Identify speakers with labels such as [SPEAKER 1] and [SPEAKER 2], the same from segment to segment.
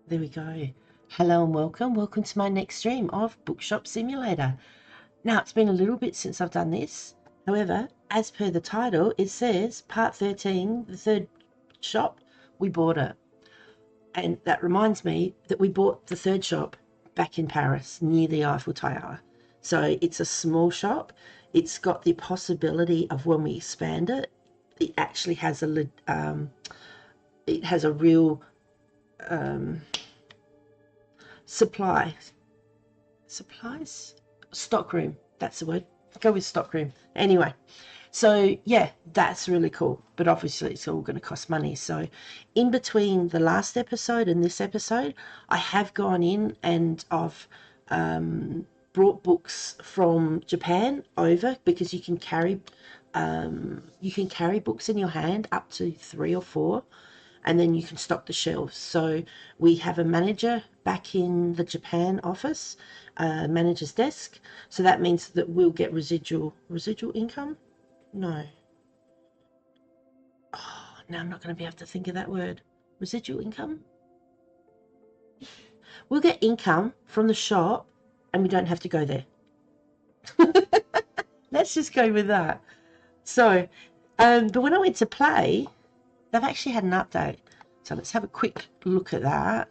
[SPEAKER 1] There we go. Hello and welcome. Welcome to my next stream of Bookshop Simulator. Now, it's been a little bit since I've done this. However, as per the title, it says Part 13, the third shop, we bought it. And that reminds me that we bought the third shop back in Paris near the Eiffel Tower. So it's a small shop. It's got the possibility of when we expand it, it actually has a real supplies stockroom, that's the word. Go with stockroom. Anyway, so yeah, that's really cool, but obviously it's all going to cost money. So in between the last episode and this episode, I have gone in and I've brought books from Japan over, because you can carry books in your hand up to 3 or 4, and then you can stock the shelves. So we have a manager back in the Japan office, manager's desk. So that means that we'll get residual income. No. Oh, now I'm not going to be able to think of that word. Residual income. We'll get income from the shop, and we don't have to go there. Let's just go with that. So, but when I went to play, they've actually had an update. So let's have a quick look at that.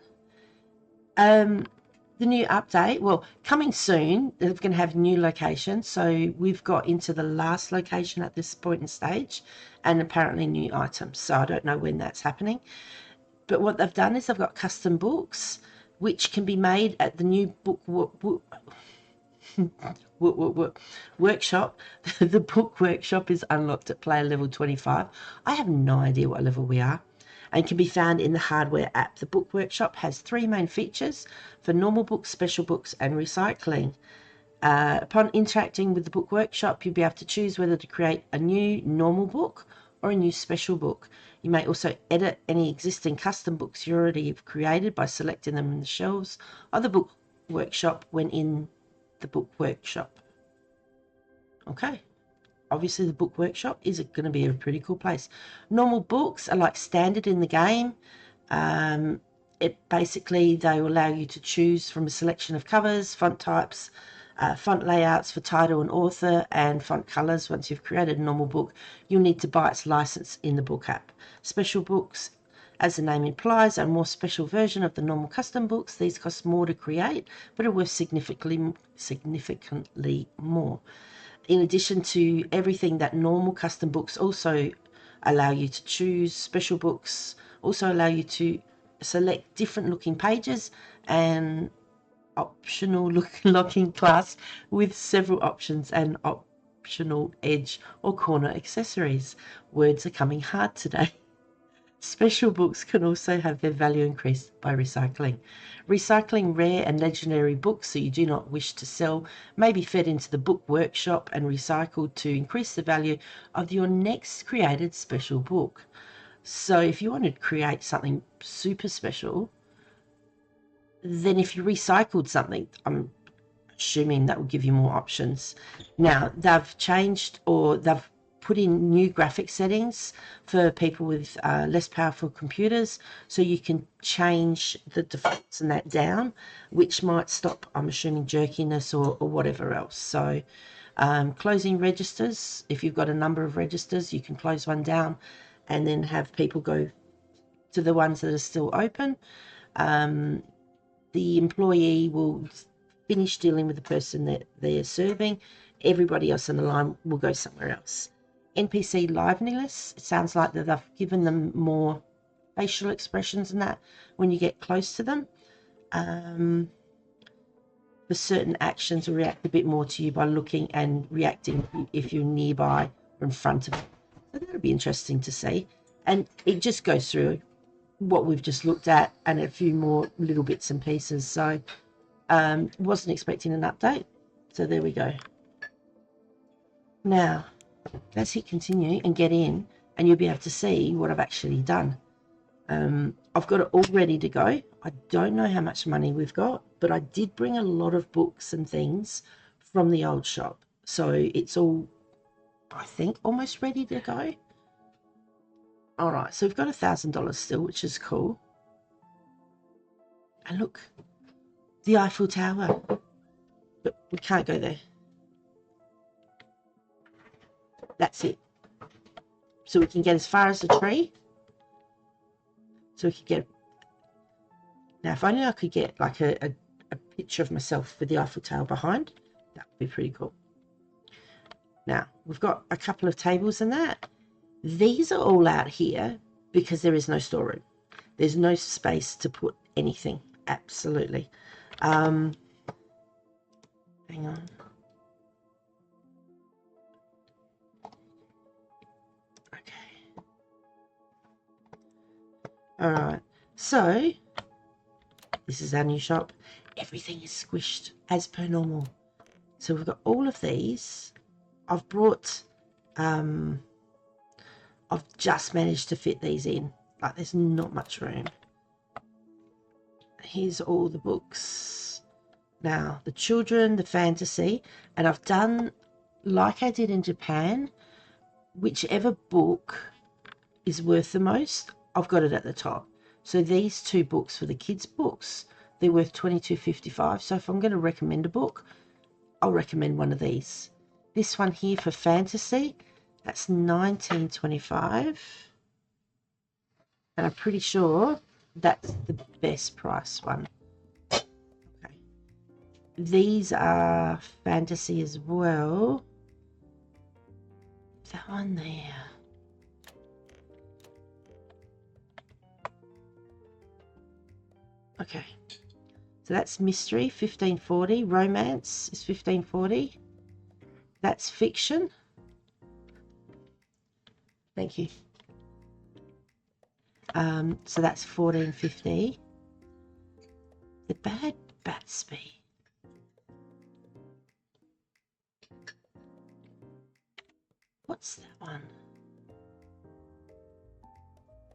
[SPEAKER 1] The new update, well, coming soon, they're going to have new locations. So we've got into the last location at this point in stage, and apparently new items. So I don't know when that's happening. But what they've done is they've got custom books, which can be made at the new workshop. The book workshop is unlocked at player level 25. I have no idea what level we are, and can be found in the hardware app. The book workshop has 3 main features for normal books, special books, and recycling. Upon interacting with the book workshop, you'll be able to choose whether to create a new normal book or a new special book. You may also edit any existing custom books you already have created by selecting them in the shelves of the book workshop when in the book workshop. Okay. Obviously the book workshop is going to be a pretty cool place. Normal books are like standard in the game. Basically they will allow you to choose from a selection of covers, font types, font layouts for title and author, and font colors. Once you've created a normal book, you'll need to buy its license in the book app. Special books, as the name implies, are a more special version of the normal custom books. These cost more to create, but are worth significantly more. In addition to everything that normal custom books also allow you to choose, special books also allow you to select different looking pages and optional locking class with several options and optional edge or corner accessories. Words are coming hard today. Special books can also have their value increased by recycling. Recycling rare and legendary books that you do not wish to sell may be fed into the book workshop and recycled to increase the value of your next created special book. So if you want to create something super special, then if you recycled something, I'm assuming that will give you more options. Now, they've changed, or they've put in new graphic settings for people with less powerful computers, so you can change the defaults and that down, which might stop, I'm assuming, jerkiness or whatever else. So closing registers, if you've got a number of registers, you can close one down and then have people go to the ones that are still open. The employee will finish dealing with the person that they're serving. Everybody else on the line will go somewhere else. NPC liveliness, it sounds like that they've given them more facial expressions and that when you get close to them. For certain actions will react a bit more to you by looking and reacting if you're nearby or in front of them. So that'll be interesting to see. And it just goes through what we've just looked at and a few more little bits and pieces. So wasn't expecting an update. So there we go. Now, let's hit continue and get in, and you'll be able to see what I've actually done. I've got it all ready to go. I don't know how much money we've got, but I did bring a lot of books and things from the old shop. So it's all, I think, almost ready to go. All right, so we've got $1,000 still, which is cool. And look, the Eiffel Tower. But we can't go there. That's it. So we can get as far as the tree. So we could get... Now, if only I could get like a picture of myself with the Eiffel Tower behind. That would be pretty cool. Now, we've got a couple of tables and that. These are all out here because there is no storeroom. There's no space to put anything. Absolutely. Hang on. Okay. All right. So, this is our new shop. Everything is squished as per normal. So we've got all of these. I've brought... I've just managed to fit these in. Like, there's not much room. Here's all the books. Now, the children, the fantasy, and I've done, like I did in Japan, whichever book is worth the most, I've got it at the top. So these two books for the kids' books, they're worth $22.55. So if I'm going to recommend a book, I'll recommend one of these. This one here for fantasy, that's $19.25. And I'm pretty sure that's the best price one. Okay. These are fantasy as well. That one there. Okay. So that's mystery, $15.40. Romance is $15.40. That's fiction. Thank you. So that's $14.50. The Bad Batsby. What's that one?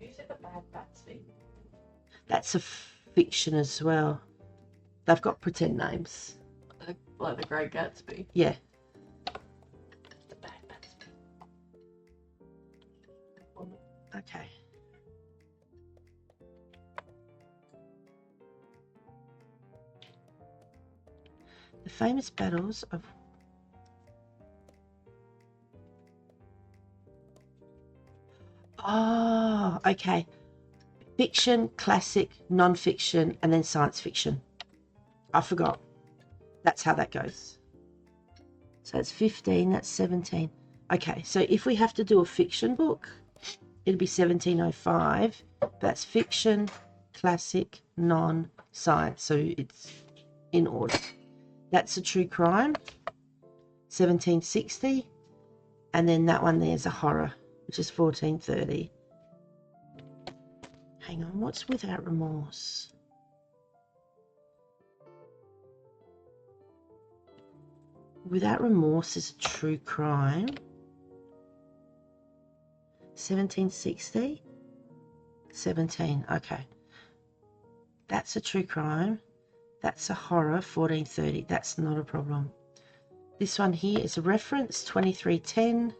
[SPEAKER 2] Who's it, The Bad Batsby?
[SPEAKER 1] That's a fiction as well. They've got pretend names.
[SPEAKER 2] Like The Great Gatsby.
[SPEAKER 1] Yeah.
[SPEAKER 2] The Bad Batsby.
[SPEAKER 1] Okay. The famous battles of... Oh, okay. Fiction, classic, non-fiction, and then science fiction. I forgot. That's how that goes. So it's 15, that's 17. Okay, so if we have to do a fiction book, it'll be $17.05. That's fiction, classic, non-science. So it's in order. That's a true crime, $17.60. And then that one there's a horror, which is $14.30. Hang on, what's Without Remorse? Without Remorse is a true crime. $17.60. 17, okay. That's a true crime. That's a horror, $14.30. That's not a problem. This one here is a reference, $23.10.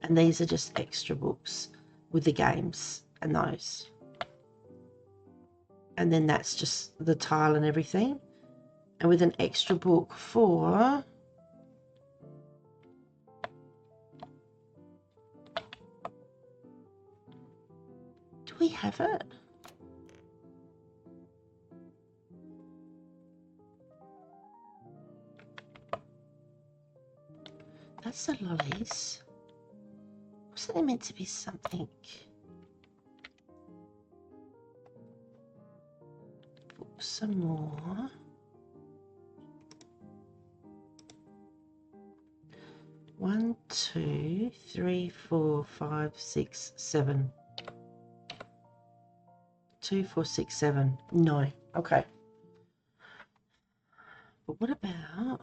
[SPEAKER 1] And these are just extra books with the games and those. And then that's just the tile and everything. And with an extra book for... Do we have it? That's the lollies. Wasn't there meant to be something? Book some more. One, 2, 3, 4, 5, 6, 7. 2, 4, 6, 7. No. Okay. But what about...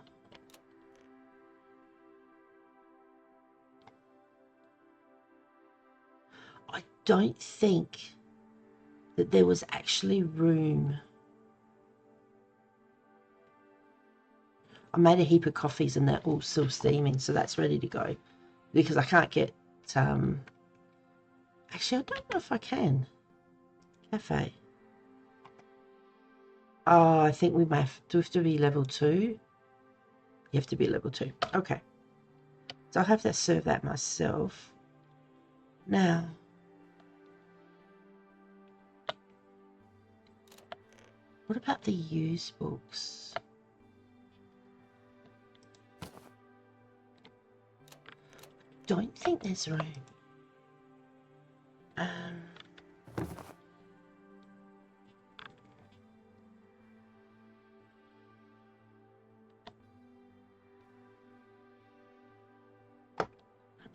[SPEAKER 1] I don't think that there was actually room. I made a heap of coffees and they're all still steaming, so that's ready to go. Because I can't get... Actually, I don't know if I can. Cafe. Oh, I think we may have to be level 2. You have to be level 2. Okay. So I'll have to serve that myself. Now, what about the used books? Don't think there's room.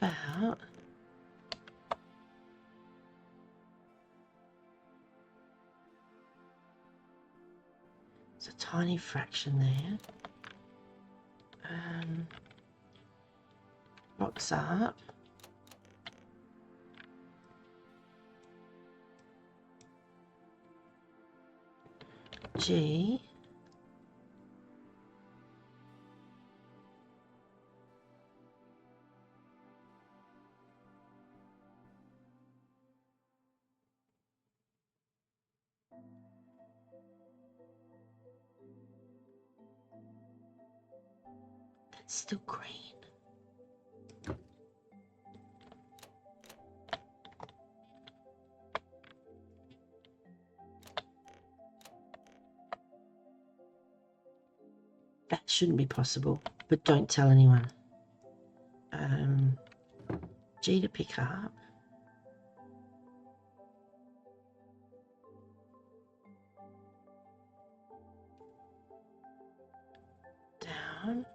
[SPEAKER 1] About it's a tiny fraction there. Box up. G. That's still green. That shouldn't be possible, but don't tell anyone. G to pick up. Down.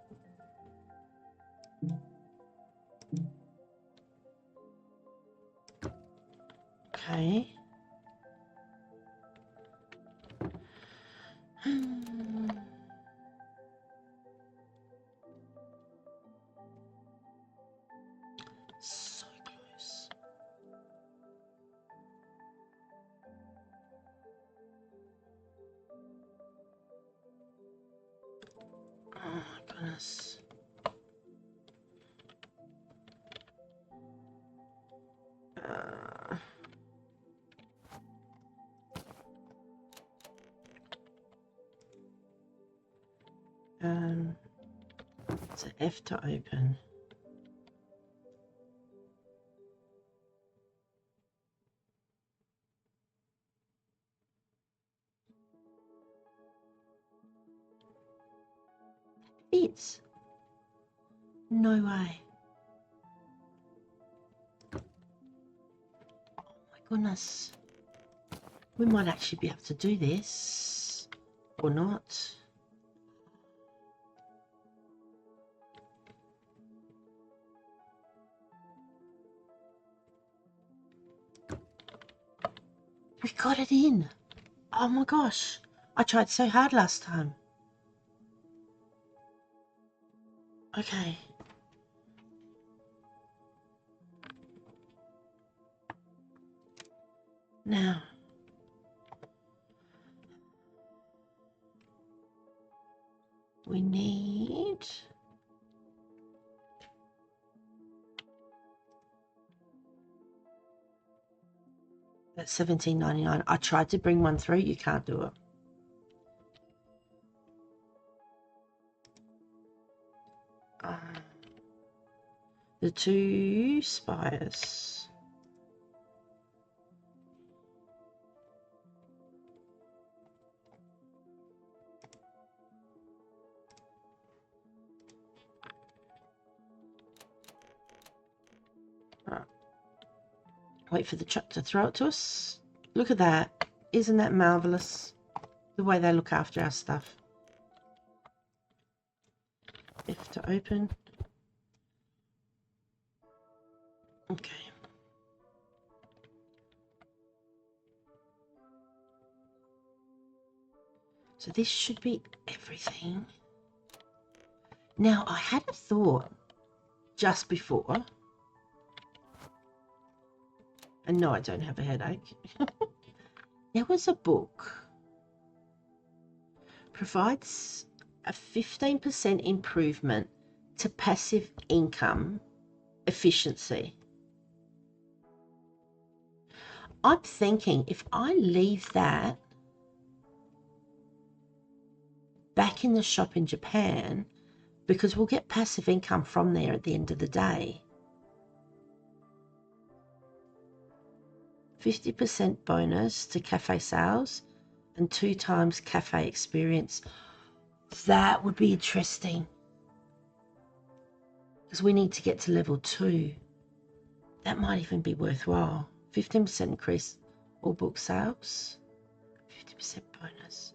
[SPEAKER 1] Okay. So close. Oh my goodness. It's an F to open. It's no way. Oh my goodness. We might actually be able to do this or not. We got it in. Oh my gosh. I tried so hard last time. Okay. Now. We need... That's $17.99. I tried to bring one through. You can't do it. The 2 spires. Right. Wait for the truck to throw it to us. Look at that. Isn't that marvellous? The way they look after our stuff. F to open. Okay. So this should be everything. Now, I had a thought just before. And no, I don't have a headache. There was a book. Provides a 15% improvement to passive income efficiency. I'm thinking if I leave that in the shop in Japan because we'll get passive income from there at the end of the day. 50% bonus to cafe sales and 2 times cafe experience. That would be interesting because we need to get to level 2. That might even be worthwhile. 15% increase all book sales. 50% bonus.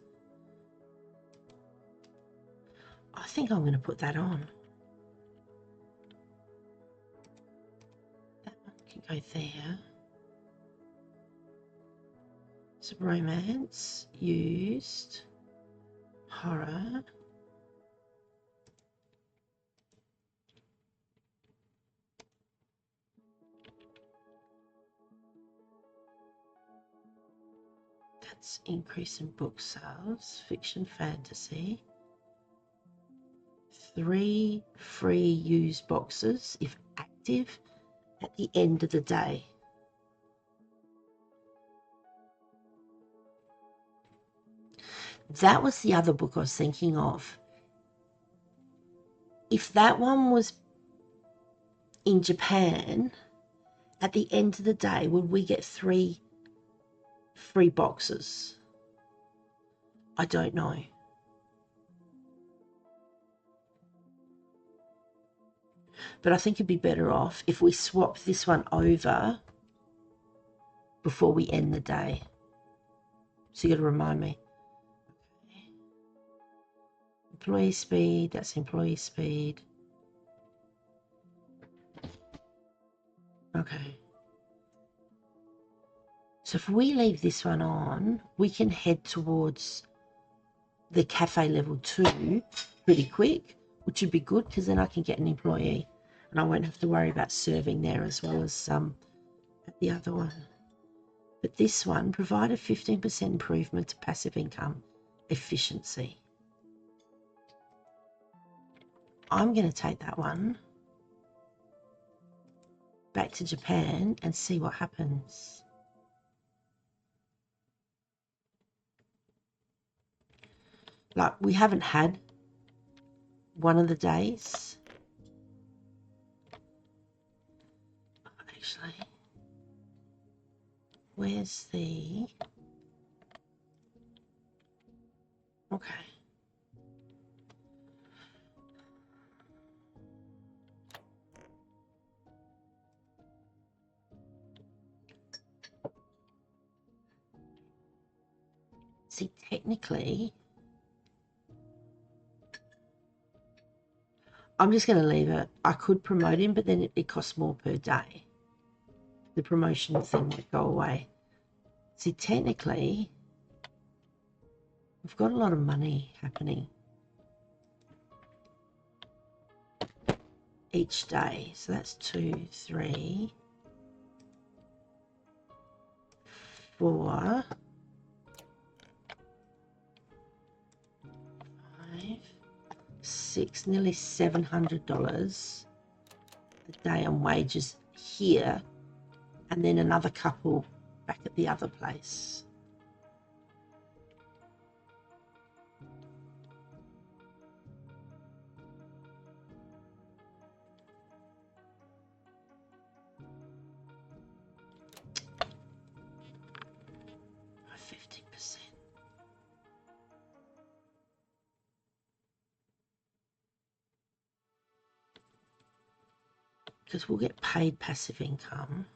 [SPEAKER 1] I think I'm going to put that on. That one can go there. Some romance, used, horror. That's increase in book sales, fiction, fantasy. 3 free used boxes if active at the end of the day. That was the other book I was thinking of. If that one was in Japan, at the end of the day, would we get 3 free boxes? I don't know. But I think it'd be better off if we swap this one over before we end the day. So you got to remind me. Employee speed, that's employee speed. Okay. So if we leave this one on, we can head towards the cafe level 2 pretty quick, which would be good because then I can get an employee and I won't have to worry about serving there as well as at the other one. But this one provided 15% improvement to passive income efficiency. I'm going to take that one back to Japan and see what happens. Like, we haven't had one of the days. Actually, where's the... Okay. See, technically, I'm just going to leave it. I could promote him, but then it costs more per day. The promotion thing would go away. See, technically, we've got a lot of money happening each day. So that's 2, 3, 4, 5, 6, nearly $700 a day on wages here, and then another couple back at the other place. By 50%. Because we'll get paid passive income.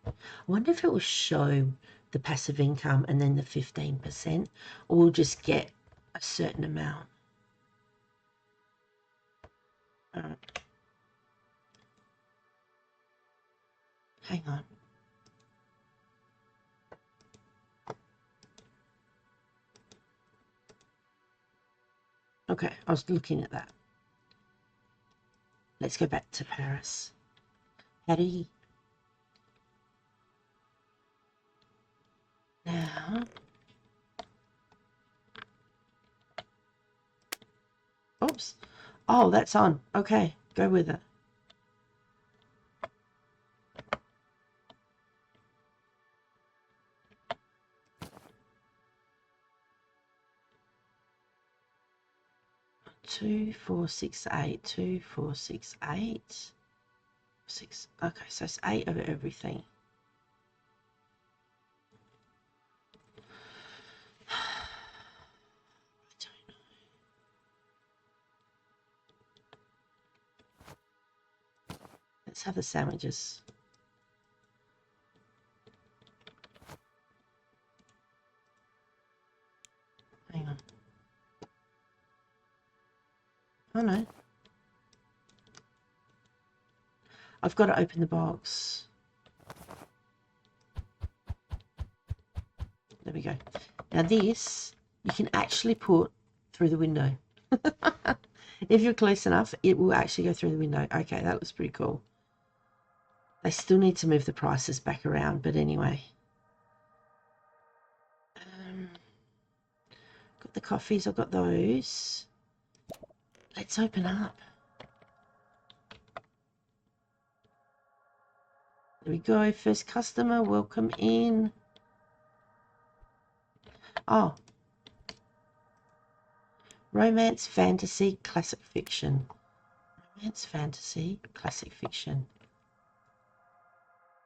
[SPEAKER 1] I wonder if it will show the passive income and then the 15%, or we'll just get a certain amount. Hang on. Okay, I was looking at that. Let's go back to Paris. How do you... Now... Oops. Oh, that's on. Okay, go with it. 2468, 2468, 6. Okay, so it's 8 of everything. Let's have the sandwiches. Hang on. Oh no. I've got to open the box. There we go. Now this, you can actually put through the window. If you're close enough, it will actually go through the window. Okay, that looks pretty cool. They still need to move the prices back around, but anyway. Got the coffees, I've got those. Let's open up. There we go, first customer, welcome in. Oh. Romance, fantasy, classic fiction. Romance, fantasy, classic fiction.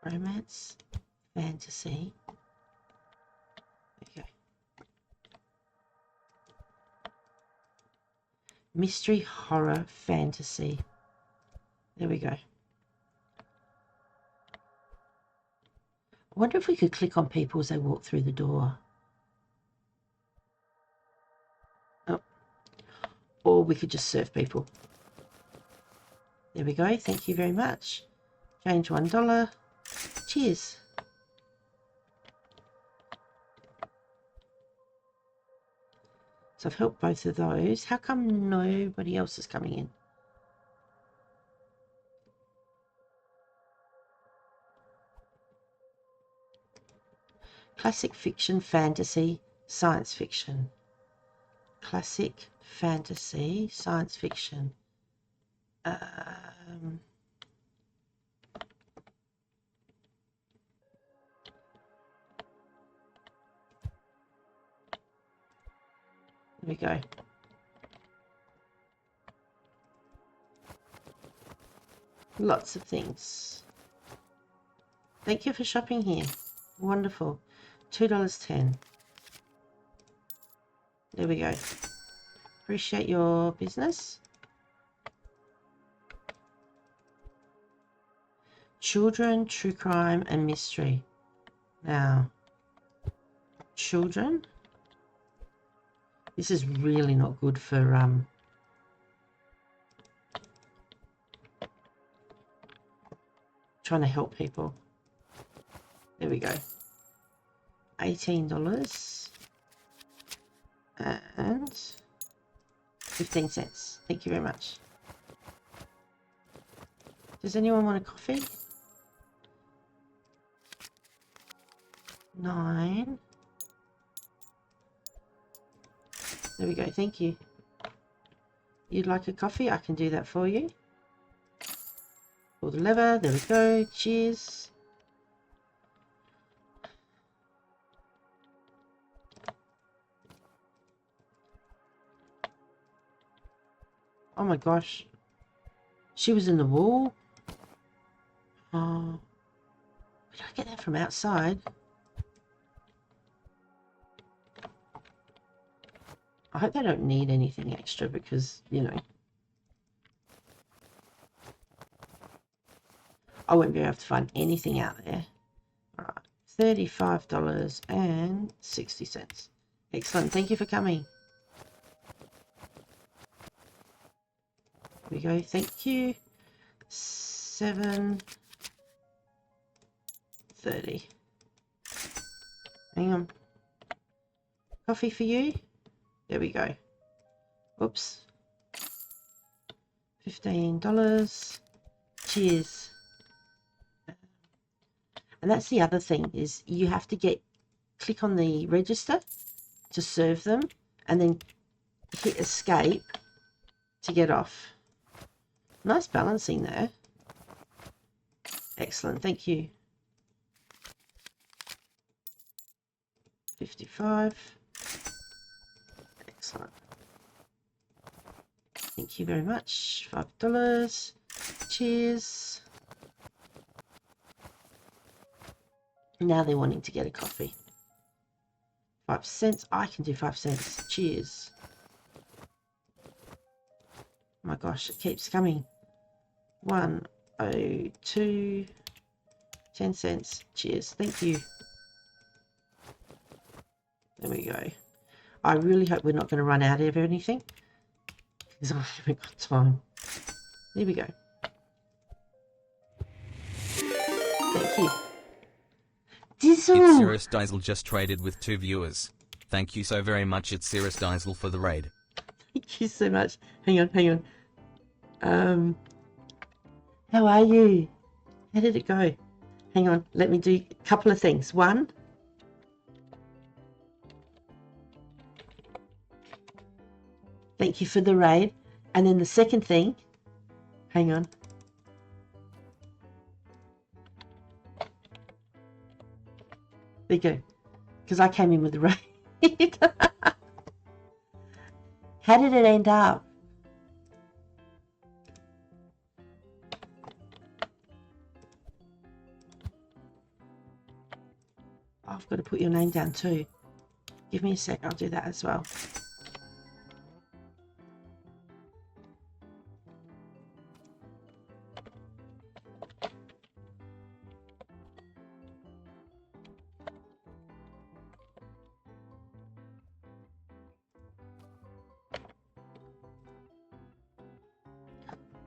[SPEAKER 1] Romance, fantasy. Okay. Mystery, horror, fantasy. There we go. I wonder if we could click on people as they walk through the door. Oh. Or we could just serve people. There we go. Thank you very much. Change $1. Cheers. So I've helped both of those. How come nobody else is coming in? Classic fiction, fantasy, science fiction. Classic fantasy, science fiction. There we go. Lots of things. Thank you for shopping here. Wonderful. $2.10. There we go. Appreciate your business. Children, true crime, and mystery. Now, children. This is really not good for trying to help people. There we go. $18 and 15 cents. Thank you very much. Does anyone want a coffee? 9. There we go. Thank you. You'd like a coffee? I can do that for you. Pull the lever. There we go. Cheers. Oh my gosh. She was in the wall. Oh. Did I get that from outside? I hope they don't need anything extra because, you know, I won't be able to find anything out there. All right, $35.60. Excellent. Thank you for coming. Here we go. Thank you. $7.30. Hang on. Coffee for you. There we go. Oops. $15. Cheers. And that's the other thing is you have to click on the register to serve them and then hit escape to get off. Nice balancing there. Excellent. Thank you. 55. Excellent. Thank you very much. $5. Cheers. Now they're wanting to get a coffee. 5 cents. I can do 5 cents. Cheers. Oh my gosh, it keeps coming. 102. 10 cents. Cheers. Thank you. There we go. I really hope we're not going to run out of anything, because I haven't got time. There we go. Thank you. Dizzle!
[SPEAKER 3] It's Cirrus Diesel just traded with 2 viewers. Thank you so very much, it's Cirrus Diesel for the raid.
[SPEAKER 1] Thank you so much. Hang on. How are you? How did it go? Hang on, let me do a couple of things. One, thank you for the raid. And then the second thing, hang on. There you go. Because I came in with the raid. How did it end up? I've got to put your name down too. Give me a sec, I'll do that as well.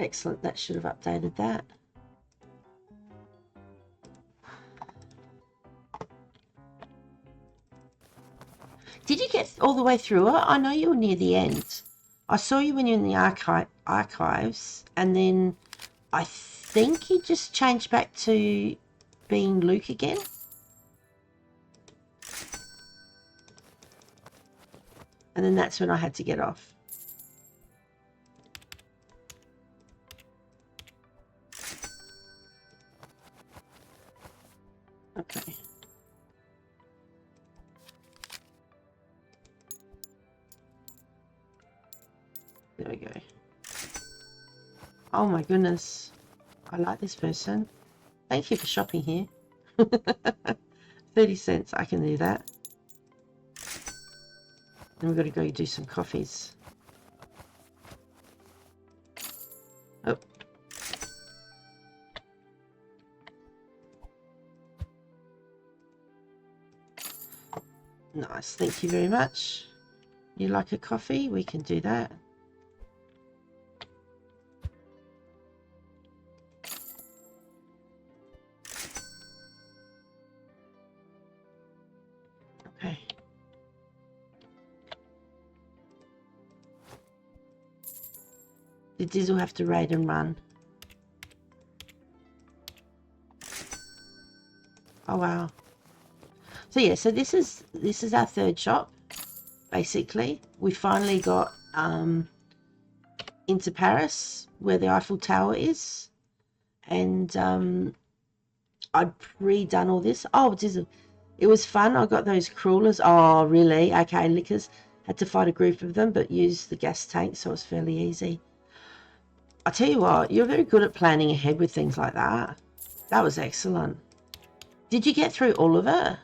[SPEAKER 1] Excellent, that should have updated that. Did you get all the way through it? I know you were near the end. I saw you when you were in the archives, and then I think you just changed back to being Luke again. And then that's when I had to get off. Okay. There we go. Oh my goodness. I like this person. Thank you for shopping here. 30 cents. I can do that. Then we've got to go do some coffees. Oh. Nice. Thank you very much. You like a coffee? We can do that. Okay. Did Dizzle have to raid and run? Oh wow. So yeah, so this is our third shop. Basically, we finally got into Paris, where the Eiffel Tower is, and I'd pre-done all this. Oh, it was fun. I got those crawlers. Oh, really? Okay, liquors. Had to fight a group of them, but used the gas tank, so it was fairly easy. I tell you what, you're very good at planning ahead with things like that. That was excellent. Did you get through all of it?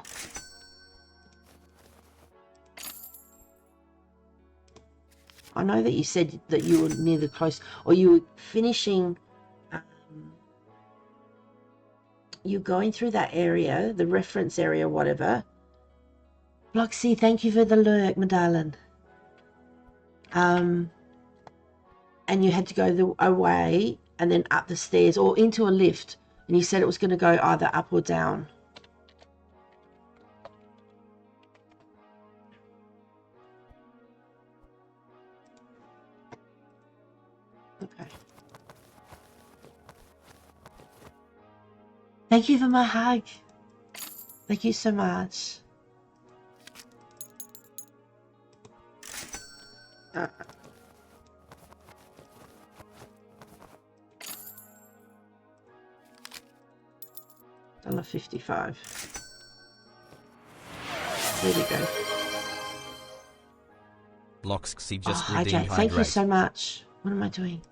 [SPEAKER 1] I know that you said that you were near the close, or you were finishing, you're going through that area, the reference area, whatever. Bloxy, thank you for the lurk, my darling. And you had to go away and then up the stairs or into a lift, and you said it was going to go either up or down. Okay. Thank you for my hug. Thank you so much. $1.55. There we go.
[SPEAKER 3] Loxy just
[SPEAKER 1] Hi,
[SPEAKER 3] redeemed
[SPEAKER 1] Jay. Thank you
[SPEAKER 3] hydrate.
[SPEAKER 1] so much. What am I doing?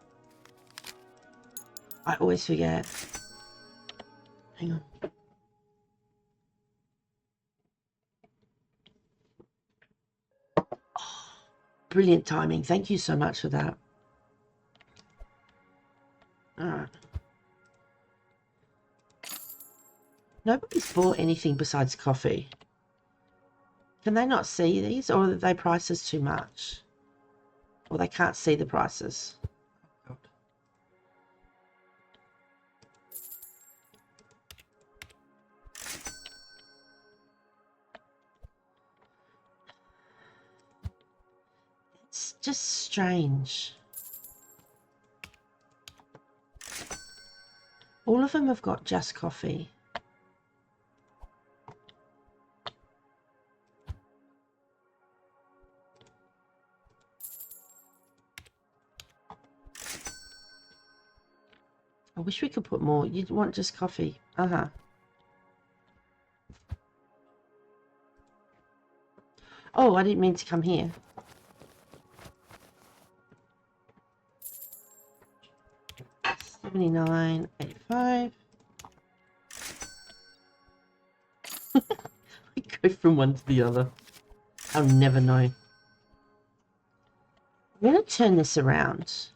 [SPEAKER 1] I always forget. Hang on. Oh, brilliant timing. Thank you so much for that. Alright. Nobody's bought anything besides coffee. Can they not see these, or are they prices too much? Or they can't see the prices? Oh, God. It's just strange. All of them have got just coffee. I wish we could put more. You'd want just coffee. Uh-huh. Oh, I didn't mean to come here. $79.85. I go from one to the other. I'll never know. I'm going to turn this around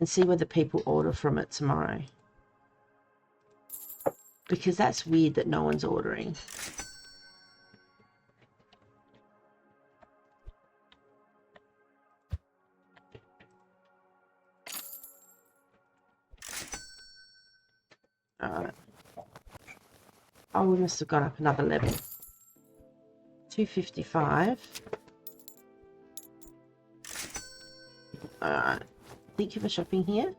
[SPEAKER 1] and see whether people order from it tomorrow. Because that's weird that no one's ordering. Alright. Oh, we must have gone up another level. 255. Alright. Thank you for shopping here.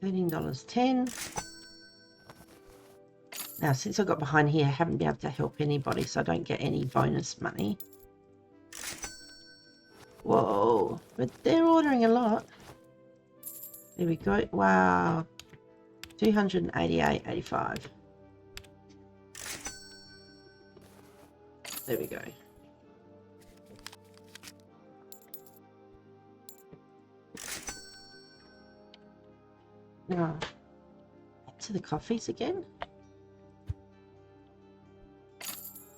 [SPEAKER 1] $13.10. Now, since I got behind here, I haven't been able to help anybody, so I don't get any bonus money. Whoa, but they're ordering a lot. There we go. Wow. 288.85. There we go. Now, back to the coffees again.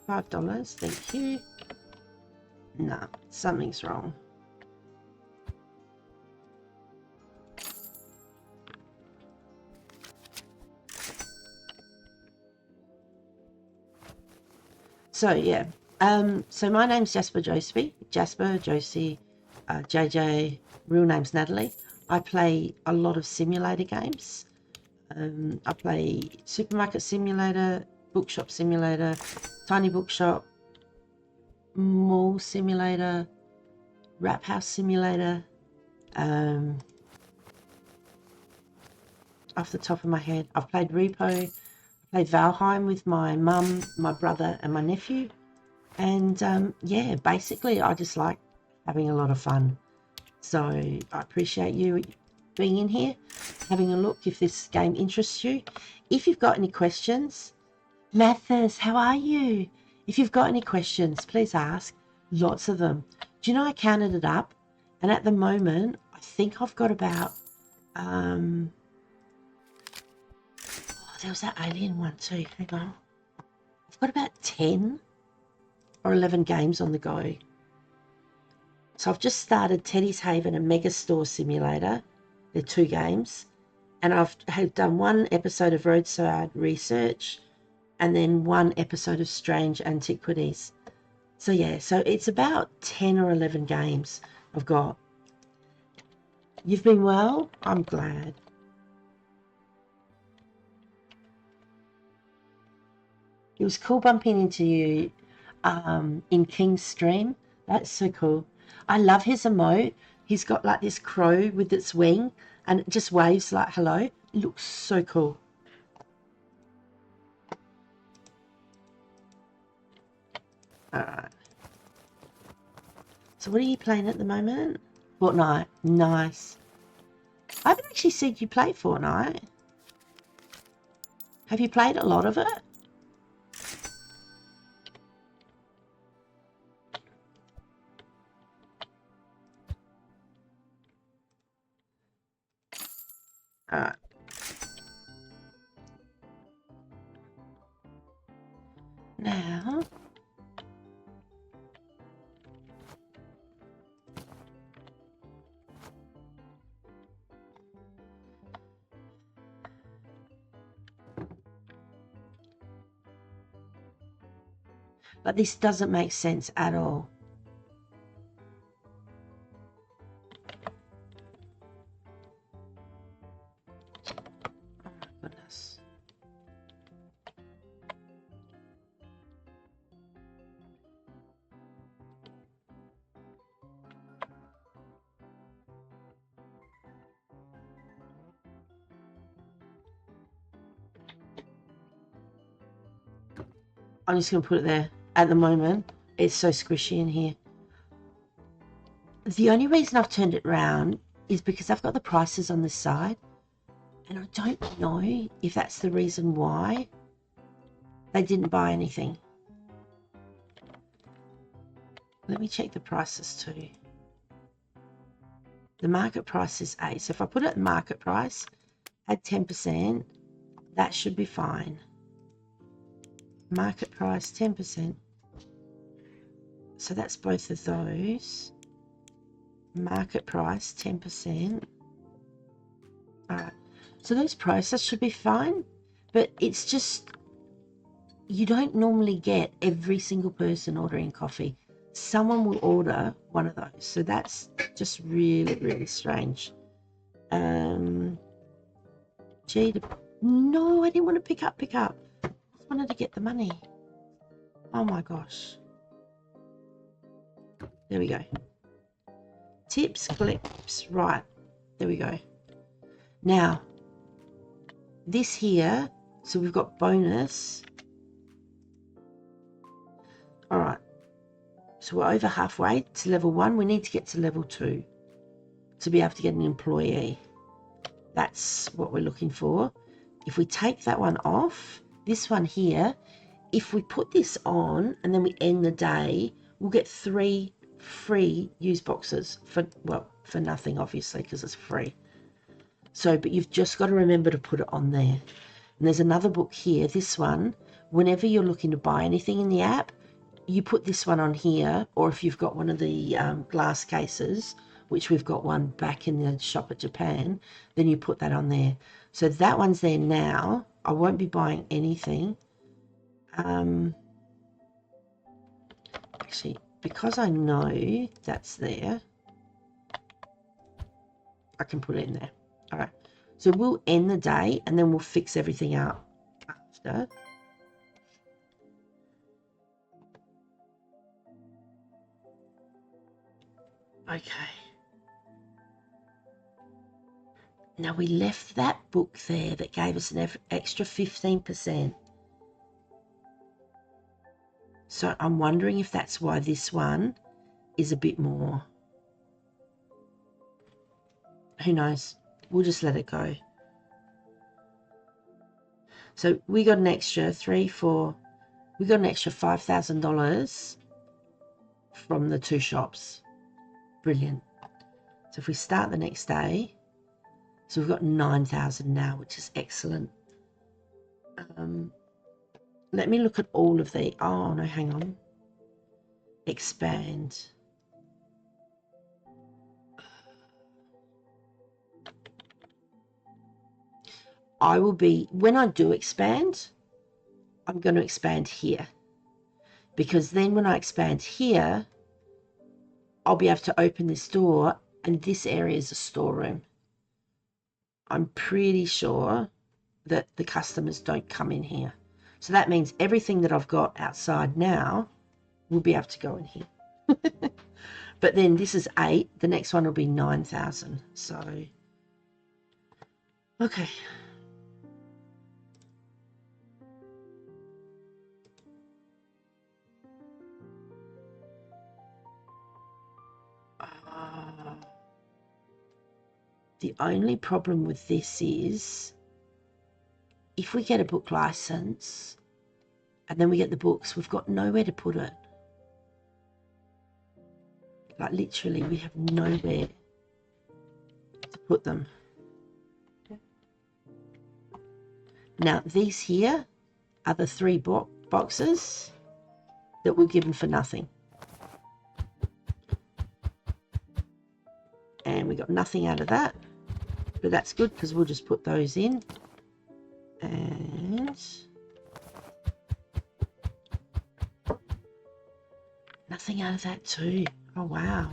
[SPEAKER 1] $5, thank you. No, something's wrong. So yeah, so my name's Jasper Josie, JJ, real name's Natalie. I play a lot of simulator games. I play Supermarket Simulator, Bookshop Simulator, Tiny Bookshop, Mall Simulator, Wrap House Simulator. Off the top of my head, I've played Repo, played Valheim with my mum, my brother and my nephew. And yeah, basically I just like having a lot of fun. So I appreciate you being in here, having a look if this game interests you. If you've got any questions, Mathis, how are you? If you've got any questions, please ask. Lots of them. Do you know I counted it up? And at the moment, I think I've got about... oh, there was that alien one too. Hang on. I've got about 10 or 11 games on the go. So I've just started Teddy's Haven and Megastore Simulator. They're 2 games. And I've done 1 episode of Roadside Research and then 1 episode of Strange Antiquities. So yeah, so it's about 10 or 11 games I've got. You've been well? I'm glad. It was cool bumping into you in King's Stream. That's so cool. I love his emote. He's got like this crow with its wing and it just waves like hello. It looks so cool. Alright. So what are you playing at the moment? Fortnite. Nice. I haven't actually seen you play Fortnite. Have you played a lot of it? But this doesn't make sense at all. Oh my goodness. I'm just going to put it there. At the moment, it's so squishy in here. The only reason I've turned it round is because I've got the prices on this side. And I don't know if that's the reason why they didn't buy anything. Let me check the prices too. The market price is 8. So if I put it at market price, add 10%, that should be fine. Market price 10%. So that's both of those. Market price 10%. Alright. So those prices should be fine. But it's just, you don't normally get every single person ordering coffee. Someone will order one of those. So that's just really, really strange. G to, no, I didn't want to pick up. I just wanted to get the money. Oh my gosh. There we go. Tips, clips, right. There we go. Now, this here, so we've got bonus. All right. So we're over halfway to level 1. We need to get to level 2 to be able to get an employee. That's what we're looking for. If we take that one off, this one here, if we put this on and then we end the day, we'll get 3 free use boxes for, well, for nothing, obviously, because it's free. So, but you've just got to remember to put it on there. And there's another book here, this one. Whenever you're looking to buy anything in the app, you put this one on here, or if you've got one of the glass cases, which we've got one back in the shop at Japan, then you put that on there. So that one's there now. I won't be buying anything. Actually, because I know that's there, I can put it in there. All right. So we'll end the day and then we'll fix everything out after. Okay. Now we left that book there that gave us an extra 15%. So I'm wondering if that's why this one is a bit more. Who knows? We'll just let it go. So we got an extra we got an extra $5,000 from the 2 shops. Brilliant. So if we start the next day, so we've got 9,000 now, which is excellent. Let me look at all of the, oh no, hang on. Expand. I will be, when I do expand, I'm going to expand here. Because then when I expand here, I'll be able to open this door and this area is a storeroom. I'm pretty sure that the customers don't come in here. So that means everything that I've got outside now will be able to go in here. But then this is 8. The next one will be 9,000. So, okay. The only problem with this is if we get a book license and then we get the books, we've got nowhere to put it. Like literally, we have nowhere to put them. Now, these here are the 3 boxes that were given for nothing. And we got nothing out of that. But that's good because we'll just put those in. And nothing out of that too. Oh, wow.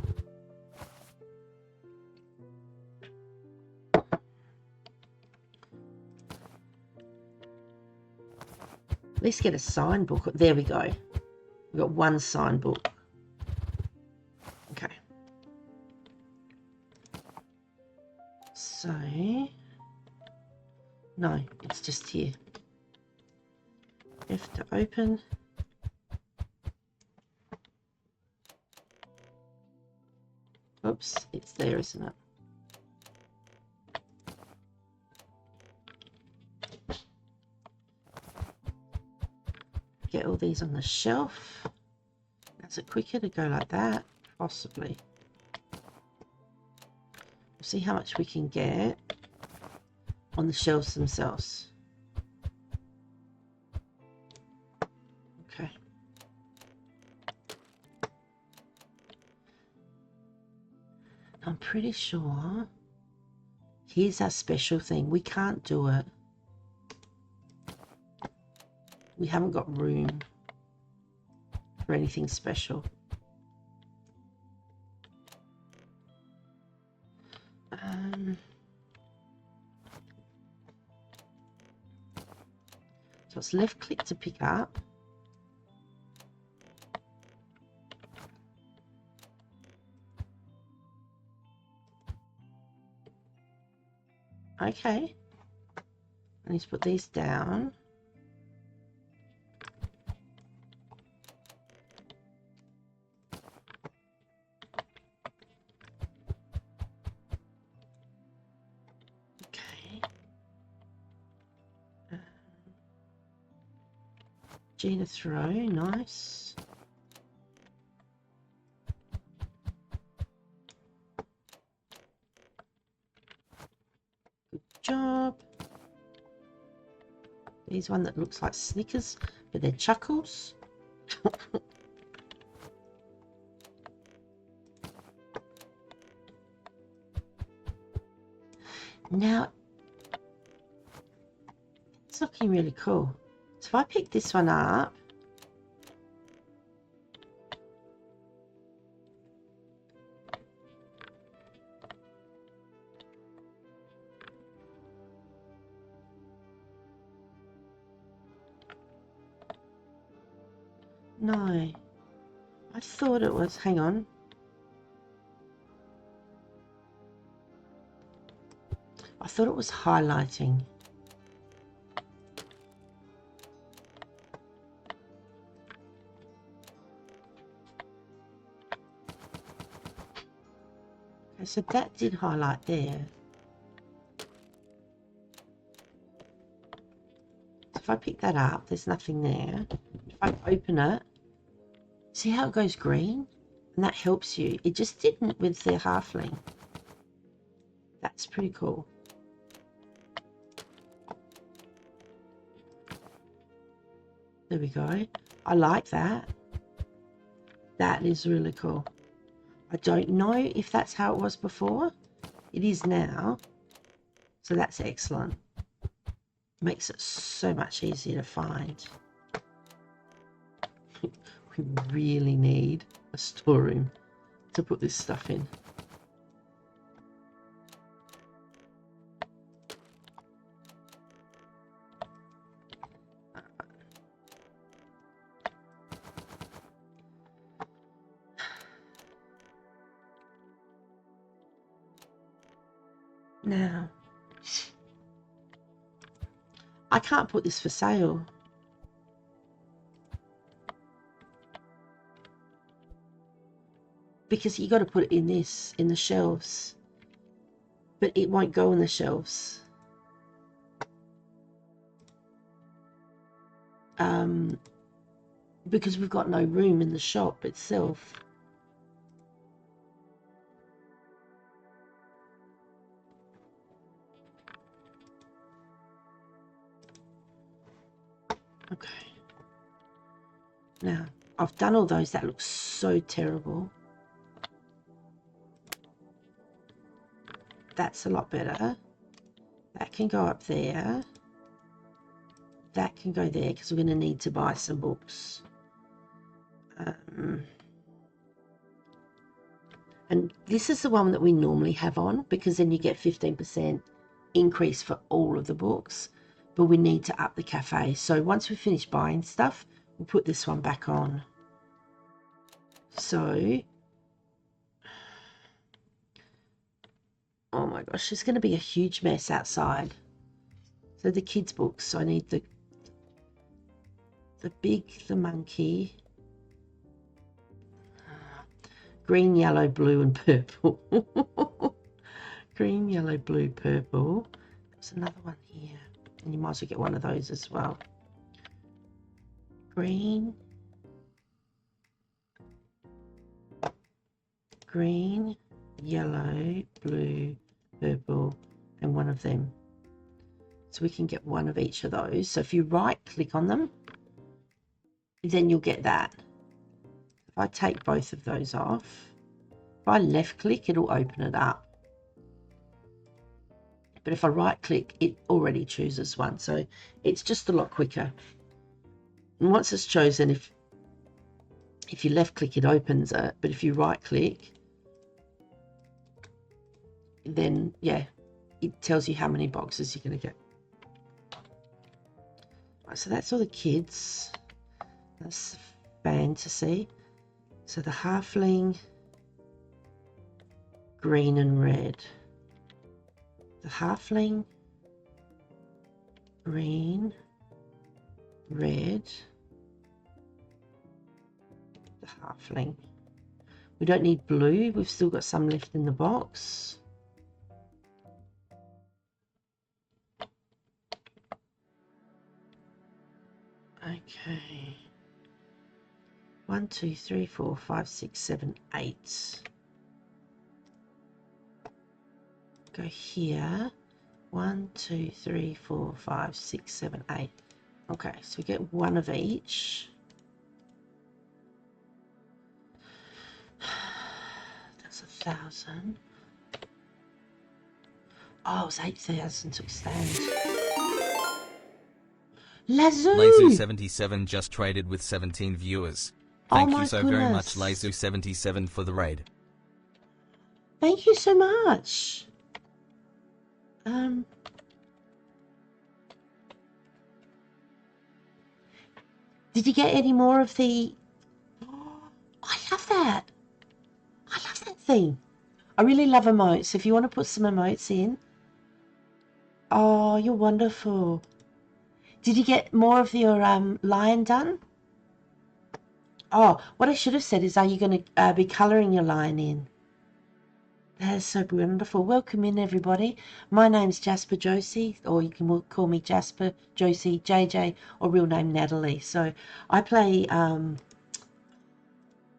[SPEAKER 1] At least get a signed book. There we go. We've got one signed book. Okay. So, no, it's just here. F to open. Oops, it's there, isn't it? Get all these on the shelf. Is it quicker to go like that? Possibly. We'll see how much we can get on the shelves themselves. Okay. I'm pretty sure here's our special thing. We can't do it. We haven't got room for anything special. So it's left click to pick up. Okay. I need to put these down. Okay. Gina throw, nice. Good job. There's one that looks like Snickers, but they're Chuckles. Now, it's looking really cool. So if I pick this one up, no, I thought it was, hang on. I thought it was highlighting. Okay, so that did highlight there. So if I pick that up, there's nothing there. If I open it, see how it goes green? And that helps you. It just didn't with the halfling. That's pretty cool. There we go. I like that. That is really cool. I don't know if that's how it was before. It is now. So that's excellent. Makes it so much easier to find. We really need a storeroom to put this stuff in. Now, I can't put this for sale. Because you got to put it in this, in the shelves. But it won't go on the shelves. Because we've got no room in the shop itself. Okay. Now, I've done all those. That looks so terrible. That's a lot better. That can go up there. That can go there because we're going to need to buy some books. And this is the one that we normally have on, because then you get 15% increase for all of the books. But we need to up the cafe. So once we finish buying stuff, we'll put this one back on. So, oh my gosh, there's going to be a huge mess outside. So the kids' books, I need the monkey, green, yellow, blue, and purple. Green, yellow, blue, purple. There's another one here, and you might as well get one of those as well. Green, yellow, blue, purple, and one of them. So we can get one of each of those. So if you right click on them, then you'll get that. If I take both of those off, if I left click, it'll open it up. But if I right click, it already chooses one. So it's just a lot quicker. And once it's chosen, if you left click, it opens it. But if you right click, then yeah, it tells you how many boxes you're going to get. Right, so that's all the kids. That's fantasy. So the halfling, green and red. The halfling, green, red. The halfling. We don't need blue. We've still got some left in the box. Okay. 1, 2, 3, 4, 5, 6, 7, 8. Go here. 1, 2, 3, 4, 5, 6, 7, 8. Okay, so we get one of each. That's 1,000. Oh, it's 8,000 to extend.
[SPEAKER 3] Lazu77 just traded with 17 viewers. Thank
[SPEAKER 1] my
[SPEAKER 3] you so very much,
[SPEAKER 1] goodness.
[SPEAKER 3] Lazu77, for the raid.
[SPEAKER 1] Thank you so much. Did you get any more of the... Oh, I love that. I love that thing. I really love emotes. If you want to put some emotes in. Oh, you're wonderful. Did you get more of your lion done? Oh, what I should have said is, are you going to be colouring your lion in? That's so wonderful. Welcome in, everybody. My name's Jasper Josie, or you can call me Jasper, Josie, JJ, or real name Natalie. So I play...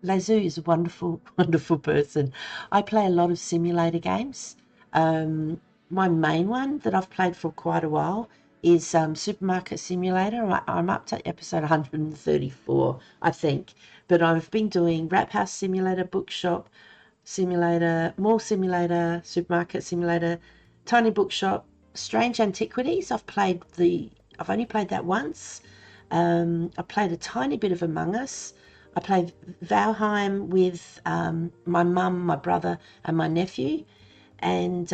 [SPEAKER 1] Lazu is a wonderful, wonderful person. I play a lot of simulator games. My main one that I've played for quite a while is Supermarket Simulator. I'm up to episode 134, I think. But I've been doing Wrap House Simulator, Bookshop Simulator, Mall Simulator, Supermarket Simulator, Tiny Bookshop, Strange Antiquities. I've only played that once. I played a tiny bit of Among Us. I played Valheim with my mum, my brother, and my nephew, and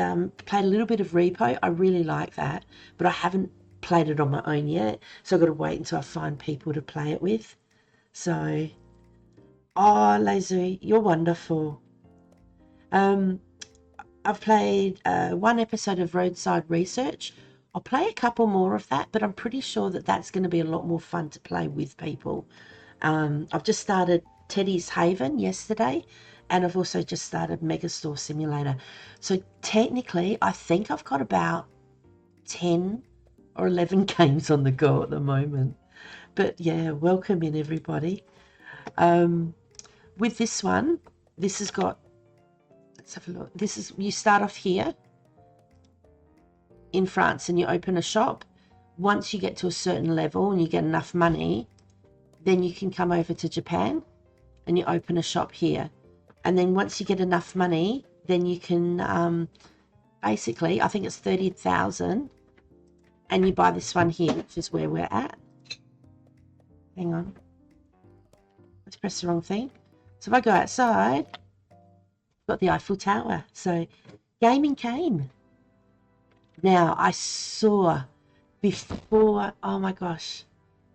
[SPEAKER 1] played a little bit of Repo. I really like that, but I haven't played it on my own yet, so I've got to wait until I find people to play it with. So, oh, Lazu, you're wonderful. I've played one episode of Roadside Research. I'll play a couple more of that, but I'm pretty sure that that's going to be a lot more fun to play with people. I've just started Teddy's Haven yesterday, and I've also just started Megastore Simulator. So technically, I think I've got about 10 or 11 games on the go at the moment. But yeah, welcome in, everybody. With this one, this has got, let's have a look. You start off here in France and you open a shop. Once you get to a certain level and you get enough money, then you can come over to Japan and you open a shop here. And then once you get enough money, then you can basically, I think it's 30,000, and you buy this one here, which is where we're at. Hang on. Let's press the wrong thing. So if I go outside, got the Eiffel Tower. So gaming came. Now I saw before, oh my gosh,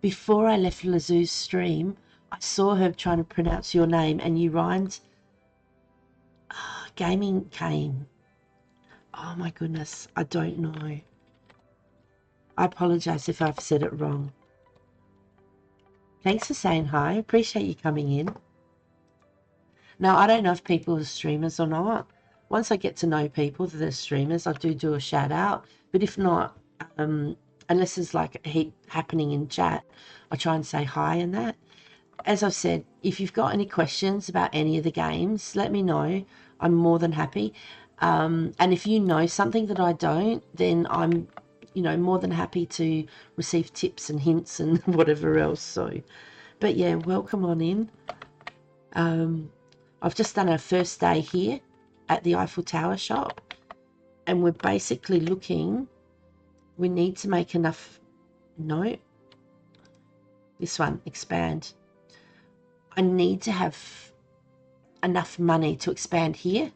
[SPEAKER 1] before I left Lazoo's stream, I saw her trying to pronounce your name and you rhymed. Oh, gaming came. Oh my goodness, I don't know. I apologize if I've said it wrong. Thanks for saying hi. Appreciate you coming in. Now, I don't know if people are streamers or not. Once I get to know people that are streamers, I do a shout out. But if not, unless there's like a heap happening in chat, I try and say hi and that. As I've said, if you've got any questions about any of the games, let me know. I'm more than happy. And if you know something that I don't, then I'm, more than happy to receive tips and hints and whatever else. So, but yeah, welcome on in. I've just done our first day here at the Eiffel Tower shop, and we're basically looking, we need to make enough, no, this one, expand. I need to have enough money to expand here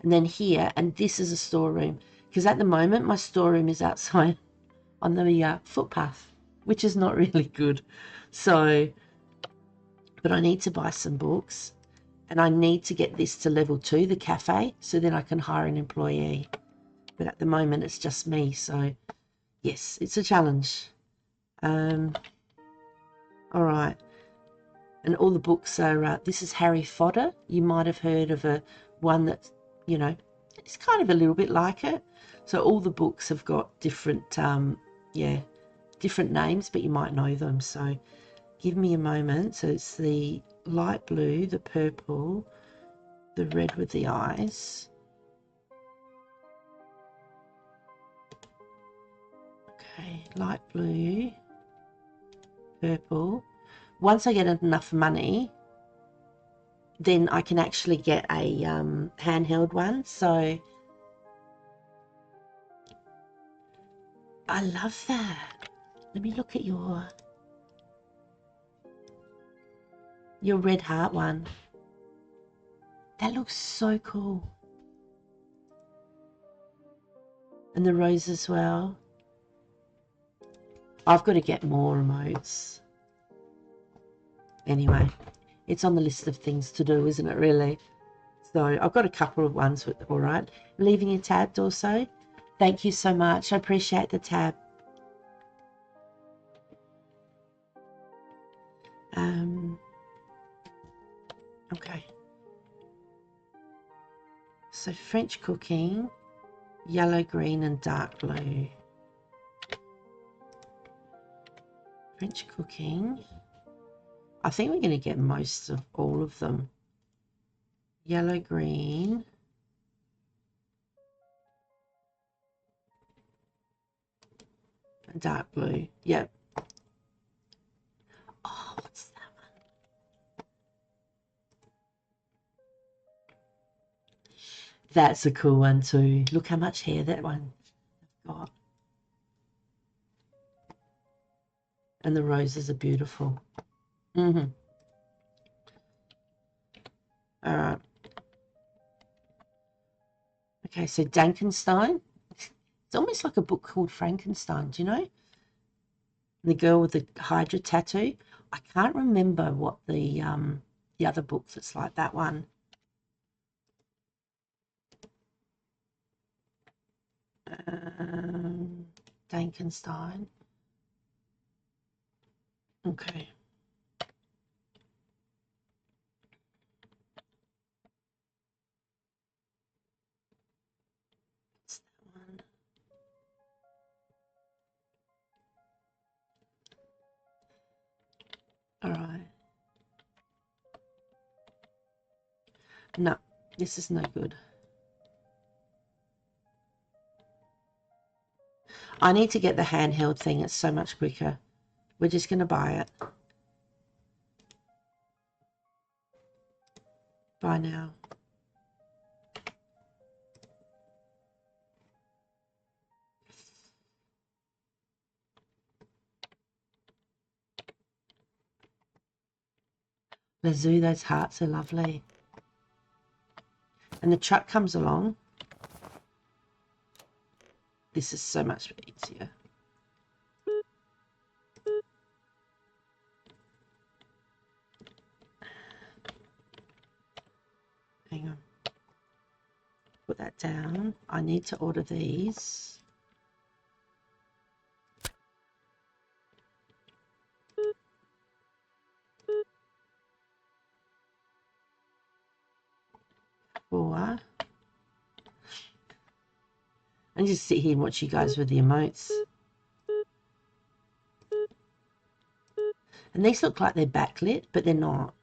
[SPEAKER 1] and then here, and this is a storeroom, because at the moment my storeroom is outside on the footpath, which is not really good. So, but I need to buy some books. And I need to get this to level 2, the cafe, so then I can hire an employee. But at the moment, it's just me. So, yes, it's a challenge. All right. And all the books are, this is Harry Fodder. You might have heard of one that's, it's kind of a little bit like it. So all the books have got different, different names, but you might know them. So give me a moment. So it's the light blue, the purple, the red with the eyes. Okay, light blue, purple. Once I get enough money, then I can actually get a handheld one. So I love that. Let me look at your red heart one. That looks so cool. And the rose as well. I've got to get more remotes. Anyway, it's on the list of things to do, isn't it, really? So I've got a couple of ones with, all right. Leaving you tabbed also. Thank you so much. I appreciate the tab. Okay. So French cooking, yellow, green, and dark blue. French cooking. I think we're going to get most of all of them. Yellow, green. And dark blue. Yep. Oh, what's that one? That's a cool one too. Look how much hair that one got. And the roses are beautiful. All right. Okay, so Dankenstein. It's almost like a book called Frankenstein, do you know? The girl with the Hydra tattoo. I can't remember what the other book that's like that one. Dankenstein. Okay. What's that one? All right. No, this is no good. I need to get the handheld thing. It's so much quicker. We're just going to buy it. Buy now. Lazoo, those hearts are lovely. and the truck comes along, this is so much easier. Hang on. Put that down. I need to order these. Four. And just sit here and watch you guys with the emotes. And these look like they're backlit, but they're not.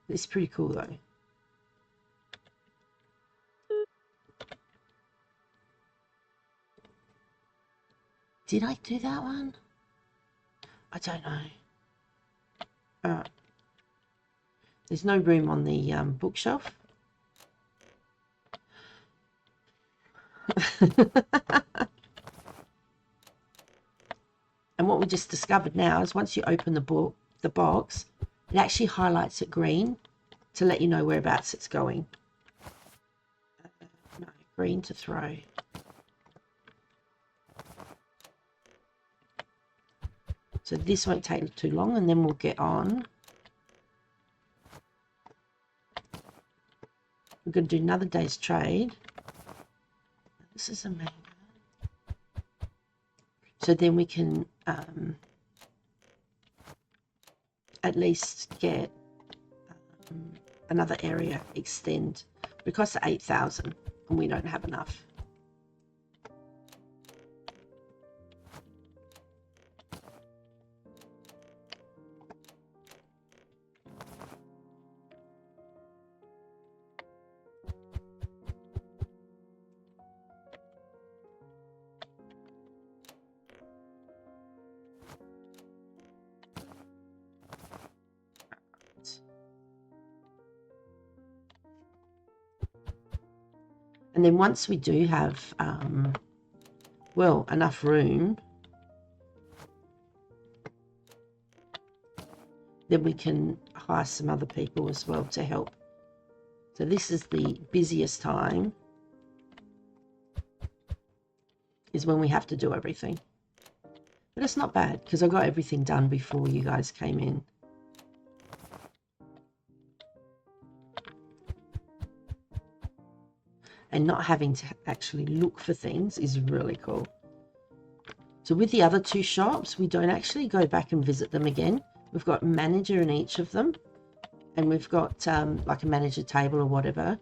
[SPEAKER 1] It's pretty cool though. Did I do that one? I don't know. Alright. There's no room on the bookshelf. And what we just discovered now is once you open the box, it actually highlights it green to let you know whereabouts it's going. No, green to throw. So this won't take too long, and then we'll get on. We're going to do another day's trade. This is a mango. So then we can at least get another area extend. It costs 8,000 and we don't have enough. And then once we do have, well, enough room, then we can hire some other people as well to help. So this is the busiest time, is when we have to do everything. But it's not bad because I got everything done before you guys came in. And not having to actually look for things is really cool. So with the other two shops, we don't actually go back and visit them again. We've got a manager in each of them, and we've got like a manager table or whatever.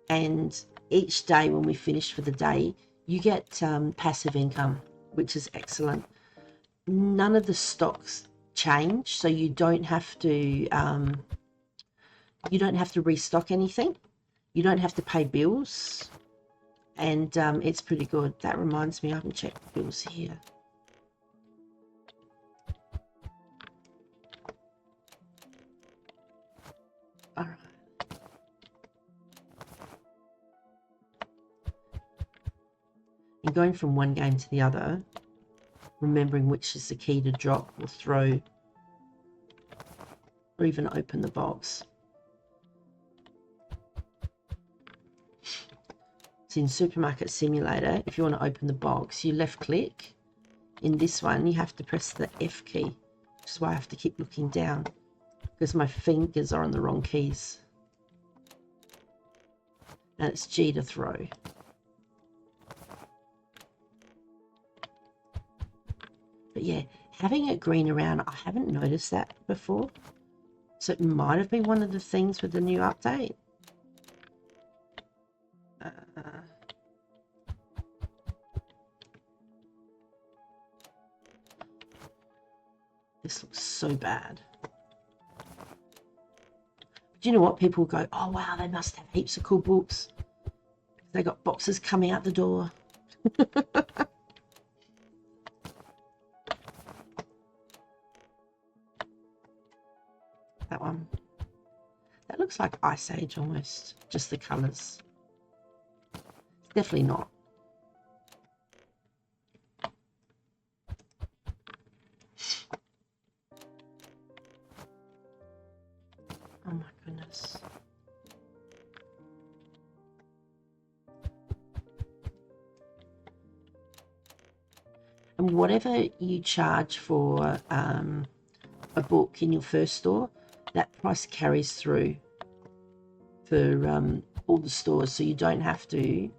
[SPEAKER 1] And each day when we finish for the day, you get passive income, which is excellent. None of the stocks change, so you don't have to restock anything. You don't have to pay bills, and it's pretty good. That reminds me, I haven't checked the bills here. All right. And going from one game to the other, remembering which is the key to drop or throw, or even open the box. In Supermarket Simulator, if you want to open the box, you left click. In this one, you have to press the F key, which is why I have to keep looking down because my fingers are on the wrong keys. And it's G to throw. But yeah, having it green around, I haven't noticed that before. So it might have been one of the things with the new update. This looks so bad. Do you know what? People go, oh wow, they must have heaps of cool books. They got boxes coming out the door. That one. That looks like Ice Age almost. Just the colours. It's definitely not. Oh my goodness. And whatever you charge for a book in your first store, that price carries through for all the stores, so you don't have to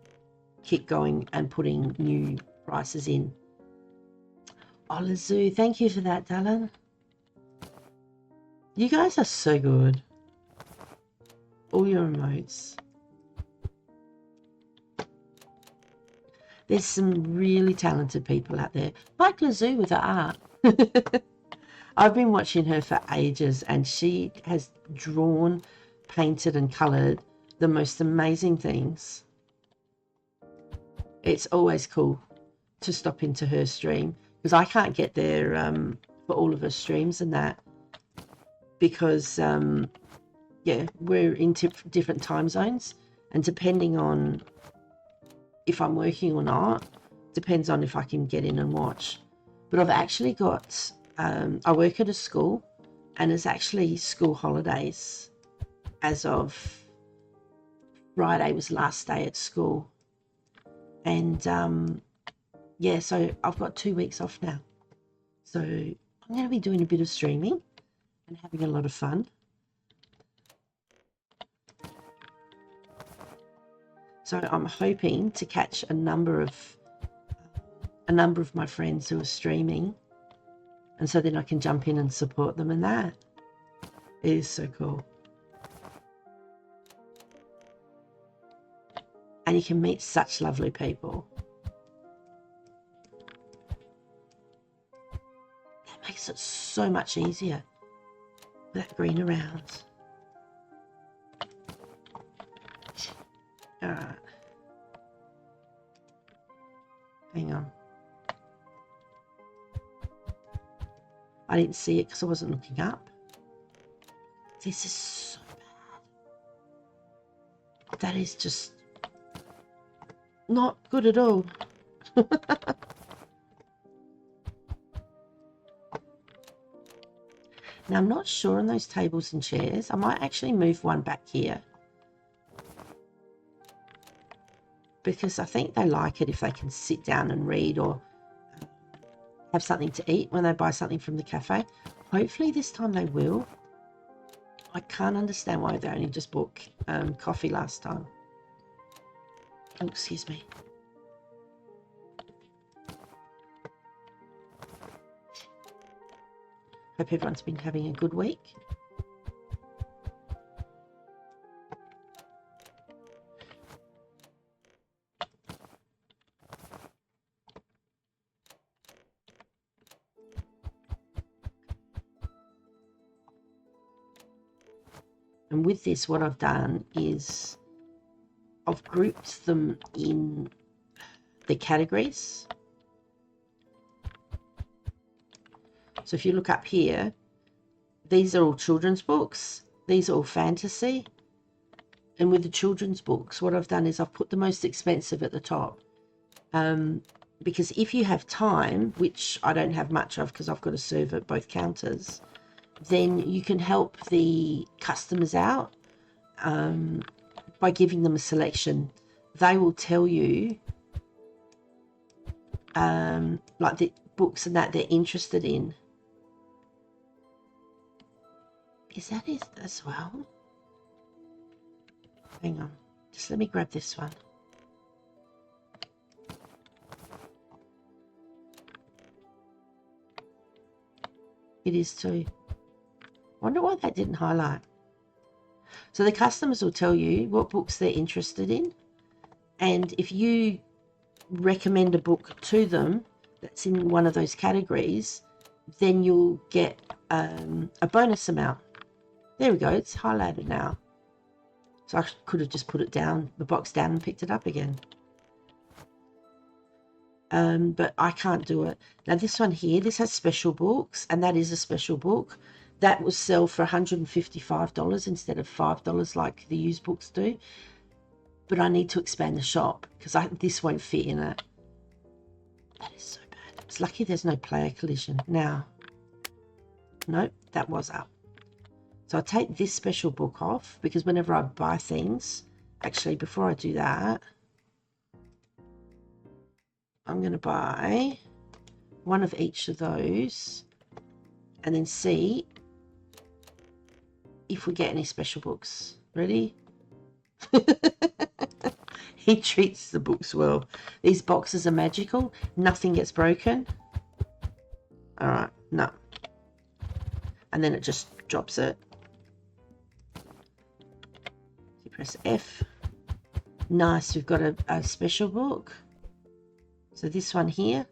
[SPEAKER 1] keep going and putting new prices in. Olazu, thank you for that, Dylan. You guys are so good. All your emotes. There's some really talented people out there, like Lazoo with the art. I've been watching her for ages, and she has drawn, painted, and coloured the most amazing things. It's always cool to stop into her stream, because I can't get there for all of her streams and that, because yeah, we're in different time zones, and depending on if I'm working or not, depends on if I can get in and watch. But I've actually got, I work at a school, and it's actually school holidays as of Friday was last day at school. And yeah, so I've got 2 weeks off now. So I'm going to be doing a bit of streaming and having a lot of fun. So I'm hoping to catch a number of my friends who are streaming, and so then I can jump in and support them, and that is so cool. And you can meet such lovely people. That makes it so much easier with that green around. Alright. Hang on. I didn't see it because I wasn't looking up. This is so bad. That is just not good at all. Now, I'm not sure on those tables and chairs. I might actually move one back here, because I think they like it if they can sit down and read or have something to eat when they buy something from the cafe. Hopefully this time they will. I can't understand why they only just bought coffee last time. Oh, excuse me. Hope everyone's been having a good week. And with this, what I've done is I've grouped them in the categories. So if you look up here, these are all children's books. These are all fantasy. And with the children's books, what I've done is I've put the most expensive at the top. Because if you have time, which I don't have much of because I've got to serve at both counters, then you can help the customers out by giving them a selection. They will tell you like the books and that they're interested in. Is that it as well? Hang on, just let me grab this one. It is too. Wonder why that didn't highlight. So the customers will tell you what books they're interested in, and if you recommend a book to them that's in one of those categories, then you'll get a bonus amount. There we go, it's highlighted now. So I could have just put it down, the box down, and picked it up again. But I can't do it. Now this one here, this has special books, and that is a special book. That will sell for $155 instead of $5 like the used books do. But I need to expand the shop because this won't fit in it. That is so bad. It's lucky there's no player collision. Now, nope, that was up. So I'll take this special book off because whenever I buy things, actually before I do that, I'm going to buy one of each of those and then see if we get any special books. Ready? He treats the books well. These boxes are magical. Nothing gets broken. All right, no. And then it just drops it. You press F. Nice, we've got a special book. So this one here.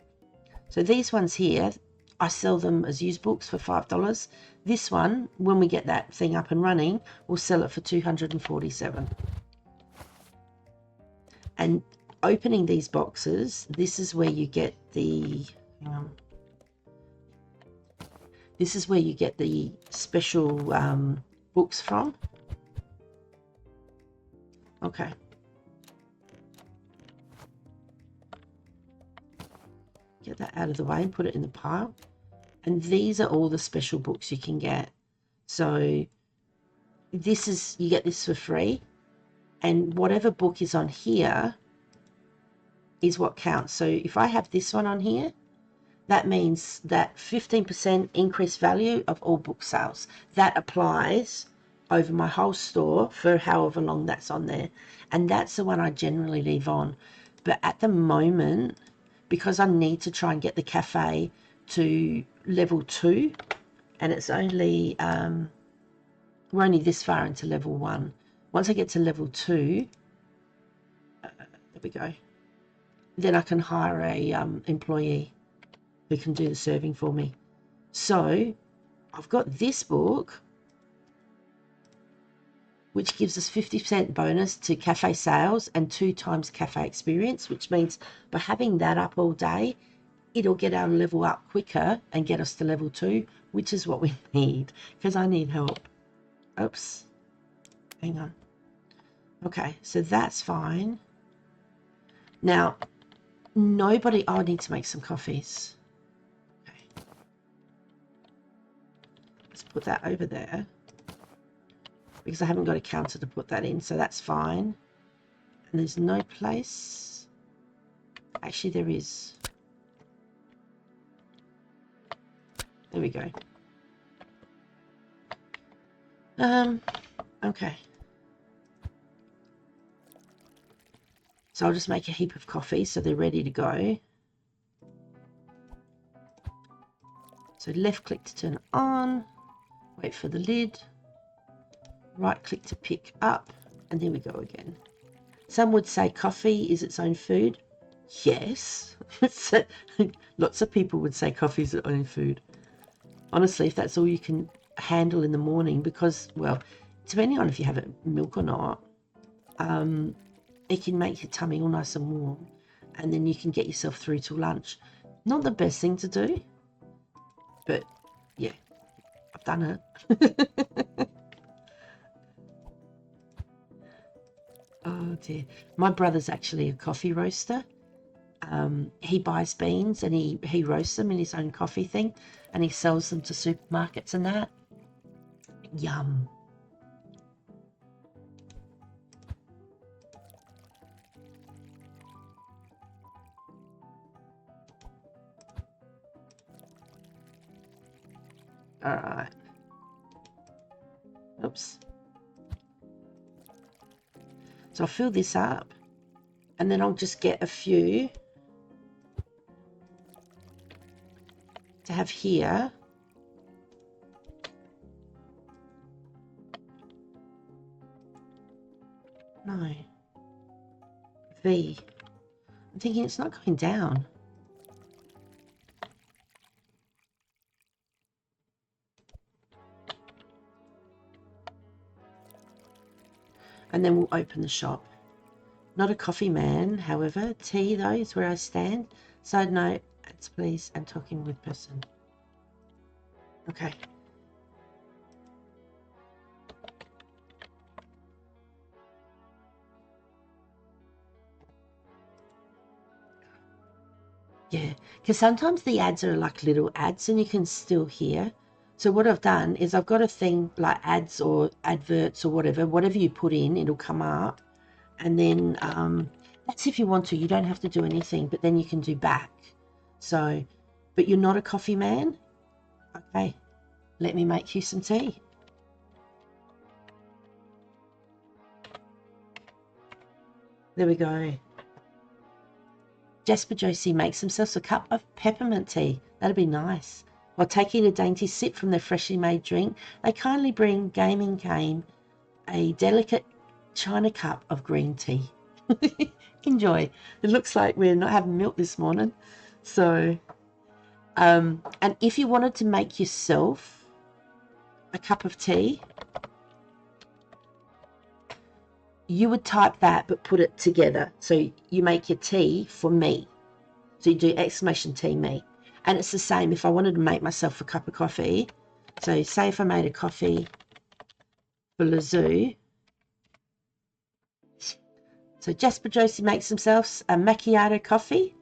[SPEAKER 1] So these ones here, I sell them as used books for $5. This one, when we get that thing up and running, we'll sell it for $247. And opening these boxes, this is where you get the this is where you get the special books from. Okay. Get that out of the way and put it in the pile. And these are all the special books you can get. So this is, you get this for free. And whatever book is on here is what counts. So if I have this one on here, that means that 15% increased value of all book sales. That applies over my whole store for however long that's on there. And that's the one I generally leave on. But at the moment, because I need to try and get the cafe to level 2, and it's only, we're only this far into level 1. Once I get to level 2, there we go, then I can hire a employee who can do the serving for me. So I've got this book, which gives us 50% bonus to cafe sales and 2 times cafe experience, which means by having that up all day, it'll get our level up quicker and get us to level 2, which is what we need, because I need help. Oops. Hang on. Okay, so that's fine. Now, nobody... Oh, I need to make some coffees. Okay. Let's put that over there, because I haven't got a counter to put that in, so that's fine. And there's no place... Actually, there is. There we go. Okay. So I'll just make a heap of coffee so they're ready to go. So left click to turn on, wait for the lid, right click to pick up, and there we go again. Some would say coffee is its own food. Yes. Lots of people would say coffee is its own food. Honestly, if that's all you can handle in the morning, because, well, depending on if you have milk or not, it can make your tummy all nice and warm, and then you can get yourself through till lunch. Not the best thing to do, but yeah, I've done it. Oh dear. My brother's actually a coffee roaster. He buys beans and he roasts them in his own coffee thing, and he sells them to supermarkets and that. Yum. All right. Oops. So I'll fill this up, and then I'll just get a few to have here. No. V. I'm thinking it's not going down. And then we'll open the shop. Not a coffee man, however. Tea, though, is where I stand. Side note, ads please, and talking with person. Okay. Yeah, because sometimes the ads are like little ads and you can still hear. So what I've done is I've got a thing like ads or adverts or whatever you put in, it'll come up. And then that's if you want to. You don't have to do anything, but then you can do back. So but you're not a coffee man? Okay, let me make you some tea. There we go. Jasper Josie makes themselves a cup of peppermint tea. That'd be nice. While taking a dainty sip from their freshly made drink, they kindly bring Gaming Game a delicate china cup of green tea. Enjoy. It looks like we're not having milk this morning. So, and if you wanted to make yourself a cup of tea, you would type that but put it together. So you make your tea for me. So you do exclamation T me. And it's the same if I wanted to make myself a cup of coffee. So say if I made a coffee for Lazoo. So Jasper Josie makes themselves a macchiato coffee.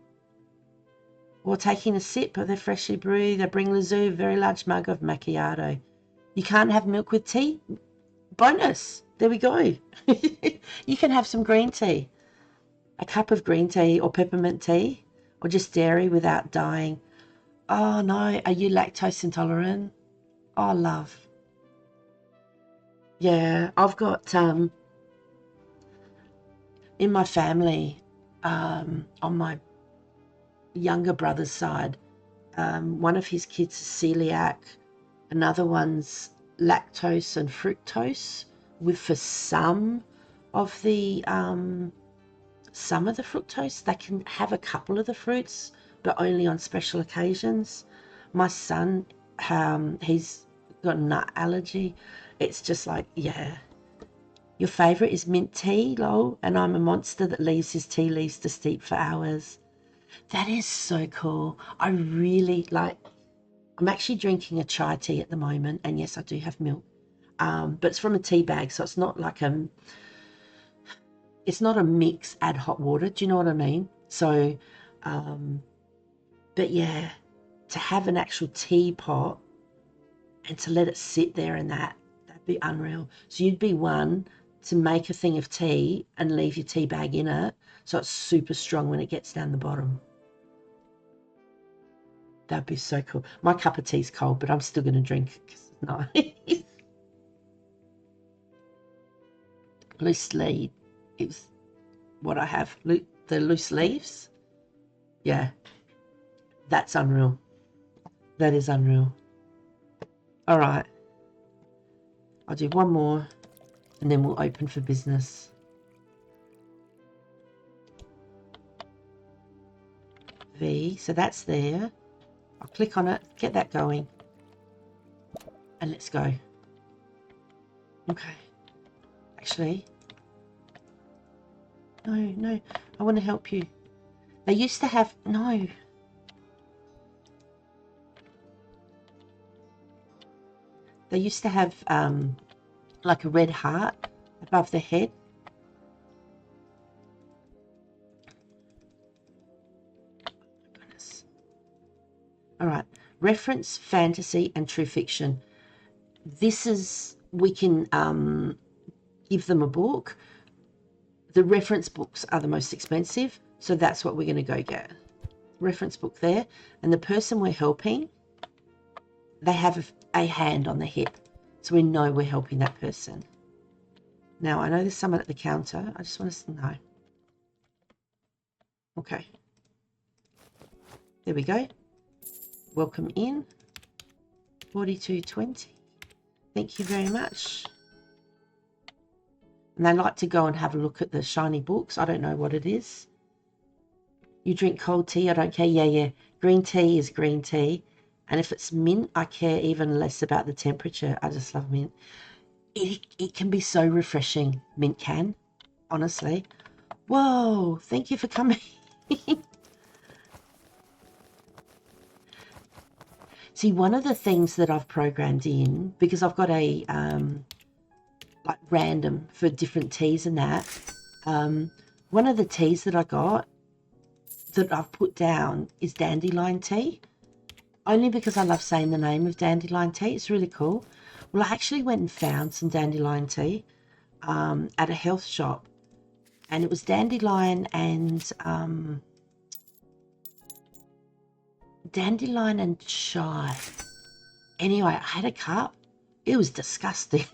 [SPEAKER 1] Or taking a sip of their freshly brewed, they bring Lazoo a very large mug of macchiato. You can't have milk with tea? Bonus. There we go. You can have some green tea. A cup of green tea or peppermint tea. Or just dairy without dying. Oh no, are you lactose intolerant? Oh, love. Yeah, I've got in my family, on my younger brother's side, one of his kids is celiac, another one's lactose and fructose, with for some of the fructose. They can have a couple of the fruits, but only on special occasions. My son, he's got a nut allergy. It's just like, yeah. Your favourite is mint tea, lol, and I'm a monster that leaves his tea leaves to steep for hours. That is so cool. I really like, I'm actually drinking a chai tea at the moment, and yes, I do have milk. But it's from a tea bag, so it's not like it's not a mix, add hot water. Do you know what I mean? So, but yeah, to have an actual teapot and to let it sit there and that'd be unreal. So you'd be one to make a thing of tea and leave your tea bag in it so it's super strong when it gets down the bottom. That'd be so cool. My cup of tea's cold, but I'm still going to drink it because it's nice. Loose leaf is what I have. The loose leaves. Yeah, that's unreal. That is unreal. All right. I'll do one more and then we'll open for business. V, so that's there. I'll click on it, get that going, and let's go. Okay. Actually, no, I want to help you. They used to have, no. They used to have like a red heart above the head. Goodness. All right. Reference, fantasy, and true fiction. This is, we can give them a book. The reference books are the most expensive, so that's what we're going to go get. Reference book there. And the person we're helping, they have a hand on the hip, so we know we're helping that person. Now, I know there's someone at the counter. I just want to know. Okay. There we go. Welcome in. 42.20. Thank you very much. And they like to go and have a look at the shiny books. I don't know what it is. You drink cold tea? I don't care. Yeah. Green tea is green tea. And if it's mint, I care even less about the temperature. I just love mint. It can be so refreshing, mint can, honestly. Whoa, thank you for coming. See, one of the things that I've programmed in, because I've got a like random for different teas and that, one of the teas that I got that I've put down is dandelion tea. Only because I love saying the name of dandelion tea. It's really cool. Well, I actually went and found some dandelion tea at a health shop. And it was dandelion and dandelion and chai. Anyway, I had a cup. It was disgusting.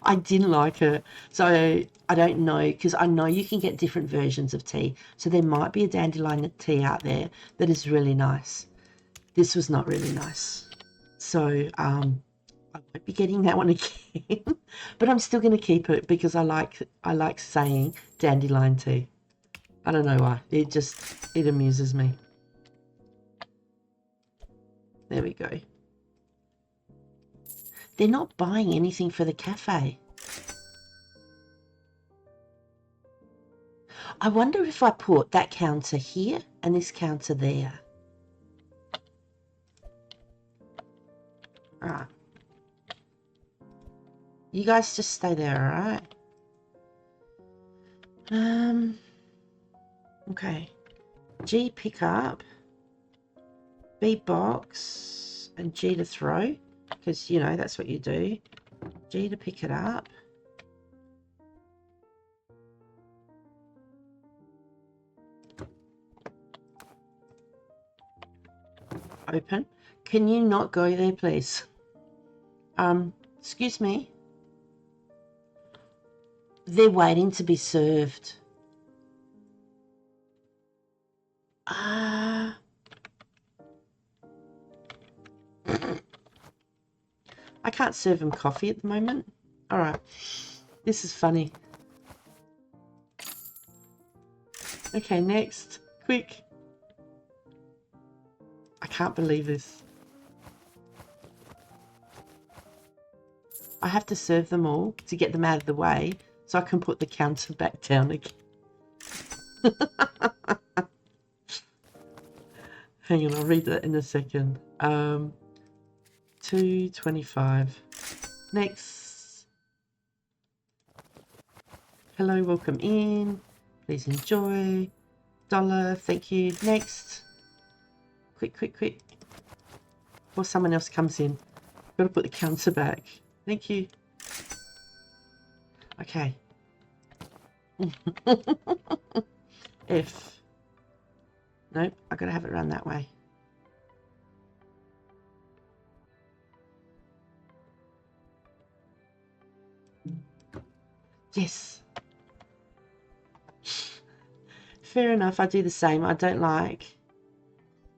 [SPEAKER 1] I didn't like it. So I don't know, because I know you can get different versions of tea. So there might be a dandelion tea out there that is really nice. This was not really nice. So I won't be getting that one again. But I'm still going to keep it because I like saying dandelion tea. I don't know why. It amuses me. There we go. They're not buying anything for the cafe. I wonder if I put that counter here and this counter there. Alright. You guys just stay there, alright? Okay. G pick up, B box, and G to throw. Because, you know, that's what you do. G to pick it up. Open. Can you not go there, please? Excuse me. They're waiting to be served. I can't serve them coffee at the moment. Alright. This is funny. Okay, next. Quick. I can't believe this. I have to serve them all to get them out of the way so I can put the counter back down again. Hang on, I'll read that in a second. 2.25. Next. Hello, welcome in. Please enjoy. $1, thank you. Next. Quick, quick, quick. Before someone else comes in. Got to put the counter back. Thank you. Okay. F. Nope, I gotta have it run that way. Yes. Fair enough, I do the same. I don't like,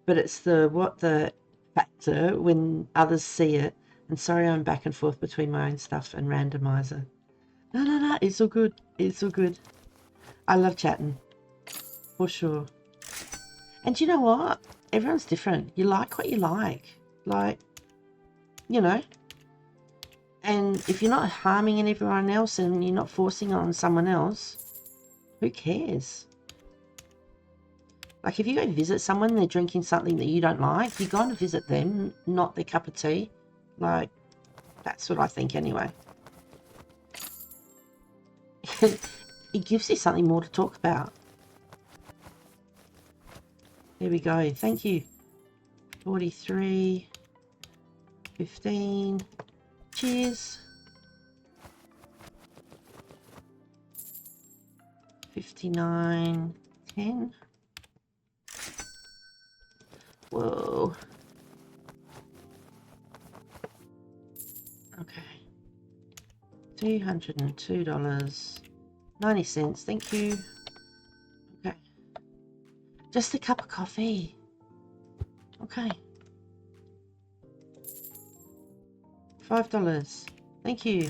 [SPEAKER 1] but it's the factor when others see it. And sorry, I'm back and forth between my own stuff and randomizer. No, it's all good. It's all good. I love chatting, for sure. And you know what? Everyone's different. You like what you like. Like, you know. And if you're not harming everyone else and you're not forcing it on someone else, who cares? Like, if you go visit someone and they're drinking something that you don't like, you're going to visit them, not their cup of tea. Like, that's what I think anyway. It gives you something more to talk about. There we go. Thank you. 43. 15. Cheers. 59. 10. Whoa. Okay. $202.90. Thank you. Okay. Just a cup of coffee. Okay. $5. Thank you.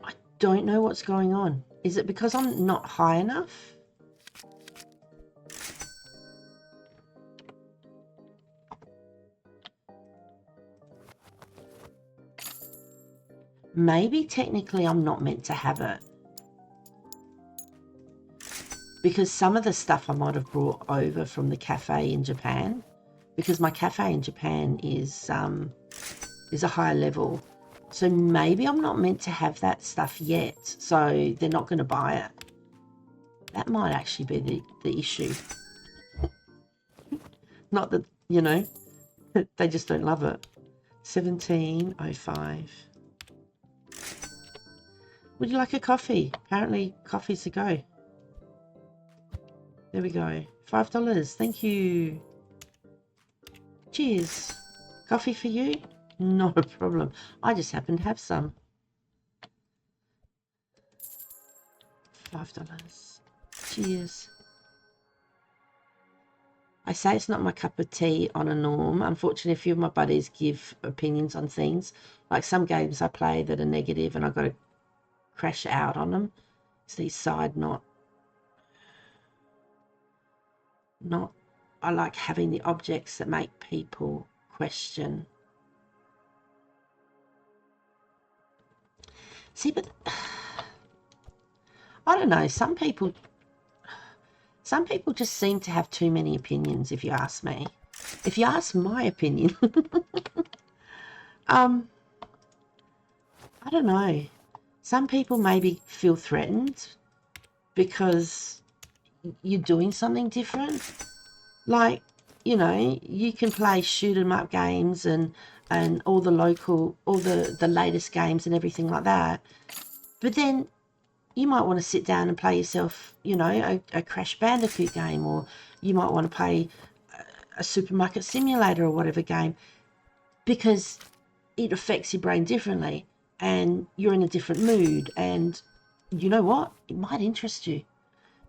[SPEAKER 1] I don't know what's going on. Is it because I'm not high enough? Maybe technically I'm not meant to have it. Because some of the stuff I might have brought over from the cafe in Japan, because my cafe in Japan is a higher level. So maybe I'm not meant to have that stuff yet. So they're not going to buy it. That might actually be the issue. Not that, you know, they just don't love it. 17.05. Would you like a coffee? Apparently coffee's a go. There we go. $5. Thank you. Cheers. Coffee for you? Not a problem. I just happen to have some. $5. Cheers. I say it's not my cup of tea on a norm. Unfortunately, a few of my buddies give opinions on things. Like some games I play that are negative and I've got to crash out on them. It's these side not I like having the objects that make people question. See, but I don't know, some people just seem to have too many opinions, if you ask me. If you ask my opinion, I don't know. Some people maybe feel threatened because you're doing something different. Like, you know, you can play shoot 'em up games and all the latest games and everything like that. But then you might want to sit down and play yourself, you know, a Crash Bandicoot game, or you might want to play a Supermarket Simulator or whatever game, because it affects your brain differently and you're in a different mood. And you know what? It might interest you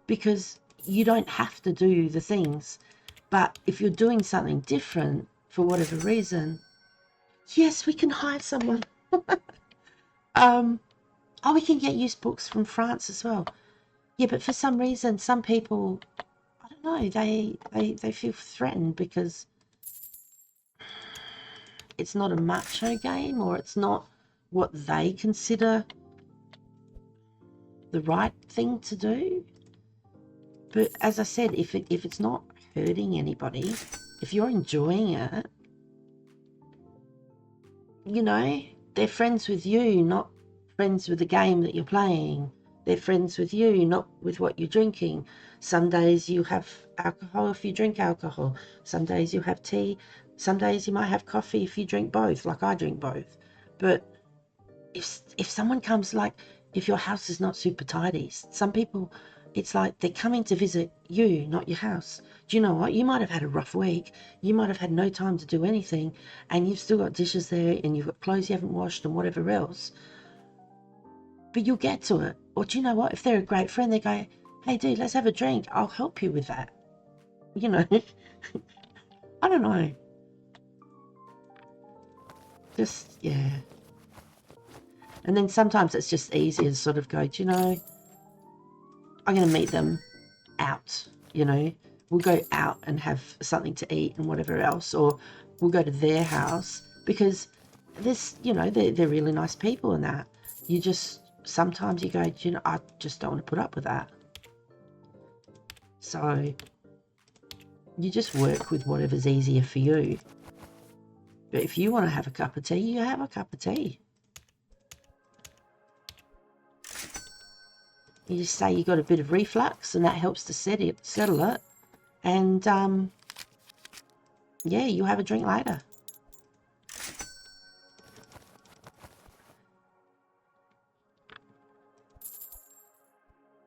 [SPEAKER 1] because you don't have to do the things. But if you're doing something different for whatever reason, yes, we can hire someone. Oh, we can get used books from France as well. Yeah, but for some reason, some people, I don't know, they feel threatened because it's not a macho game, or it's not what they consider the right thing to do. But as I said, if it's not hurting anybody, if you're enjoying it, you know, they're friends with you, not friends with the game that you're playing. They're friends with you, not with what you're drinking. Some days you have alcohol if you drink alcohol. Some days you have tea. Some days you might have coffee if you drink both, like I drink both. But if someone comes, like, if your house is not super tidy, some people, it's like they're coming to visit you, not your house. Do you know what? You might have had a rough week. You might have had no time to do anything, and you've still got dishes there, and you've got clothes you haven't washed and whatever else. But you'll get to it. Or do you know what? If they're a great friend, they go, hey, dude, let's have a drink. I'll help you with that. You know, I don't know. Just, yeah. And then sometimes it's just easier to sort of go, do you know, I'm going to meet them out, you know. We'll go out and have something to eat and whatever else, or we'll go to their house because this, you know, they're really nice people and that. You just, sometimes you go, you know, I just don't want to put up with that. So you just work with whatever's easier for you. But if you want to have a cup of tea, you have a cup of tea. You just say you got a bit of reflux and that helps to settle it. And yeah, you'll have a drink later.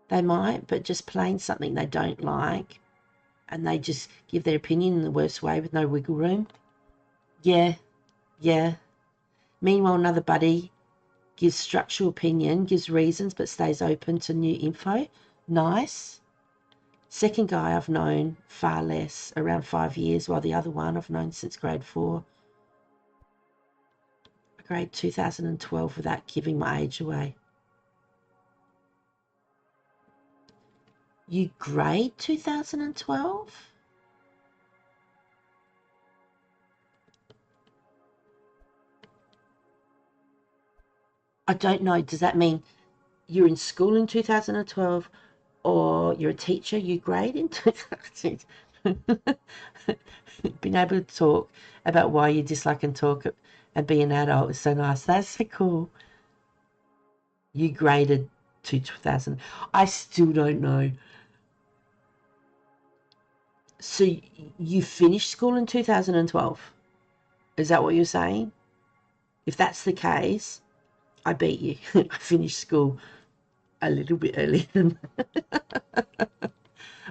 [SPEAKER 1] They might, but just playing something they don't like and they just give their opinion in the worst way with no wiggle room. Yeah. Meanwhile, another buddy gives structural opinion, gives reasons, but stays open to new info. Nice. Second guy I've known far less, around 5 years, while the other one I've known since grade 4. Grade 2012 without giving my age away. You grade 2012? I don't know. Does that mean you're in school in 2012 or you're a teacher, you grade in 2012? Being able to talk about why you dislike and talk and be an adult is so nice. That's so cool. You graded 2000. I still don't know. So you finished school in 2012? Is that what you're saying? If that's the case, I beat you. I finished school a little bit earlier than that.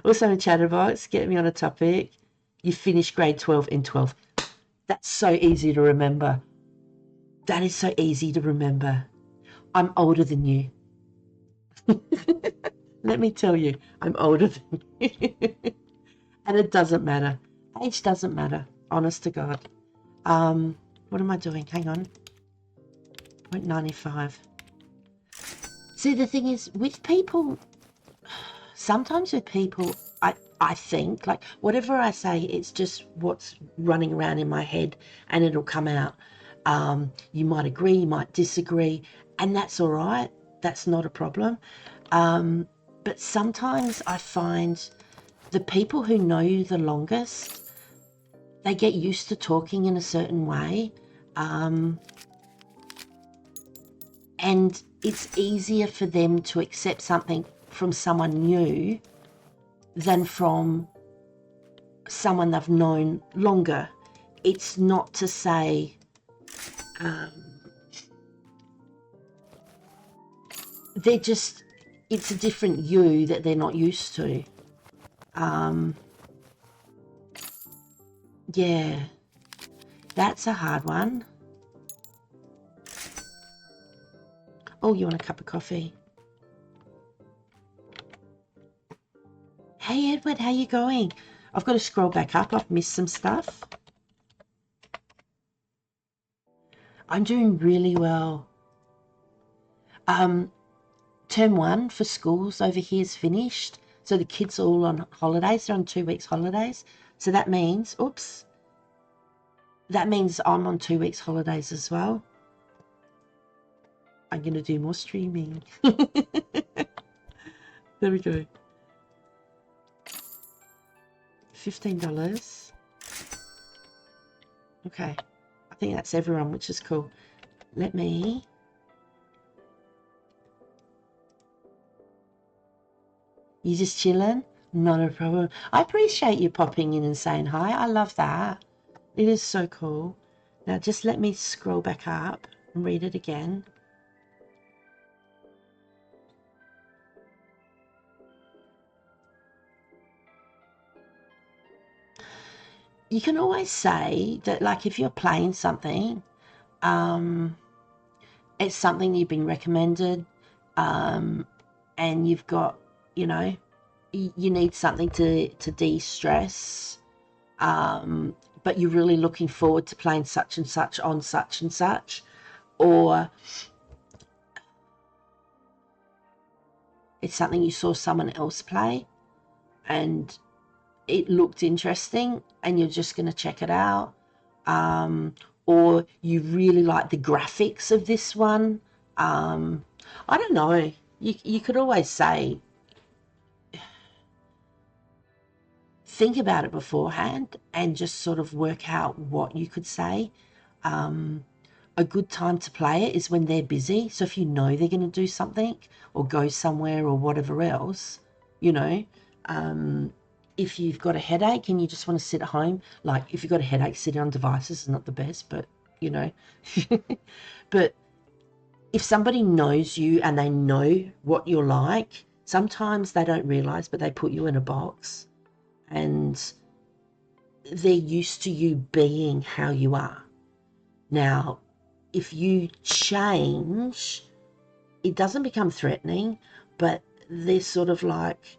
[SPEAKER 1] Also in Chatterbox, get me on a topic. You finished grade 12 in 12. That's so easy to remember. That is so easy to remember. I'm older than you. Let me tell you, I'm older than you. And it doesn't matter. Age doesn't matter, honest to God. What am I doing? Hang on. 0.95. See, the thing is, with people, sometimes with people, I think, like, whatever I say, it's just what's running around in my head and it'll come out. You might agree, you might disagree, and that's all right. That's not a problem. But sometimes I find the people who know you the longest, they get used to talking in a certain way. And it's easier for them to accept something from someone new than from someone they've known longer. It's not to say they're just, it's a different you that they're not used to. Yeah, that's a hard one. Oh, you want a cup of coffee? Hey, Edward, how you going? I've got to scroll back up. I've missed some stuff. I'm doing really well. Term 1 for schools over here is finished. So the kids are all on holidays. They're on 2 weeks holidays. So that means, that means I'm on 2 weeks holidays as well. I'm going to do more streaming. There we go. $15. Okay. I think that's everyone, which is cool. Let me... You just chilling? Not a problem. I appreciate you popping in and saying hi. I love that. It is so cool. Now just let me scroll back up and read it again. You can always say that, like, if you're playing something, it's something you've been recommended, and you've got, you need something to de-stress, but you're really looking forward to playing such and such on such and such, or it's something you saw someone else play and it looked interesting and you're just going to check it out, or you really like the graphics of this one. I don't know. You could always say, think about it beforehand and just sort of work out what you could say. A good time to play it is when they're busy. So if you know they're going to do something or go somewhere or whatever else, if you've got a headache and you just want to sit at home, like if you've got a headache, sitting on devices is not the best, but but if somebody knows you and they know what you're like, sometimes they don't realize, but they put you in a box and they're used to you being how you are. Now, if you change, it doesn't become threatening, but they're sort of like,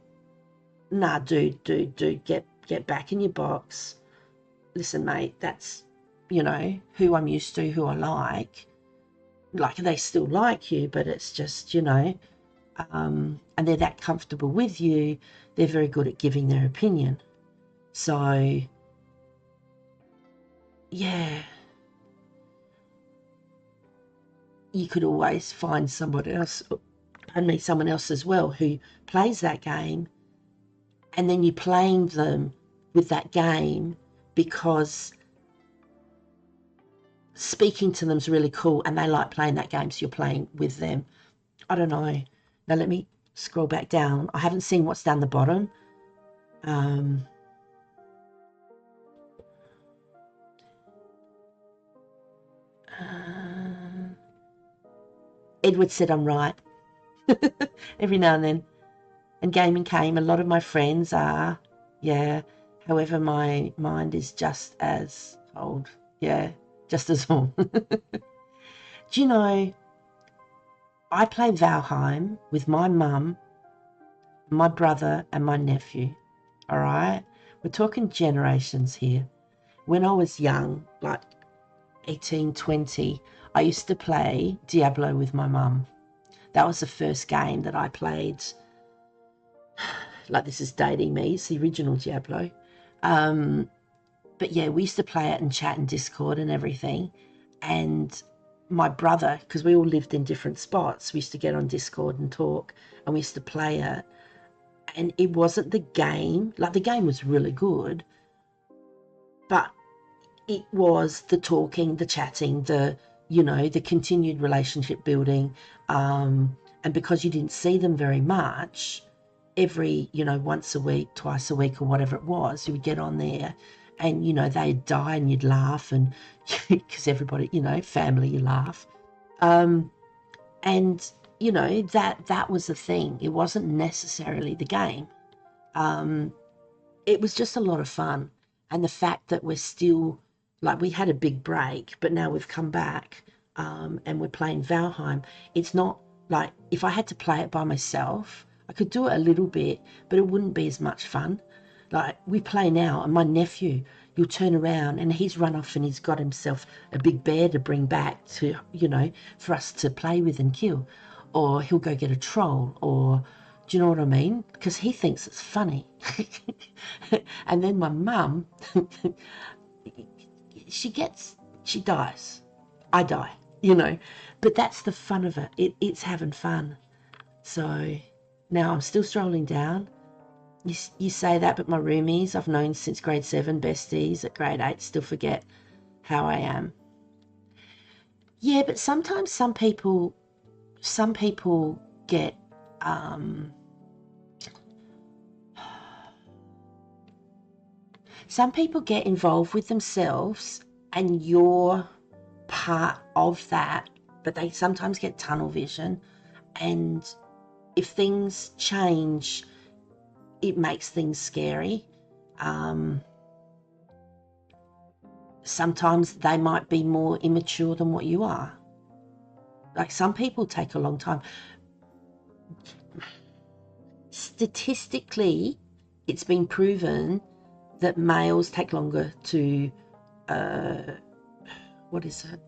[SPEAKER 1] nah, dude, get back in your box. Listen, mate, that's, who I'm used to, who I like. Like, they still like you, but it's just, and they're that comfortable with you, they're very good at giving their opinion. So, yeah, you could always find someone else as well who plays that game, and then you're playing them with that game because speaking to them's really cool and they like playing that game, so you're playing with them. I don't know. Now let me scroll back down. I haven't seen what's down the bottom. Edward said I'm right. every now and then. And gaming came. A lot of my friends are, yeah. However, my mind is just as old. Yeah, just as old. Do you know, I play Valheim with my mum, my brother, and my nephew. All right? We're talking generations here. When I was young, like 18, 20, I used to play Diablo with my mum. That was the first game that I played. Like, this is dating me. It's the original Diablo. But yeah, we used to play it and chat in Discord and everything. And my brother, because we all lived in different spots, we used to get on Discord and talk, and we used to play it. And it wasn't the game. Like, the game was really good, but it was the talking, the chatting, the continued relationship building. And because you didn't see them very much, every, once a week, twice a week, or whatever it was, you would get on there and, they'd die and you'd laugh, and because everybody, family, you laugh. And, that was the thing. It wasn't necessarily the game. It was just a lot of fun. And the fact that we're still, like, we had a big break, but now we've come back, and we're playing Valheim. It's not like, if I had to play it by myself, I could do it a little bit, but it wouldn't be as much fun. Like, we play now, and my nephew, you'll turn around and he's run off and he's got himself a big bear to bring back to, for us to play with and kill. Or he'll go get a troll, or, do you know what I mean? Because he thinks it's funny. And then my mum, she dies. I die, But that's the fun of it. It's having fun. So now I'm still strolling down. You say that, but my roomies I've known since grade 7, besties at grade 8, still forget how I am. Yeah, but sometimes some people get some people get involved with themselves, and you're part of that, but they sometimes get tunnel vision, and if things change, it makes things scary. Sometimes they might be more immature than what you are. Like, some people take a long time. Statistically, it's been proven that males take longer to, what is it?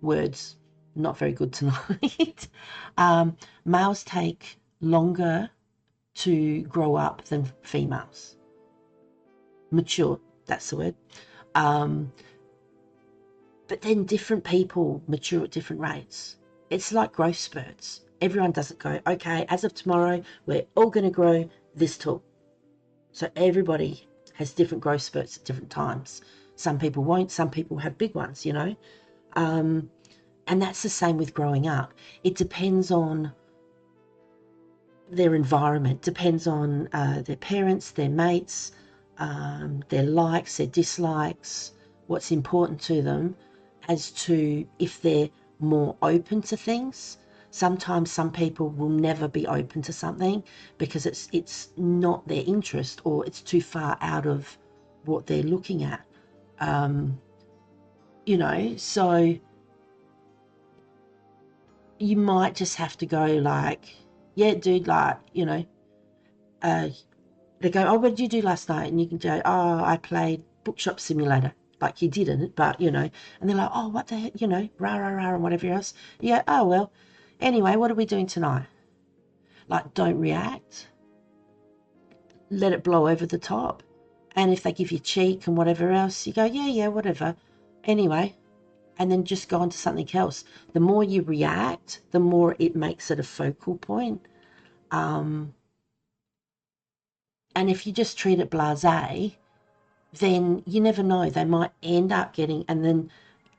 [SPEAKER 1] Words, not very good tonight. Males take longer to grow up than females. Mature, that's the word. But then different people mature at different rates. It's like growth spurts. Everyone doesn't go, okay, as of tomorrow, we're all going to grow this tall. So everybody has different growth spurts at different times. Some people won't. Some people have big ones, And that's the same with growing up. It depends on their environment, depends on their parents, their mates, their likes, their dislikes, what's important to them, as to if they're more open to things. Sometimes some people will never be open to something because it's not their interest, or it's too far out of what they're looking at. So you might just have to go like, yeah, dude, like, they go, oh, what did you do last night? And you can go, oh, I played Bookshop Simulator. Like, you didn't, but, and they're like, oh, what the heck, rah, rah, rah, and whatever else. Yeah, oh, well, anyway, what are we doing tonight? Like, don't react. Let it blow over the top. And if they give you cheek and whatever else, you go, yeah, whatever. Anyway, and then just go on to something else. The more you react, the more it makes it a focal point. And if you just treat it blasé, then you never know. They might end up getting, and then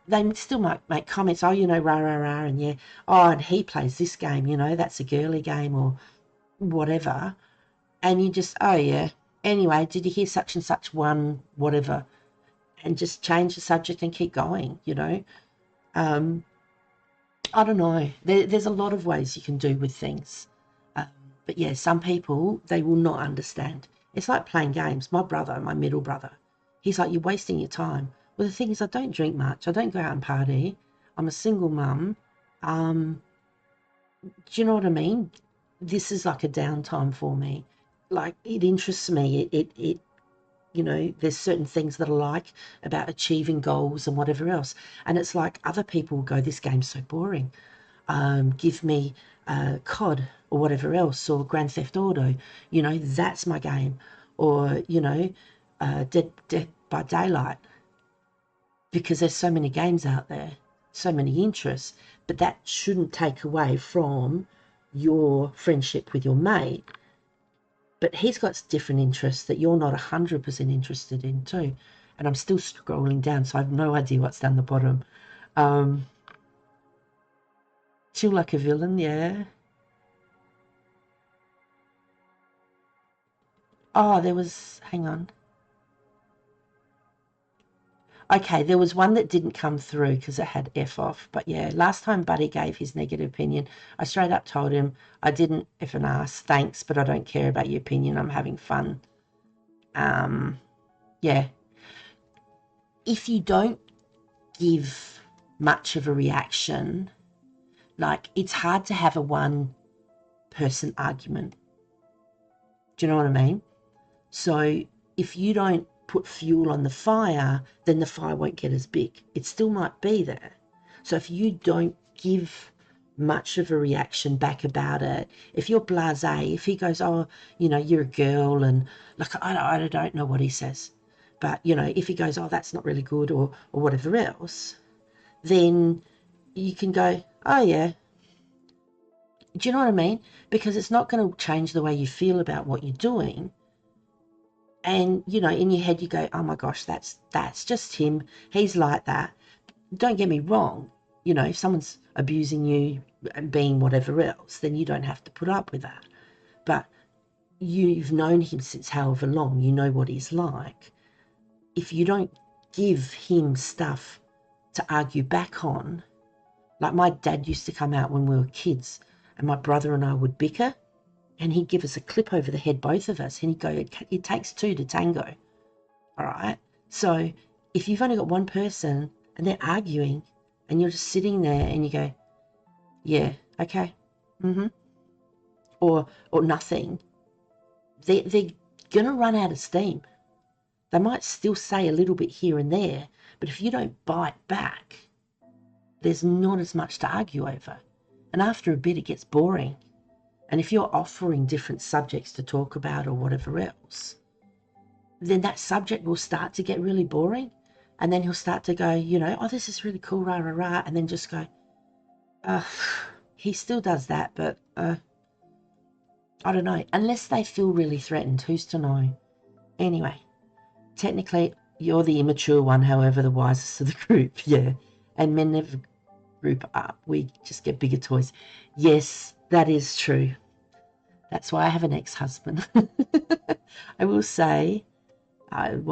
[SPEAKER 1] they still might make comments, oh, rah, rah, rah, and yeah, oh, and he plays this game, that's a girly game, or whatever. And you just, oh, yeah. Anyway, did you hear such and such one, whatever? And just change the subject and keep going, I don't know. There's a lot of ways you can do with things. Um, but yeah, some people, they will not understand. It's like playing games. My brother, my middle brother, he's like, you're wasting your time. Well, the thing is, I don't drink much. I don't go out and party. I'm a single mum. Um, do you know what I mean? This is like a downtime for me. Like, it interests me. You know, there's certain things that I like about achieving goals and whatever else. And it's like other people go, this game's so boring. Give me COD or whatever else, or Grand Theft Auto. You know, that's my game. Or, you know, Dead by Daylight, because there's so many games out there, so many interests. But that shouldn't take away from your friendship with your mate. But he's got different interests that you're not 100% interested in too. And I'm still scrolling down, so I have no idea what's down the bottom. Chill like a villain, yeah. Oh, there was, hang on. Okay, there was one that didn't come through because it had F off. But yeah, last time Buddy gave his negative opinion, I straight up told him I didn't F and ask, thanks, but I don't care about your opinion. I'm having fun. Yeah. If you don't give much of a reaction, like, it's hard to have a one person argument. Do you know what I mean? So if you don't put fuel on the fire, then the fire won't get as big. It still might be there. So if you don't give much of a reaction back about it, if you're blasé, if he goes, oh, you know, you're a girl, and like, I don't know what he says, but, you know, if he goes, oh, that's not really good, or whatever else, then you can go, oh, yeah. Do you know what I mean? Because it's not going to change the way you feel about what you're doing. And, you know, in your head you go, oh my gosh, that's just him. He's like that. Don't get me wrong. You know, if someone's abusing you and being whatever else, then you don't have to put up with that. But you've known him since however long, you know what he's like. If you don't give him stuff to argue back on, like my dad used to come out when we were kids and my brother and I would bicker, and he'd give us a clip over the head, both of us, and he'd go, it takes two to tango. All right. So if you've only got one person and they're arguing and you're just sitting there and you go, yeah, okay, or nothing, they're going to run out of steam. They might still say a little bit here and there, but if you don't bite back, there's not as much to argue over. And after a bit, it gets boring. And if you're offering different subjects to talk about or whatever else, then that subject will start to get really boring. And then he'll start to go, you know, oh, this is really cool, rah, rah, rah. And then just go, he still does that, but I don't know. Unless they feel really threatened, who's to know? Anyway, technically, you're the immature one, however, the wisest of the group, yeah. And men never group up. We just get bigger toys. Yes, that is true. That's why I have an ex-husband. I will say, that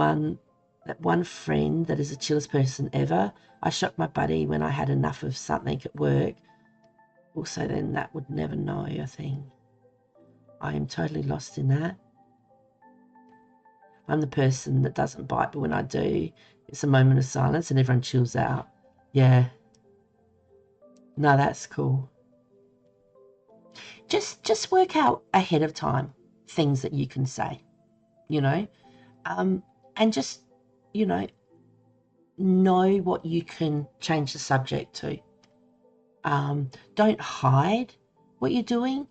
[SPEAKER 1] one friend that is the chillest person ever, I shocked my buddy when I had enough of something at work. Also, then that would never know a thing. I am totally lost in that. I'm the person that doesn't bite, but when I do, it's a moment of silence and everyone chills out. Yeah. No, that's cool. Just work out ahead of time things that you can say, you know, and just, you know what you can change the subject to. Don't hide what you're doing,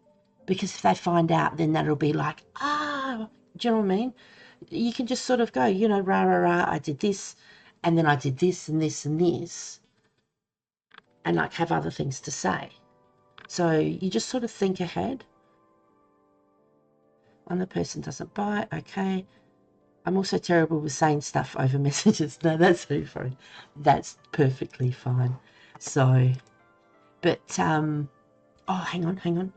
[SPEAKER 1] because if they find out, then that'll be like, do you know what I mean? You can just sort of go, you know, rah, rah, rah, I did this, and then I did this and this and this, and like have other things to say. So you just sort of think ahead. One, the person doesn't bite, okay. I'm also terrible with saying stuff over messages. No, that's very fine. That's perfectly fine. So, but, oh, hang on.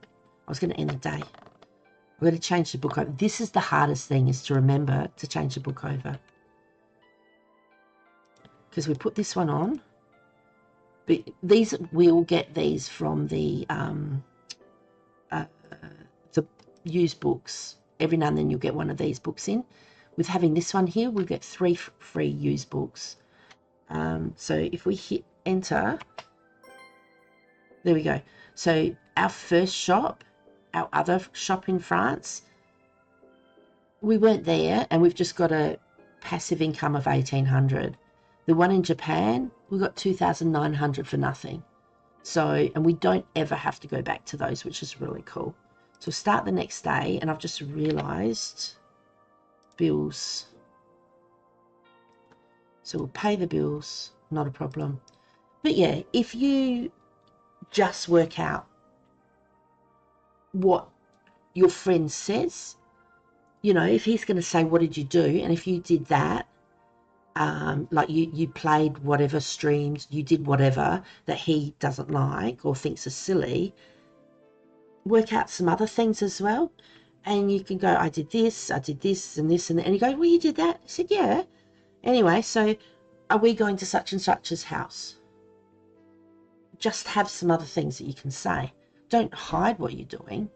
[SPEAKER 1] I was going to end the day. I'm going to change the book over. This is the hardest thing, is to remember to change the book over. Because we put this one on, But these, we'll get these from the used books. Every now and then you'll get one of these books in. With having this one here, we'll get 3 free used books. So if we hit enter, there we go. So our first shop, our other shop in France, we weren't there, and we've just got a passive income of 1,800. The one in Japan, we got 2,900 for nothing. So, and we don't ever have to go back to those, which is really cool. So start the next day, and I've just realized bills. So we'll pay the bills, not a problem. But yeah, if you just work out what your friend says, you know, if he's going to say, what did you do? And if you did that, like you played whatever streams, you did whatever that he doesn't like or thinks is silly, work out some other things as well. And you can go, I did this and this and that. And you go, well, you did that? I said, yeah. Anyway, so are we going to such and such's house? Just have some other things that you can say. Don't hide what you're doing,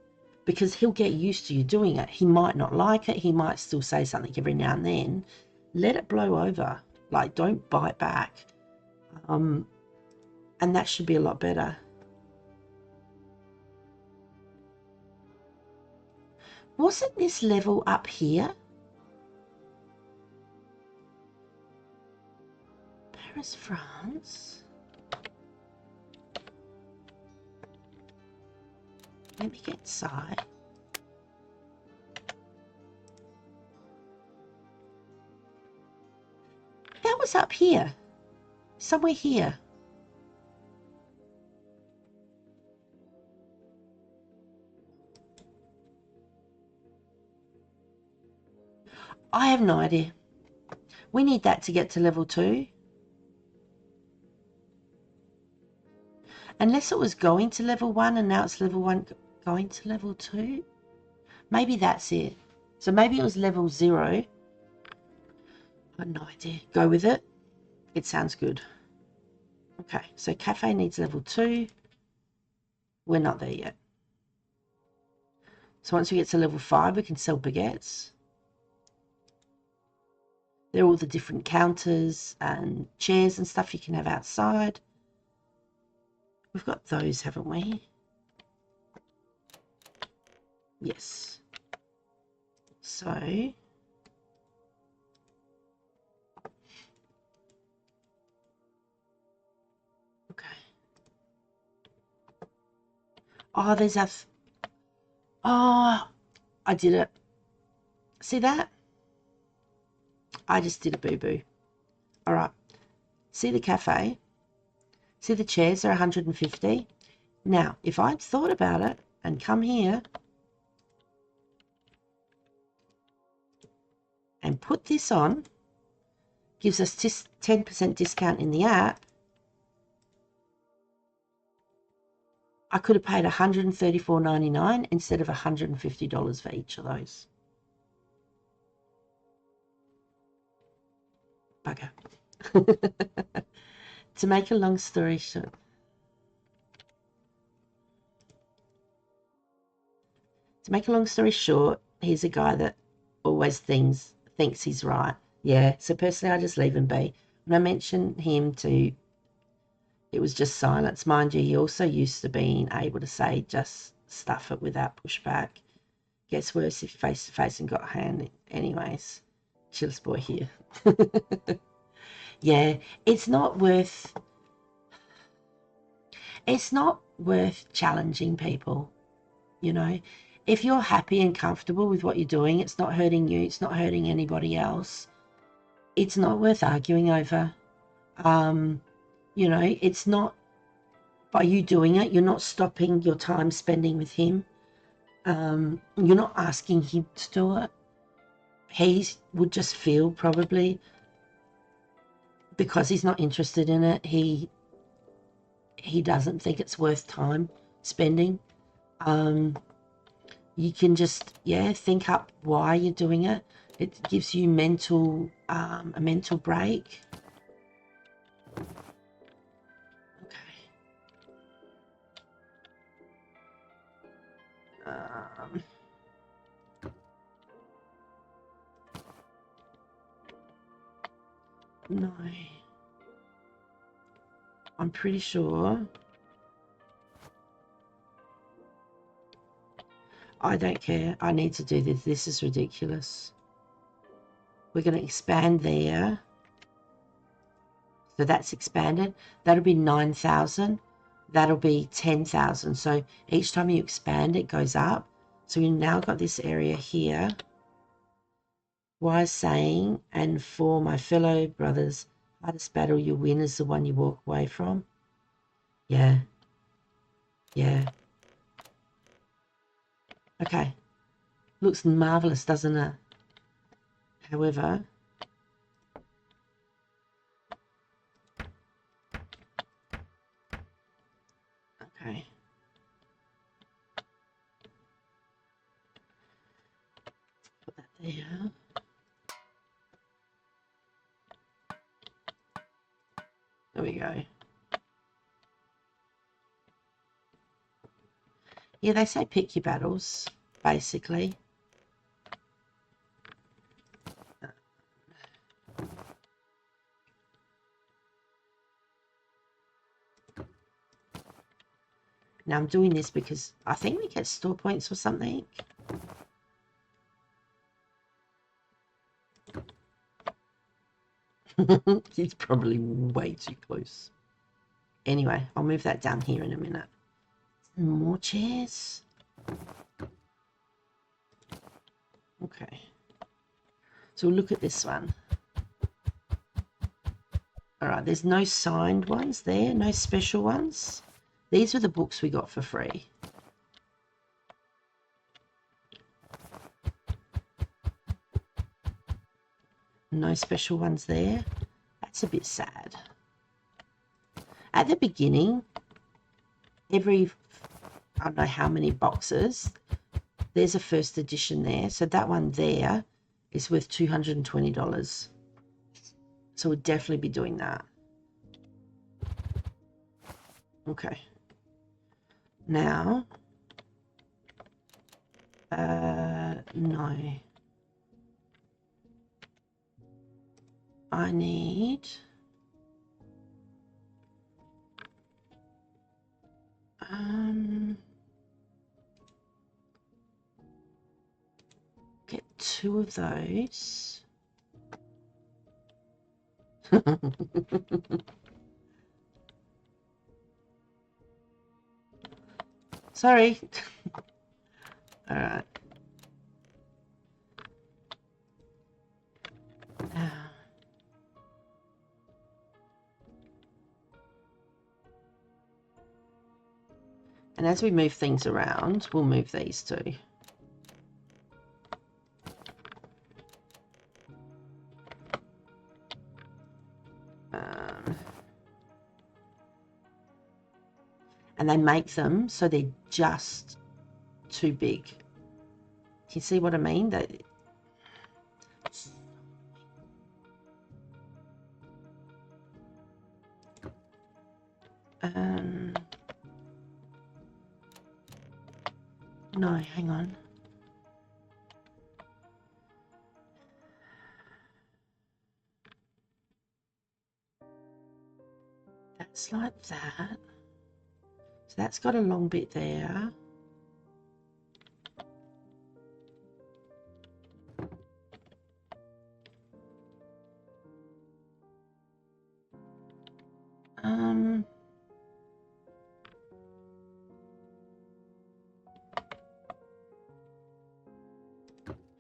[SPEAKER 1] because he'll get used to you doing it. He might not like it. He might still say something every now and then. Let it blow over. Like, don't bite back. And that should be a lot better. Wasn't this level up here? Paris, France. Let me get inside. That was up here. Somewhere here. I have no idea. We need that to get to level 2. Unless it was going to level 1 and now it's level 1 going to level 2. Maybe that's it. So maybe it was level 0. I have no idea. Go with it. It sounds good. Okay, so cafe needs level 2. We're not there yet. So once we get to level 5, we can sell baguettes. There are all the different counters and chairs and stuff you can have outside. We've got those, haven't we? Yes. So okay. Oh, there's a... Oh, I did it. See that? I just did a boo-boo. All right. See the cafe? See the chairs are 150? Now, if I'd thought about it and come here and put this on, gives us 10% discount in the app, I could have paid $134.99 instead of $150 for each of those. Bugger. To make a long story short, he's a guy that always thinks he's right. Yeah, so personally I just leave him be. When I mentioned him to, it was just silence. Mind you, he also used to being able to say just stuff it without pushback. Gets worse if face to face and got a hand. Anyways, chillest boy here. Yeah, it's not worth challenging people, you know. If you're happy and comfortable with what you're doing, it's not hurting you, it's not hurting anybody else, it's not worth arguing over. You know, it's not, by you doing it, you're not stopping your time spending with him. You're not asking him to do it. He would just feel, probably, because he's not interested in it, he doesn't think it's worth time spending. You can just, think up why you're doing it. It gives you a mental break. Okay. No. I'm pretty sure. I don't care. I need to do this. This is ridiculous. We're going to expand there. So that's expanded. That'll be 9,000. That'll be 10,000. So each time you expand, it goes up. So we've now got this area here. Wise saying, and for my fellow brothers, hardest battle you win is the one you walk away from. Yeah. Yeah. Okay. Looks marvelous, doesn't it? However, okay. Put that there. There we go. Yeah, they say pick your battles, basically. Now I'm doing this because I think we get store points or something. It's probably way too close. Anyway, I'll move that down here in a minute. More chairs. Okay. So we'll look at this one. All right, there's no signed ones there, no special ones. These were the books we got for free. No special ones there. That's a bit sad. At the beginning, every, I don't know how many boxes, there's a first edition there. So that one there is worth $220. So we'll definitely be doing that. Okay. Now, no. I need get 2 of those. Sorry. All right. And as we move things around, we'll move these too. And they make them so they're just too big. Can you see what I mean? That no, hang on. That's like that. So that's got a long bit there.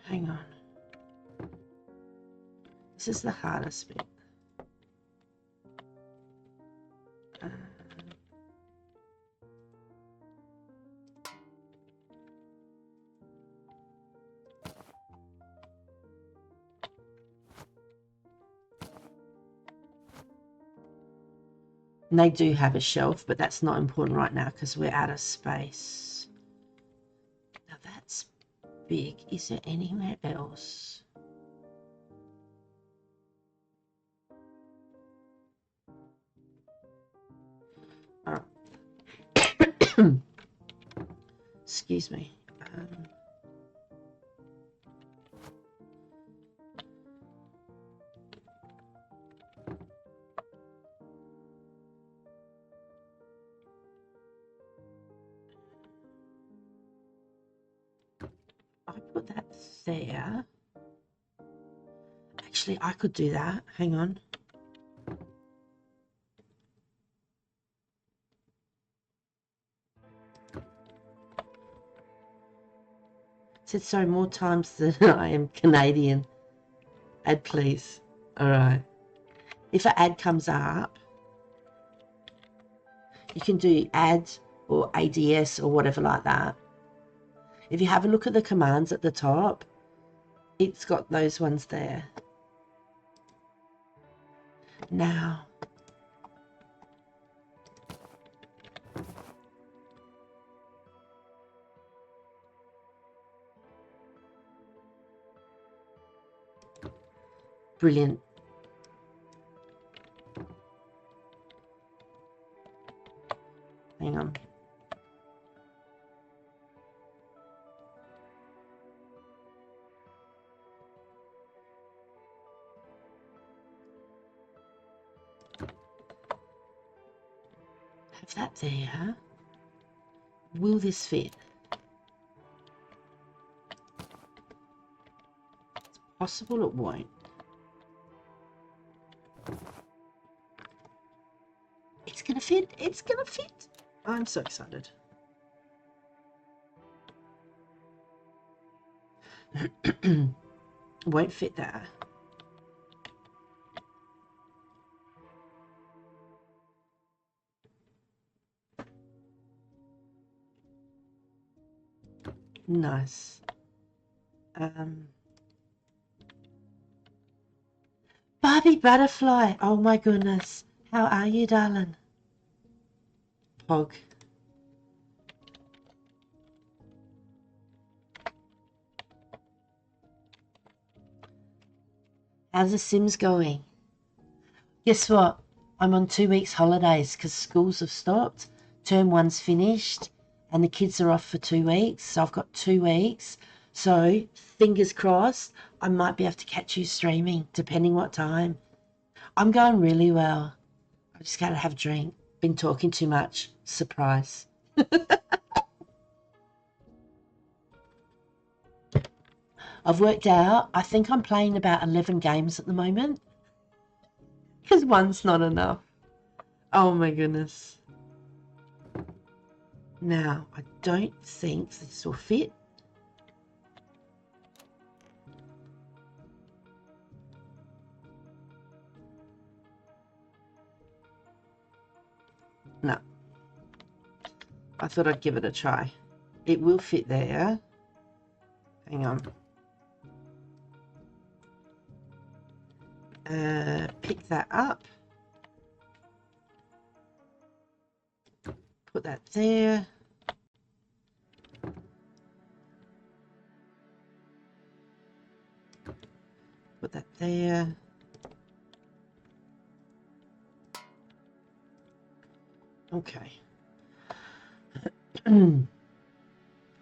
[SPEAKER 1] Hang on. This is the hardest bit. And they do have a shelf, but that's not important right now because we're out of space. Now that's big. Is there anywhere else? All right. Excuse me. put that there. Actually, I could do that. Hang on. Said so more times than I am Canadian. Ad, please. All right. If an ad comes up, you can do add or ADS or whatever like that. If you have a look at the commands at the top, it's got those ones there. Now, brilliant. Hang on. Have that there. Will this fit? It's possible it won't. It's gonna fit. It's gonna fit. I'm so excited. Won't fit there. Nice. Barbie Butterfly. Oh my goodness. How are you, darling? Pog. How's the Sims going? Guess what? I'm on 2 weeks holidays because schools have stopped. Term 1's finished and the kids are off for 2 weeks. So I've got 2 weeks. So fingers crossed, I might be able to catch you streaming depending what time. I'm going really well. I just gotta have a drink. Been talking too much. Surprise. I've worked out, I think I'm playing about 11 games at the moment. Because one's not enough. Oh my goodness. Now, I don't think this will fit. No. I thought I'd give it a try. It will fit there. Hang on. Pick that up. Put that there. Put that there. Okay.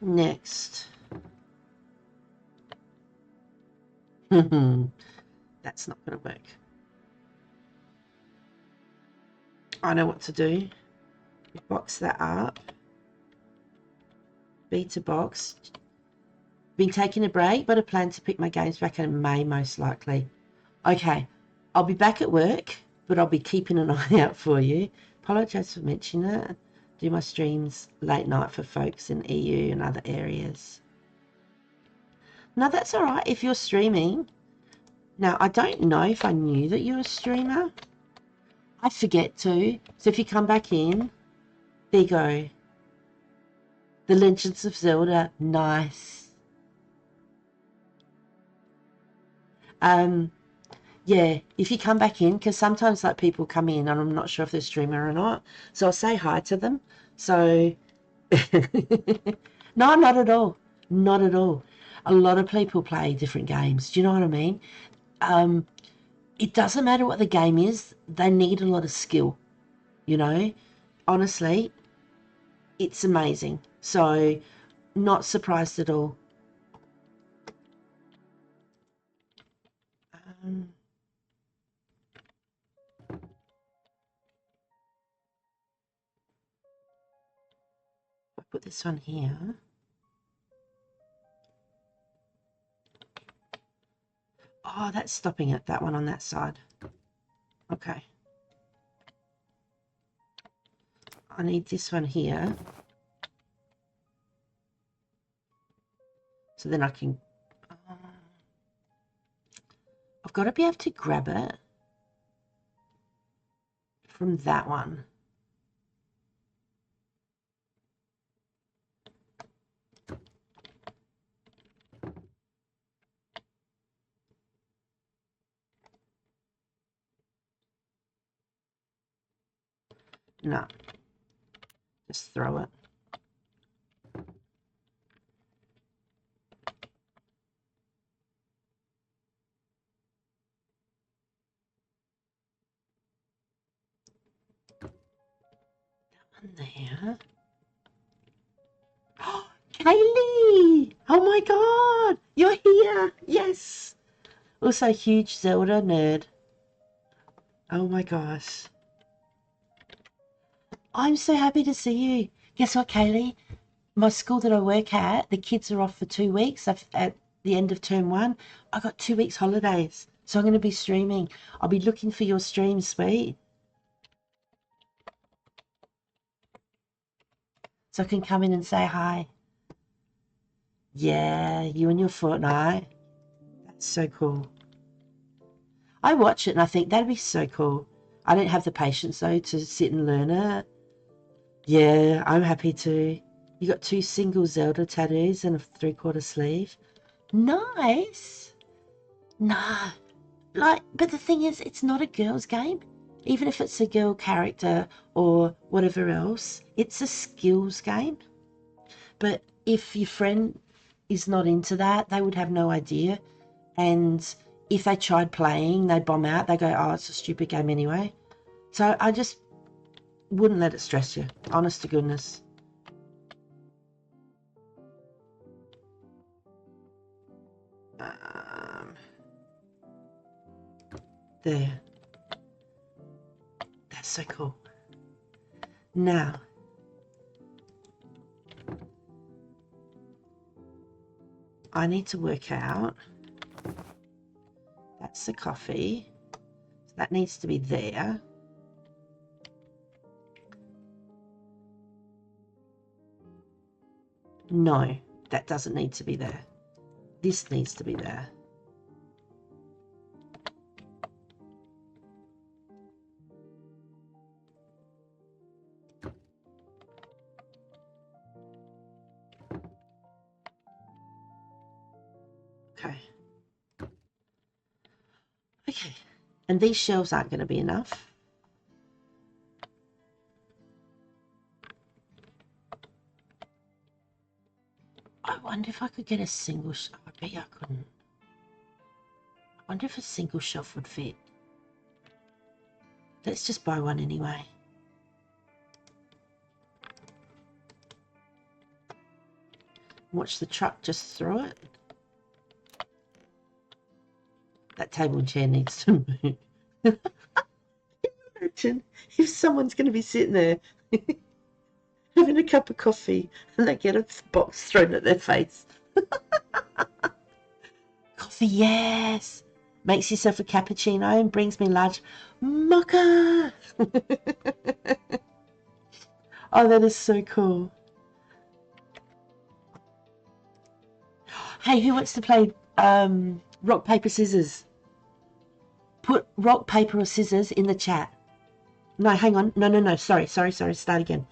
[SPEAKER 1] Next. That's not going to work. I know what to do. Box that up. Beta box. Been taking a break, but I plan to pick my games back in May most likely. Okay, I'll be back at work, but I'll be keeping an eye out for you. Apologise for mentioning it. Do my streams late night for folks in EU and other areas. No, that's all right if you're streaming. Now, I don't know if I knew that you're a streamer. I forget to. So if you come back in, there you go. The Legends of Zelda, nice. Yeah, if you come back in, because sometimes like people come in and I'm not sure if they're a streamer or not, so I'll say hi to them. So, no, not at all. Not at all. A lot of people play different games. Do you know what I mean? It doesn't matter what the game is. They need a lot of skill, you know? Honestly, it's amazing. So, not surprised at all. I'll put this one here. Oh, that's stopping it, that one on that side. Okay. I need this one here. So then I can... I've got to be able to grab it from that one. No. Just throw it. That one there. Oh, Kaylee! Oh my god! You're here! Yes! Also, huge Zelda nerd. Oh my gosh. I'm so happy to see you. Guess what, Kaylee? My school that I work at, the kids are off for 2 weeks at the end of term 1. I got 2 weeks holidays, so I'm going to be streaming. I'll be looking for your streams, sweet. So I can come in and say hi. Yeah, you and your Fortnite. That's so cool. I watch it and I think that'd be so cool. I don't have the patience though to sit and learn it. Yeah, I'm happy to. You got 2 single Zelda tattoos and a 3/4 sleeve. Nice. Nah, but the thing is, it's not a girl's game. Even if it's a girl character or whatever else, it's a skills game. But if your friend is not into that, they would have no idea. And if they tried playing, they bomb out. They go, oh, it's a stupid game anyway. So I just wouldn't let it stress you, honest to goodness. There. That's so cool. Now, I need to work out. That's the coffee. So that needs to be there. No, that doesn't need to be there. This needs to be there. Okay. Okay. And these shelves aren't going to be enough. I wonder if I could get a single shelf. I bet I couldn't. I wonder if a single shelf would fit. Let's just buy one anyway. Watch the truck just through it. That table and chair needs to move. Imagine if someone's going to be sitting there having a cup of coffee and they get a box thrown at their face. Coffee, yes. Makes yourself a cappuccino and brings me large mocha. Oh, that is so cool. Hey, who wants to play rock, paper, scissors? Put rock, paper, or scissors in the chat. No, hang on. No. Sorry. Start again.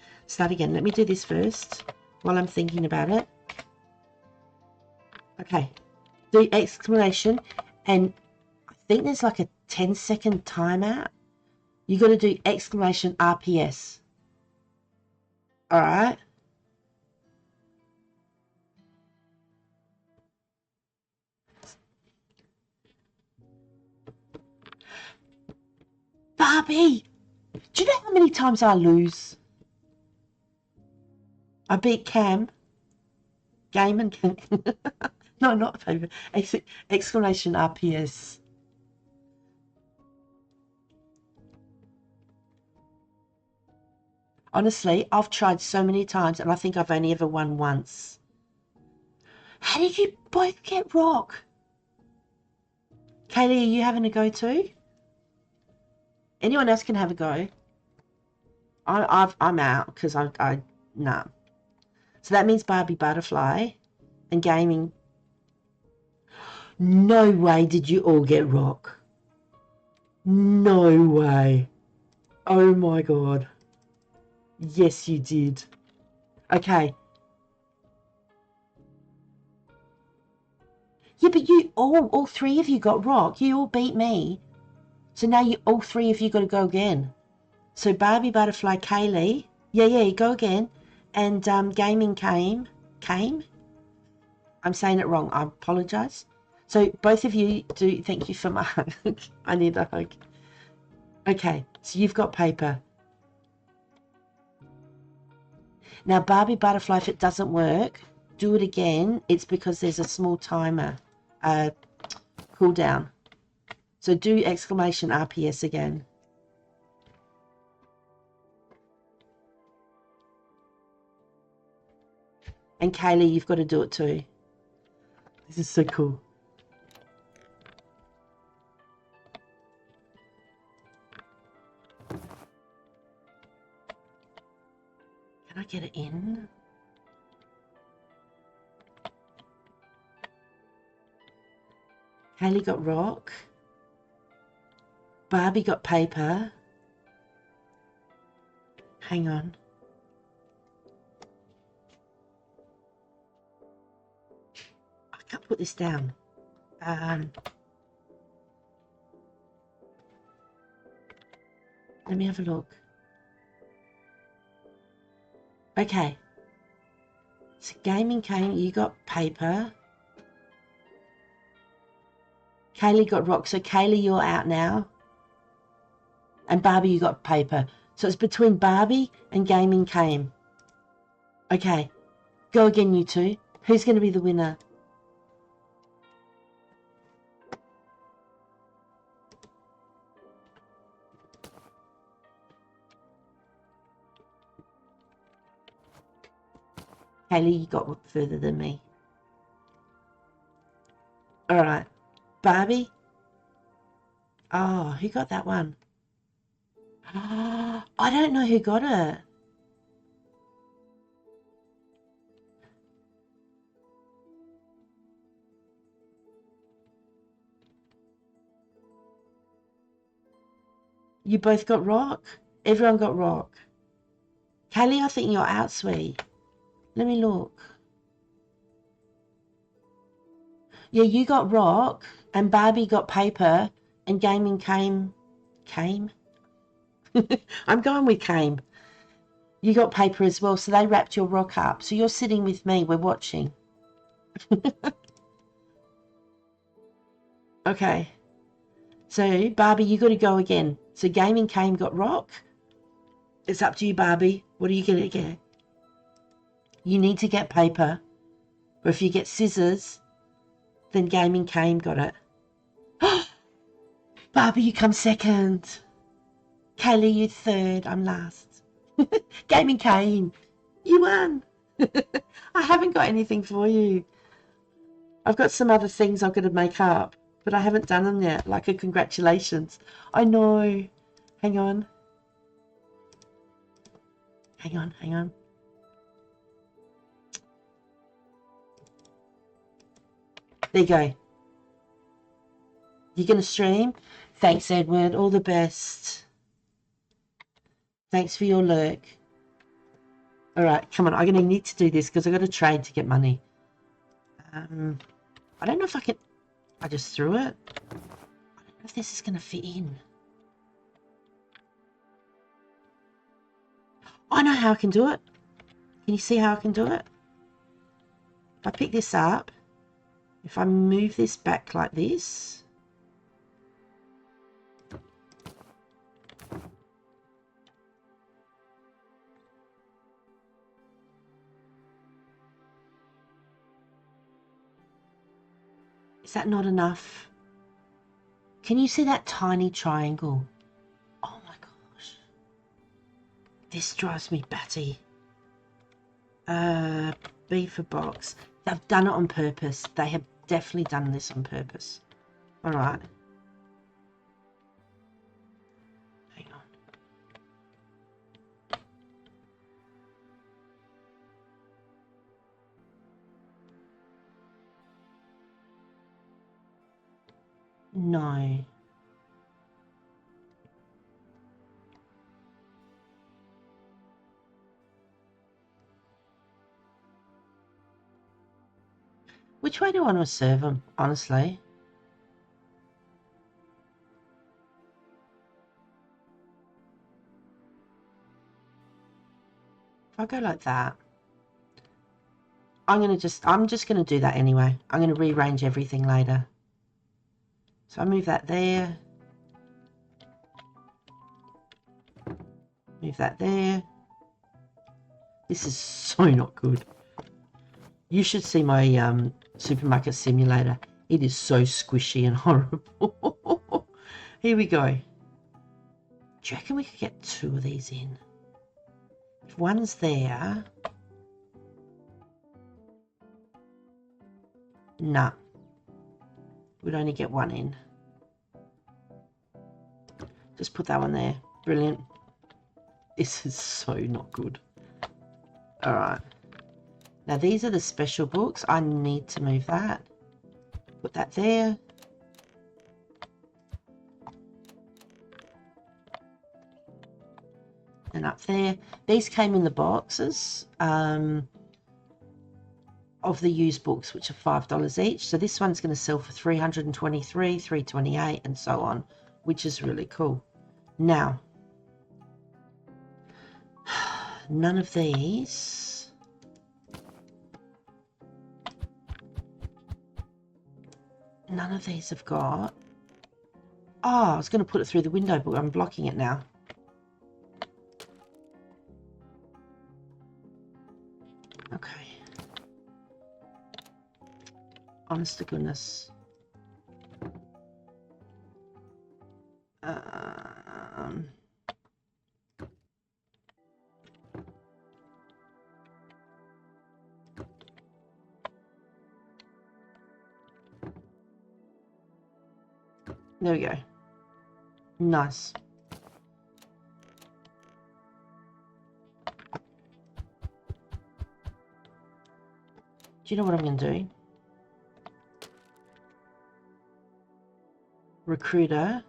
[SPEAKER 1] Let me do this first while I'm thinking about it. Okay. Do exclamation, and I think there's like a 10-second timeout. You got to do exclamation RPS. All right. Barbie, do you know how many times I lose? I beat Cam. Game and Cam. No, not favorite. Exclamation RPS. Honestly, I've tried so many times and I think I've only ever won once. How did you both get rock? Kaylee, are you having a go too? Anyone else can have a go. I'm out because nah. So that means Barbie Butterfly and gaming. No way did you all get rock. No way. Oh my god. Yes, you did. Okay. Yeah, but you all three of you got rock. You all beat me. So now you all three of you got to go again. So Barbie Butterfly, Kaylee. Yeah, go again. And gaming came. I'm saying it wrong. I apologise. So both of you do. Thank you for my hug. I need a hug. Okay, so you've got paper. Now, Barbie Butterfly, if it doesn't work, do it again. It's because there's a small timer, cooldown. So do exclamation RPS again. And Kaylee, you've got to do it too. This is so cool. Can I get it in? Kaylee got rock. Barbie got paper. Hang on. I can't put this down. Let me have a look. Okay. So gaming came, you got paper. Kaylee got rock. So Kaylee, you're out now. And Barbie, you got paper. So it's between Barbie and gaming came. Okay. Go again, you two. Who's going to be the winner? Kaylee, you got further than me. All right. Barbie? Oh, who got that one? I don't know who got it. You both got rock? Everyone got rock. Kelly, I think you're out, sweet. Let me look. Yeah, you got rock, and Barbie got paper, and gaming came. I'm going with came. You got paper as well, so they wrapped your rock up. So you're sitting with me. We're watching. Okay. So, Barbie, you got to go again. So gaming came, got rock. It's up to you, Barbie. What are you going to get? You need to get paper. Or if you get scissors, then gaming came, got it. Barbie, you come second. Kaylee, you third. I'm last. Gaming came. You won. I haven't got anything for you. I've got some other things I've got to make up, but I haven't done them yet, like a congratulations. I know. Hang on. Hang on. There you go. You're going to stream? Thanks, Edward. All the best. Thanks for your lurk. All right, come on. I'm going to need to do this because I've got to trade to get money. I don't know if I can... I just threw it. I don't know if this is going to fit in. I know how I can do it. Can you see how I can do it? If I pick this up, if I move this back like this... Is that not enough? Can you see that tiny triangle? Oh my gosh. This drives me batty. B for box. They've done it on purpose. They have definitely done this on purpose. All right. No. Which way do I want to serve them, honestly? If I go like that, I'm just gonna do that anyway. I'm gonna rearrange everything later. So I move that there. Move that there. This is so not good. You should see my supermarket simulator. It is so squishy and horrible. Here we go. Do you reckon we could get 2 of these in? If one's there... Nah. We'd only get 1 in. Just put that one there. Brilliant. This is so not good. Alright. Now these are the special books. I need to move that. Put that there. And up there. These came in the boxes of the used books, which are $5 each. So this one's going to sell for $323, $328, and so on, which is really cool. Now, none of these. None of these have got... Oh, I was going to put it through the window, but I'm blocking it now. Okay. Honest to goodness. There we go. Nice. Do you know what I'm going to do? Recruiter.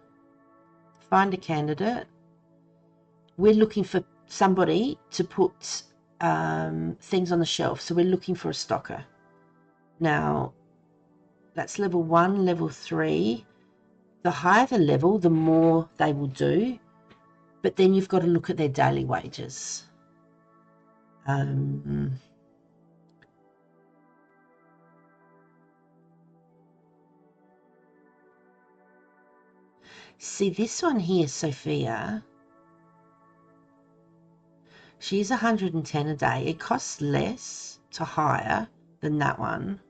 [SPEAKER 1] Find a candidate. We're looking for somebody to put things on the shelf. So we're looking for a stocker. Now, that's level 1, level 3. The higher the level, the more they will do. But then you've got to look at their daily wages. See, this one here, Sophia, she's 110 a day. It costs less to hire than that one,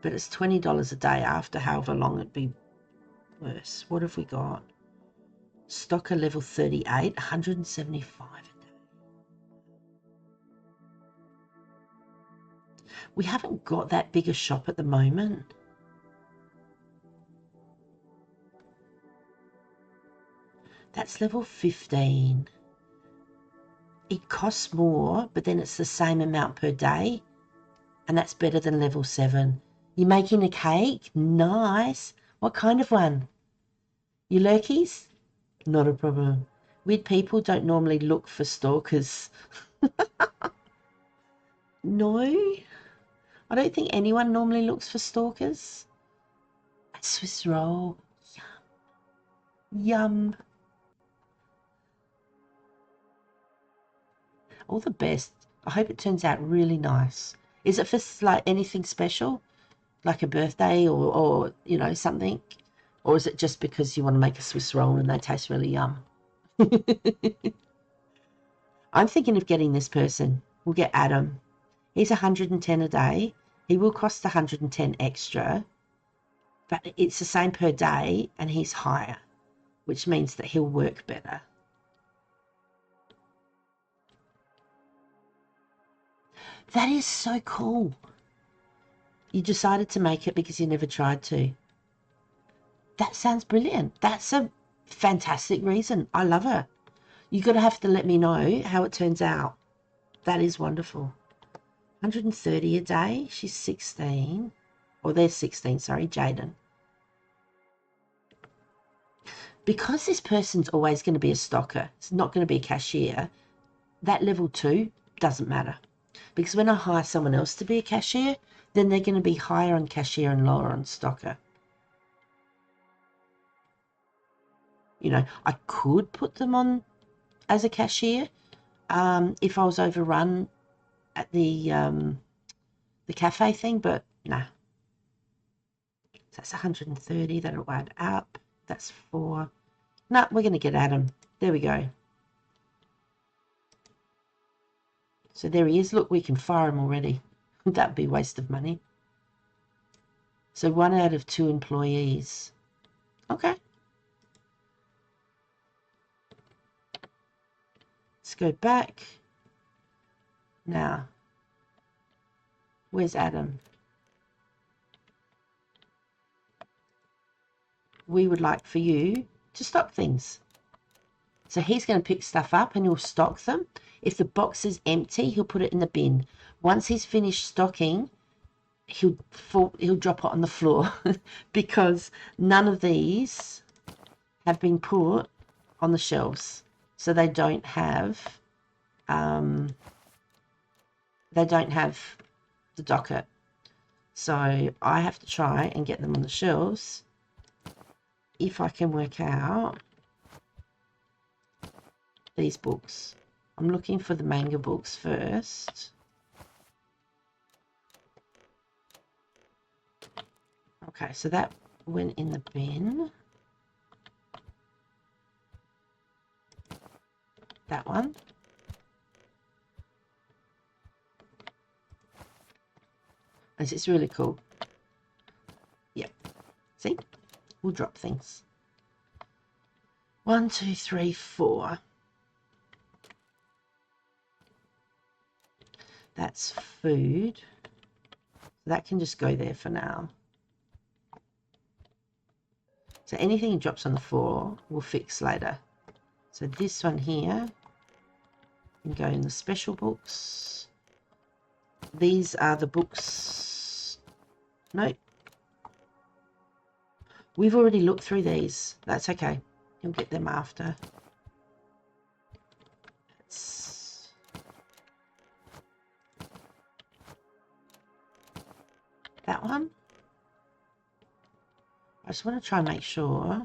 [SPEAKER 1] but it's $20 a day after however long it'd be worse. What have we got? Stocker level 38, 175 a day. We haven't got that big a shop at the moment. That's level 15. It costs more, but then it's the same amount per day. And that's better than level 7. You're making a cake? Nice. What kind of one? You lurkies? Not a problem. Weird people don't normally look for stalkers. No. I don't think anyone normally looks for stalkers. A Swiss roll. Yum. Yum. All the best. I hope it turns out really nice. Is it for like anything special? Like a birthday or you know, something? Or is it just because you want to make a Swiss roll and they taste really yum? I'm thinking of getting this person. We'll get Adam. He's 110 a day. He will cost 110 extra, but it's the same per day and he's higher, which means that he'll work better. That is so cool. You decided to make it because you never tried to. That sounds brilliant. That's a fantastic reason. I love it. You're going to have to let me know how it turns out. That is wonderful. 130 a day. She's 16. Or they're 16, sorry, Jaden. because this person's always going to be a stocker, it's not going to be a cashier, that level 2 doesn't matter. Because when I hire someone else to be a cashier, then they're going to be higher on cashier and lower on stocker. You know, I could put them on as a cashier if I was overrun at the cafe thing, but nah. So that's 130, that'll add up. That's 4. No, we're going to get Adam. There we go. So there he is. Look, we can fire him already. That'd be a waste of money. So 1 out of 2 employees. Okay. Let's go back. Now, where's Adam? We would like for you to stock things. So he's going to pick stuff up and he'll stock them. If the box is empty, he'll put it in the bin. Once he's finished stocking, he'll drop it on the floor because none of these have been put on the shelves. So they don't have the docket. So I have to try and get them on the shelves. If I can work out these books. I'm looking for the manga books first. Okay, so that went in the bin. That one. This is really cool. Yep. See? We'll drop things. 1, 2, 3, 4. That's food. That can just go there for now. So anything he drops on the floor, we'll fix later. So this one here can go in the special books. These are the books. Nope. We've already looked through these. That's okay. You'll get them after. That's that one. I just want to try and make sure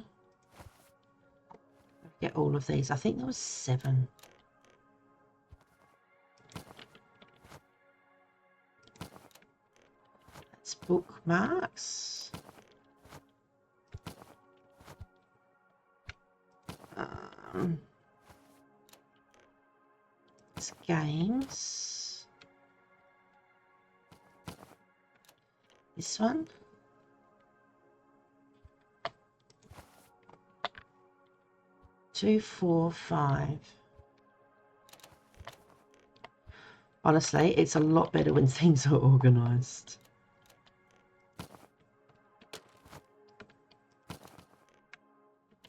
[SPEAKER 1] I get all of these. I think there was 7. That's bookmarks. It's games. This one. Two, 4, 5. Honestly, it's a lot better when things are organised.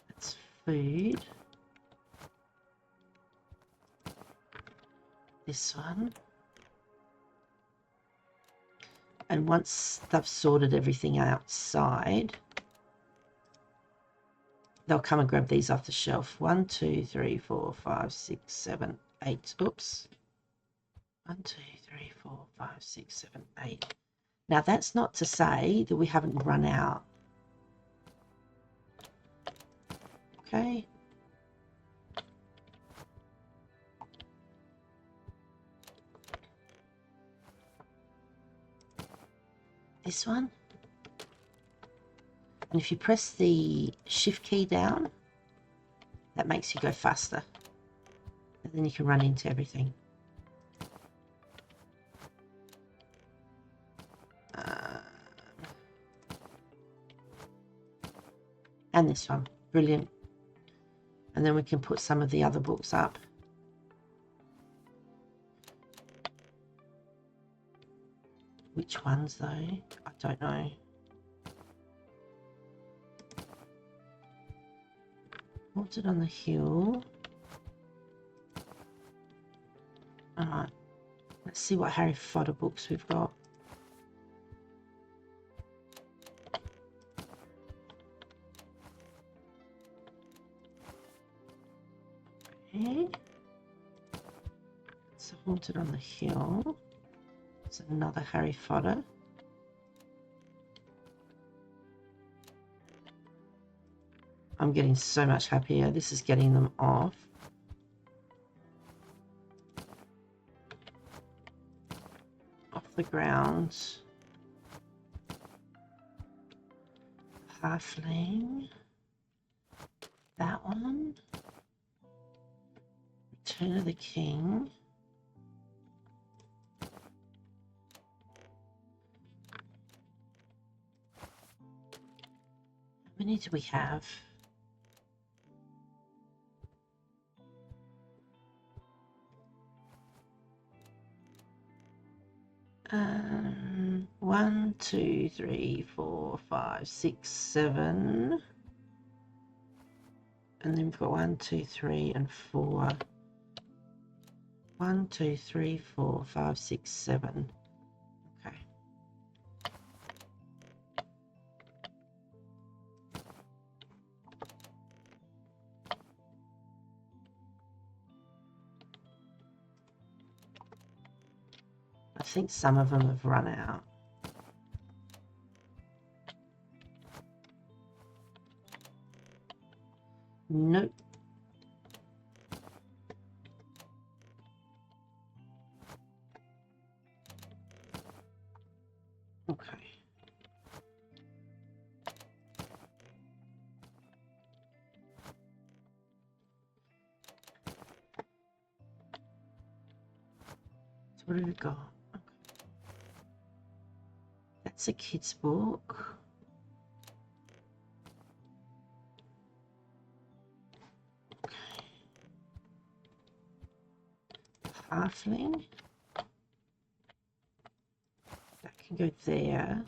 [SPEAKER 1] That's food. This one. And once they've sorted everything outside, they'll come and grab these off the shelf. 1, 2, 3, 4, 5, 6, 7, 8. Oops. 1, 2, 3, 4, 5, 6, 7, 8. Now that's not to say that we haven't run out. Okay. This one. And if you press the shift key down, that makes you go faster. And then you can run into everything. And this one. Brilliant. And then we can put some of the other books up. Which ones though? I don't know. Haunted on the Hill. Alright. Let's see what Harry Potter books we've got. Okay. It's Haunted on the Hill. It's another Harry Potter. I'm getting so much happier. This is getting them off. Off the ground. Halfling. That one. Return of the King. How many do we have? One, two, three, four, five, six, seven. And then we've got 1, 2, 3, and 4. 1, 2, 3, 4, 5, 6, 7. Okay. I think some of them have run out. Nope. Okay. So what have we got? Okay. That's a kid's book. Okay. Halfling. That can go there.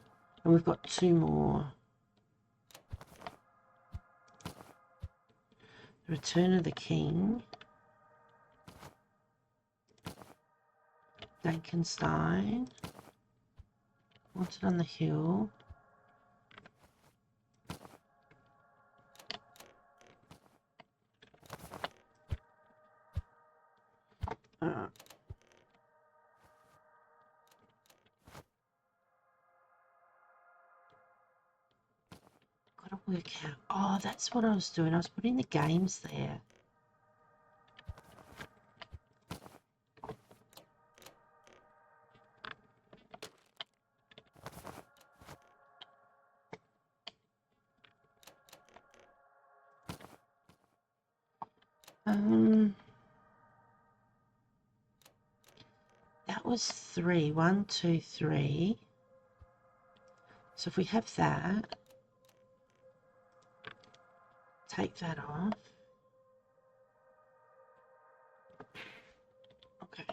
[SPEAKER 1] And we've got 2 more. The Return of the King. Frankenstein. Haunted on the Hill. Gotta work out. Oh, that's what I was doing. I was putting the games there. That was 3. 1, 2, 3. So if we have that, take that off. Okay.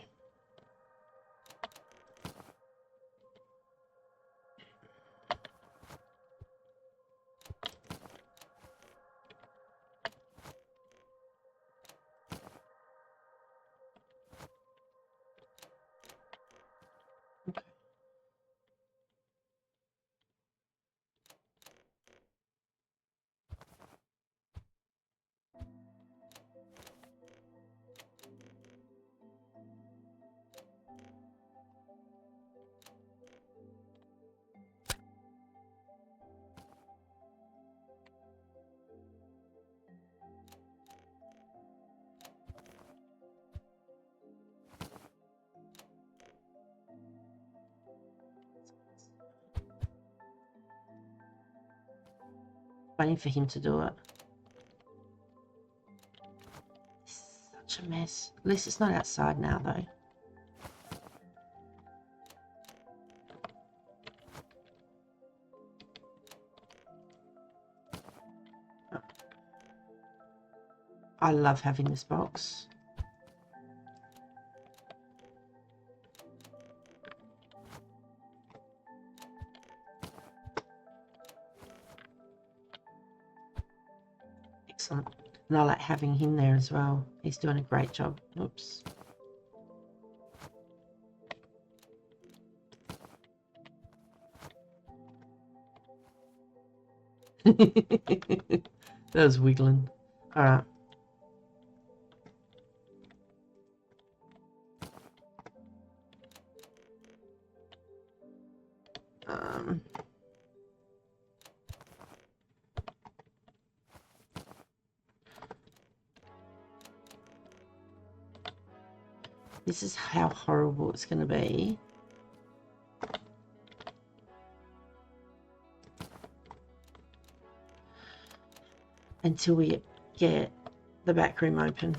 [SPEAKER 1] Okay. Waiting for him to do it. Such a mess. At least it's not outside now, though. I love having this box. Excellent. And I like having him there as well. He's doing a great job. Oops. That was wiggling. All right. This is how horrible it's going to be. Until we get the back room open.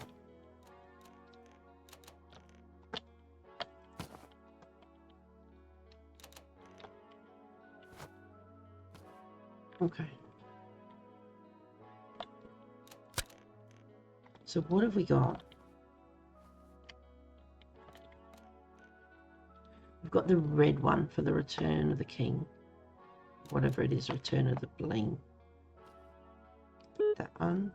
[SPEAKER 1] Okay. So what have we got? We've got the red one for the Return of the King. Whatever it is, Return of the Bling. That one,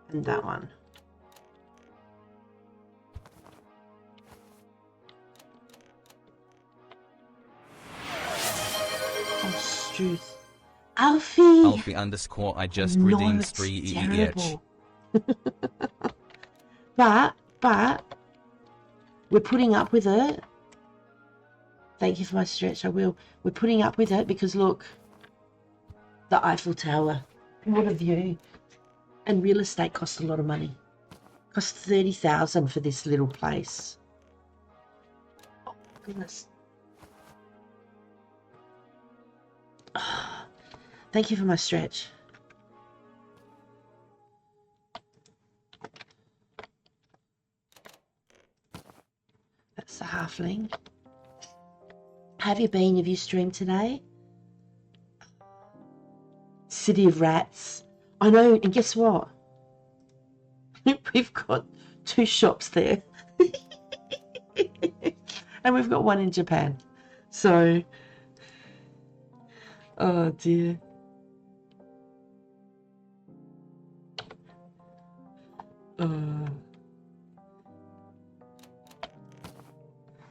[SPEAKER 1] and that one. Oh, Struth. Alfie!
[SPEAKER 3] Alfie underscore I just
[SPEAKER 1] No,
[SPEAKER 3] redeemed
[SPEAKER 1] it's
[SPEAKER 3] 3 EEH.
[SPEAKER 1] terrible. But we're putting up with it. Thank you for my stretch, I will. We're putting up with it because look, the Eiffel Tower. What a view. And real estate costs a lot of money. Cost 30,000 for this little place. Oh goodness. Oh, thank you for my stretch. That's the halfling. Have you been? Have you streamed today? City of Rats. I know, and guess what? We've got 2 shops there. And we've got 1 in Japan. So, oh dear.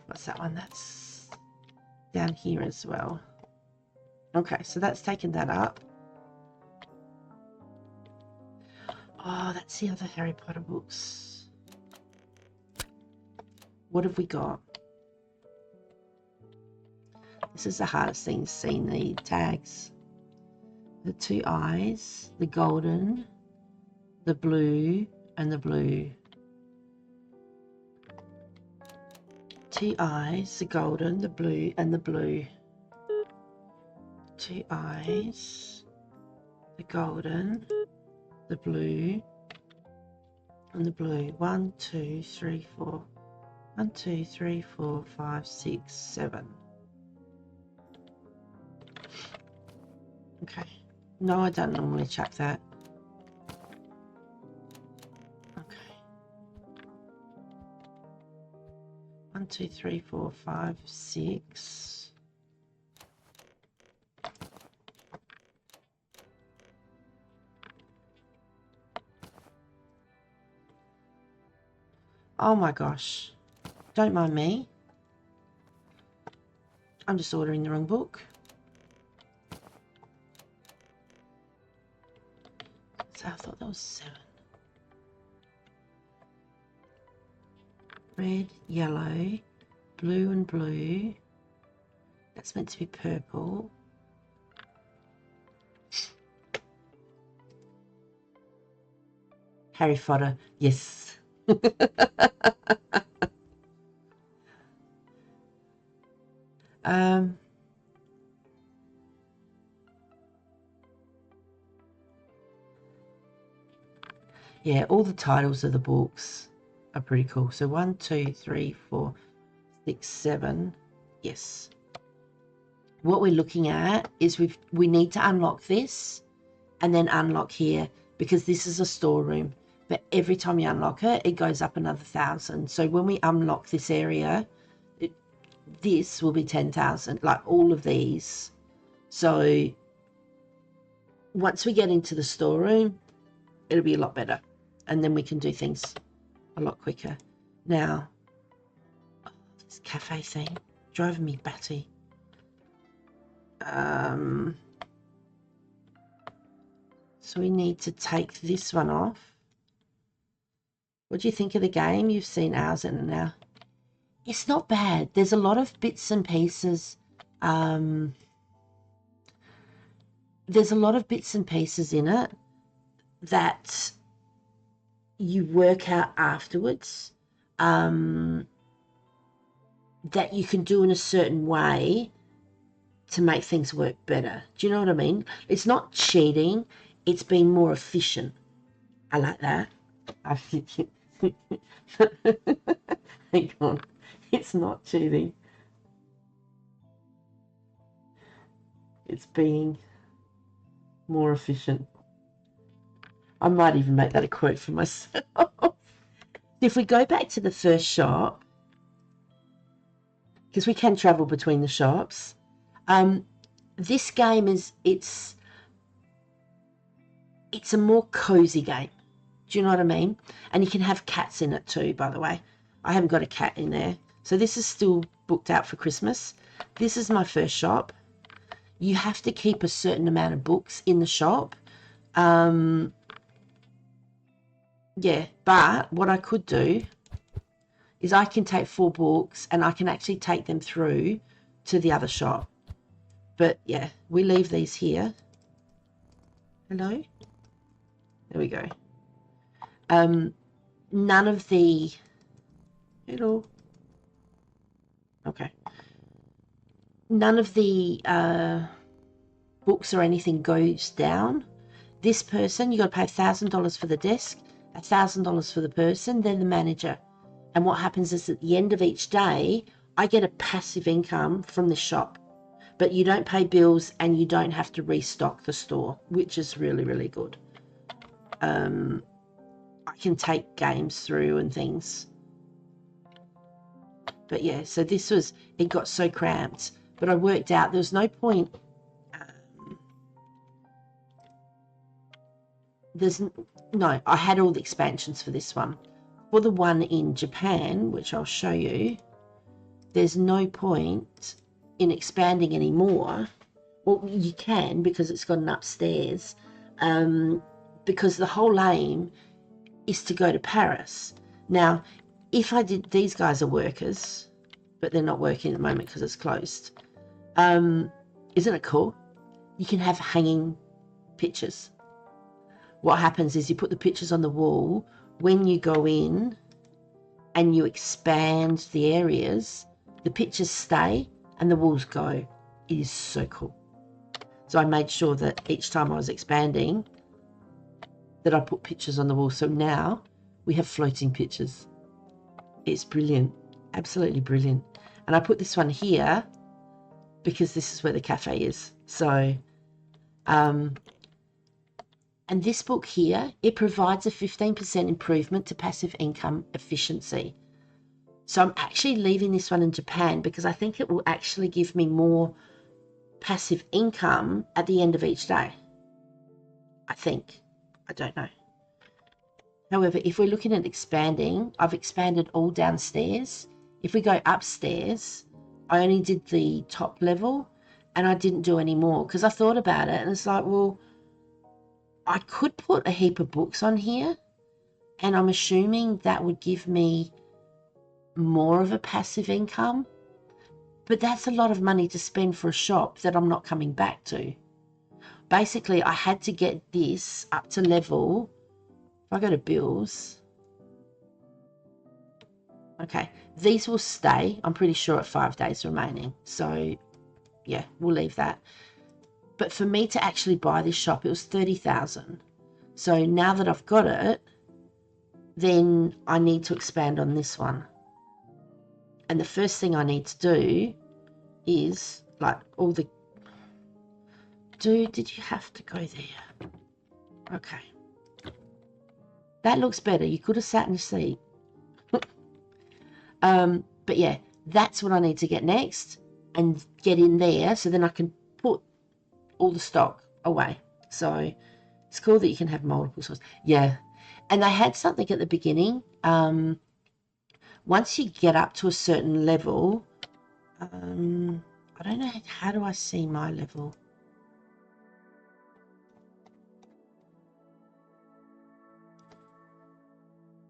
[SPEAKER 1] What's that one? That's down here as well. Okay, so that's taken that up. Oh, that's the other Harry Potter books. What have we got? This is the hardest thing to see, the tags. The 2 eyes, the golden, the blue, and the blue. 2 eyes, the golden, the blue, and the blue. 2 eyes, the golden, the blue, and the blue. 1, 2, 3, 4. 1, 2, 3, 4, 5, 6, 7. Okay. No, I don't normally chuck that. Okay. 1, 2, 3, 4, 5, 6. Oh my gosh. Don't mind me. I'm just ordering the wrong book. So I thought that was 7. Red, yellow, blue and blue. That's meant to be purple. Harry Potter, yes. Yeah, all the titles of the books are pretty cool. So 1, 2, 3, 4, 6, 7. Yes. What we're looking at is we need to unlock this and then unlock here because this is a storeroom. But every time you unlock it, it goes up another 1,000. So when we unlock this area, this will be 10,000, like all of these. So once we get into the storeroom, it'll be a lot better. And then we can do things a lot quicker. Now, this cafe thing driving me batty. So we need to take this one off. What do you think of the game? You've seen ours in it now. It's not bad. There's a lot of bits and pieces. There's a lot of bits and pieces in it that you work out afterwards. that you can do in a certain way to make things work better. Do you know what I mean? It's not cheating, it's being more efficient. I like that. I think hang on. It's not cheating. It's being more efficient. I might even make that a quote for myself. If we go back to the first shop, because we can travel between the shops, this game it's a more cozy game. Do you know what I mean? And you can have cats in it too, by the way. I haven't got a cat in there. So this is still booked out for Christmas. This is my first shop. You have to keep a certain amount of books in the shop. Yeah, but what I could do is I can take 4 books and I can actually take them through to the other shop. But yeah, we leave these here. Hello? There we go. None of the... Hello? Okay. None of the books or anything goes down. This person, you got to pay $1,000 for the desk, $1,000 for the person, they're the manager. And what happens is at the end of each day, I get a passive income from the shop. But you don't pay bills and you don't have to restock the store, which is really, really good. I can take games through and things. But yeah, so this was, it got so cramped. But I worked out there was no point. I had all the expansions for this one. For the one in Japan, which I'll show you, there's no point in expanding anymore. Well, you can because it's got an upstairs. Because the whole aim is to go to Paris. Now, if I did, these guys are workers, but they're not working at the moment because it's closed. Isn't it cool? You can have hanging pictures. What happens is you put the pictures on the wall. When you go in and you expand the areas, the pictures stay and the walls go. It is so cool. So I made sure that each time I was expanding that I put pictures on the wall. So now we have floating pictures. It's brilliant. Absolutely brilliant. And I put this one here because this is where the cafe is. So, and this book here, it provides a 15% improvement to passive income efficiency. So I'm actually leaving this one in Japan because I think it will actually give me more passive income at the end of each day. I think. I don't know. However, if we're looking at expanding, I've expanded all downstairs. If we go upstairs, I only did the top level and I didn't do any more because I thought about it and it's like, well, I could put a heap of books on here and I'm assuming that would give me more of a passive income, but that's a lot of money to spend for a shop that I'm not coming back to. Basically, I had to get this up to level. If I go to bills, okay, these will stay, I'm pretty sure, at 5 days remaining. So yeah, we'll leave that. But for me to actually buy this shop, it was 30,000. So now that I've got it, then I need to expand on this one. And the first thing I need to do is like all the... Dude, did you have to go there? Okay. That looks better. You could have sat in your seat. But yeah, that's what I need to get next and get in there so then I can put all the stock away. So it's cool that you can have multiple sources. Yeah. And they had something at the beginning. Once you get up to a certain level, I don't know, how do I see my level?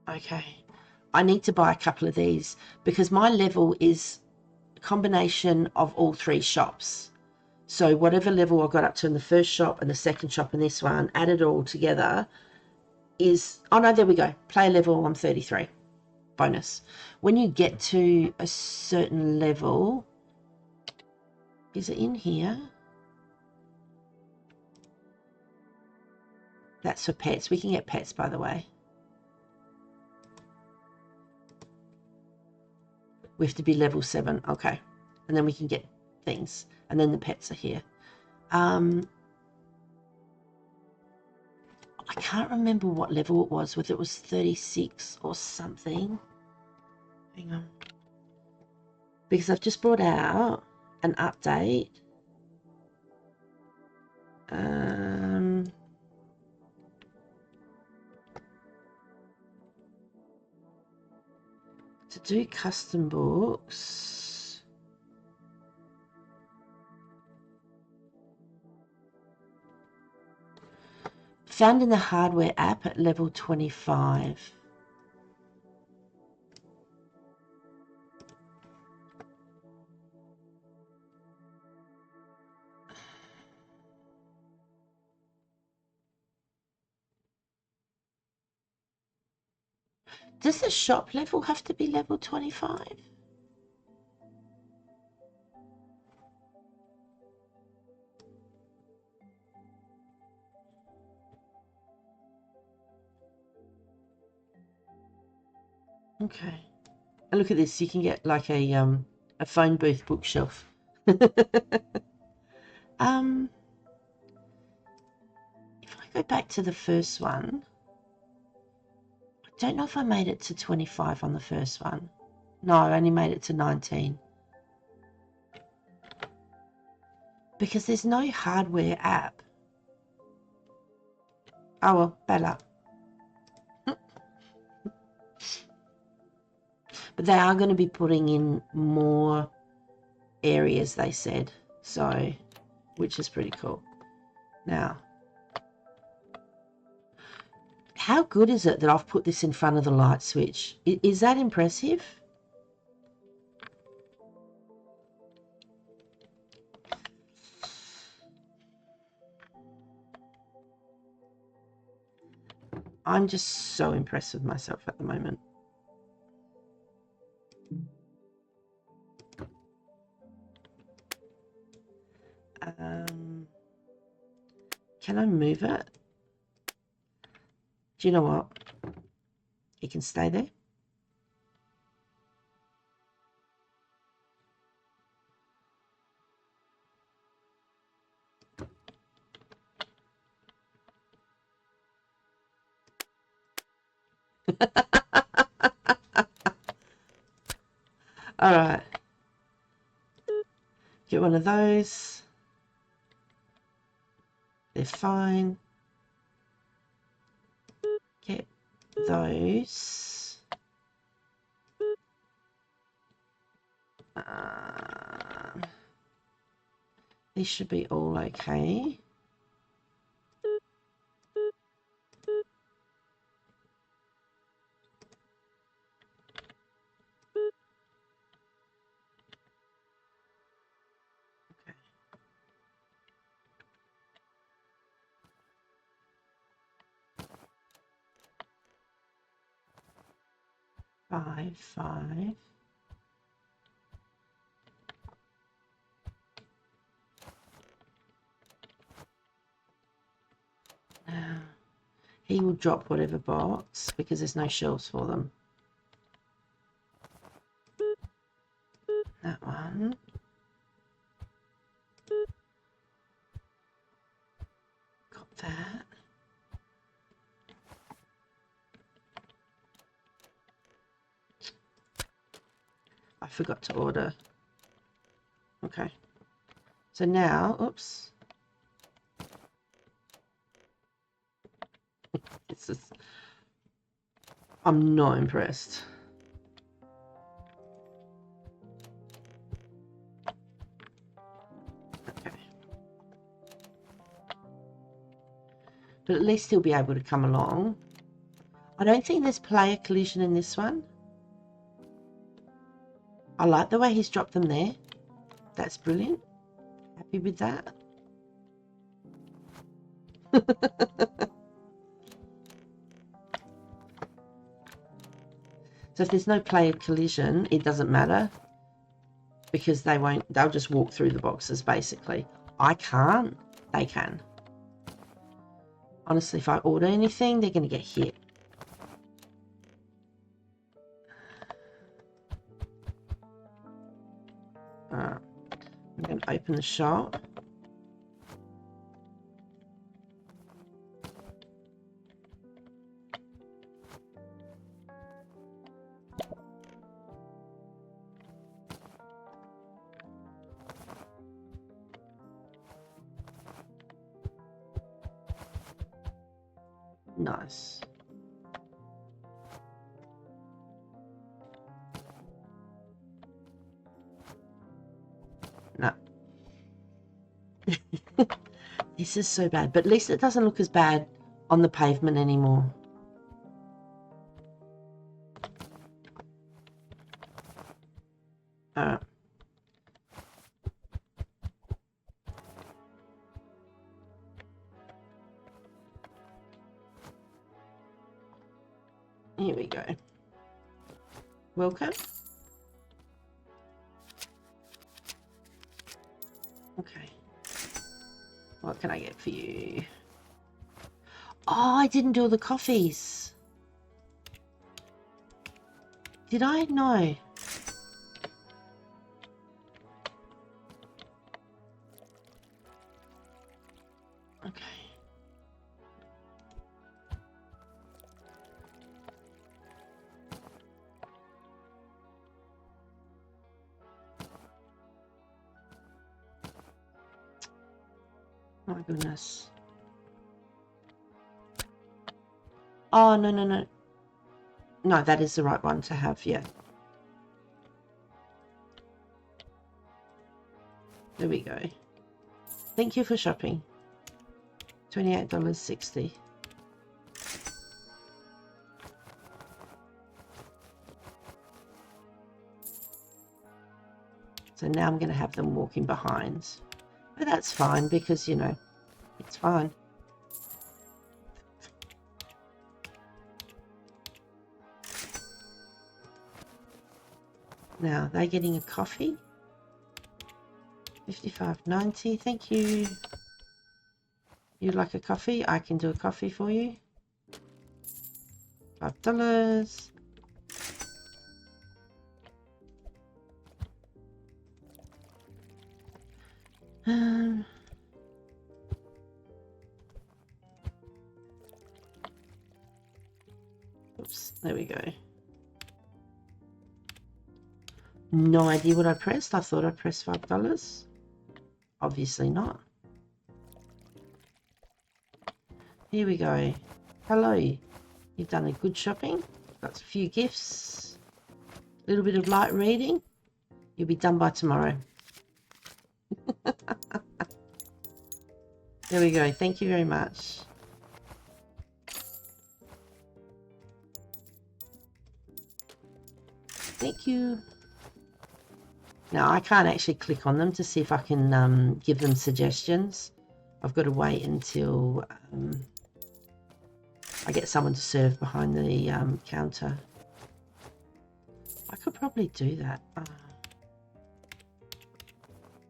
[SPEAKER 1] Okay. I need to buy a couple of these because my level is a combination of all 3 shops. So whatever level I got up to in the first shop and the second shop and this one, added all together is, oh no, there we go. Player level, I'm 33. bonus. When you get to a certain level, is it in here? That's for pets. We can get pets, by the way. We have to be level 7. Okay. And then we can get things. And then the pets are here. I can't remember what level it was, whether it was 36 or something. Hang on. Because I've just brought out an update. To do custom books. Found in the hardware app at level 25. Does the shop level have to be level 25? Okay. And look at this. You can get like a phone booth bookshelf. If I go back to the first one, I don't know if I made it to 25 on the first one. No, I only made it to 19. Because there's no hardware app. Oh well, bad luck. But they are going to be putting in more areas, they said. So, which is pretty cool. Now, how good is it that I've put this in front of the light switch? Is that impressive? I'm just so impressed with myself at the moment. Can I move it? Do you know what? It can stay there. All right. Get one of those. They're fine. Get those. These should be all okay. Five. Now, he will drop whatever box because there's no shelves for them. That one. Got that. I forgot to order. Okay. So now, oops. It's just, I'm not impressed. Okay. But at least he'll be able to come along. I don't think there's player collision in this one. I like the way he's dropped them there. That's brilliant. Happy with that. So if there's no player collision, it doesn't matter because they'll just walk through the boxes basically. I can't, they can. Honestly, if I order anything, they're going to get hit. Alright, I'm going to open the shop. Nice. No. This is so bad, but at least it doesn't look as bad on the pavement anymore. Alright. Here we go. Welcome. Okay. What can I get for you? Oh, I didn't do all the coffees. Did I? No. Okay. My goodness. Oh, no, no, no. No, that is the right one to have, yeah. There we go. Thank you for shopping. $28.60. So now I'm going to have them walking behind. But that's fine because, you know, it's fine. Now, they're getting a coffee. $55.90. Thank you. You'd like a coffee? I can do a coffee for you. $5. Oops, there we go. No idea what I pressed. I thought I pressed $5. Obviously not. Here we go. Hello. You've done a good shopping. Got a few gifts. A little bit of light reading. You'll be done by tomorrow. There we go. Thank you very much. Thank you. Now, I can't actually click on them to see if I can give them suggestions. I've got to wait until I get someone to serve behind the counter. I could probably do that.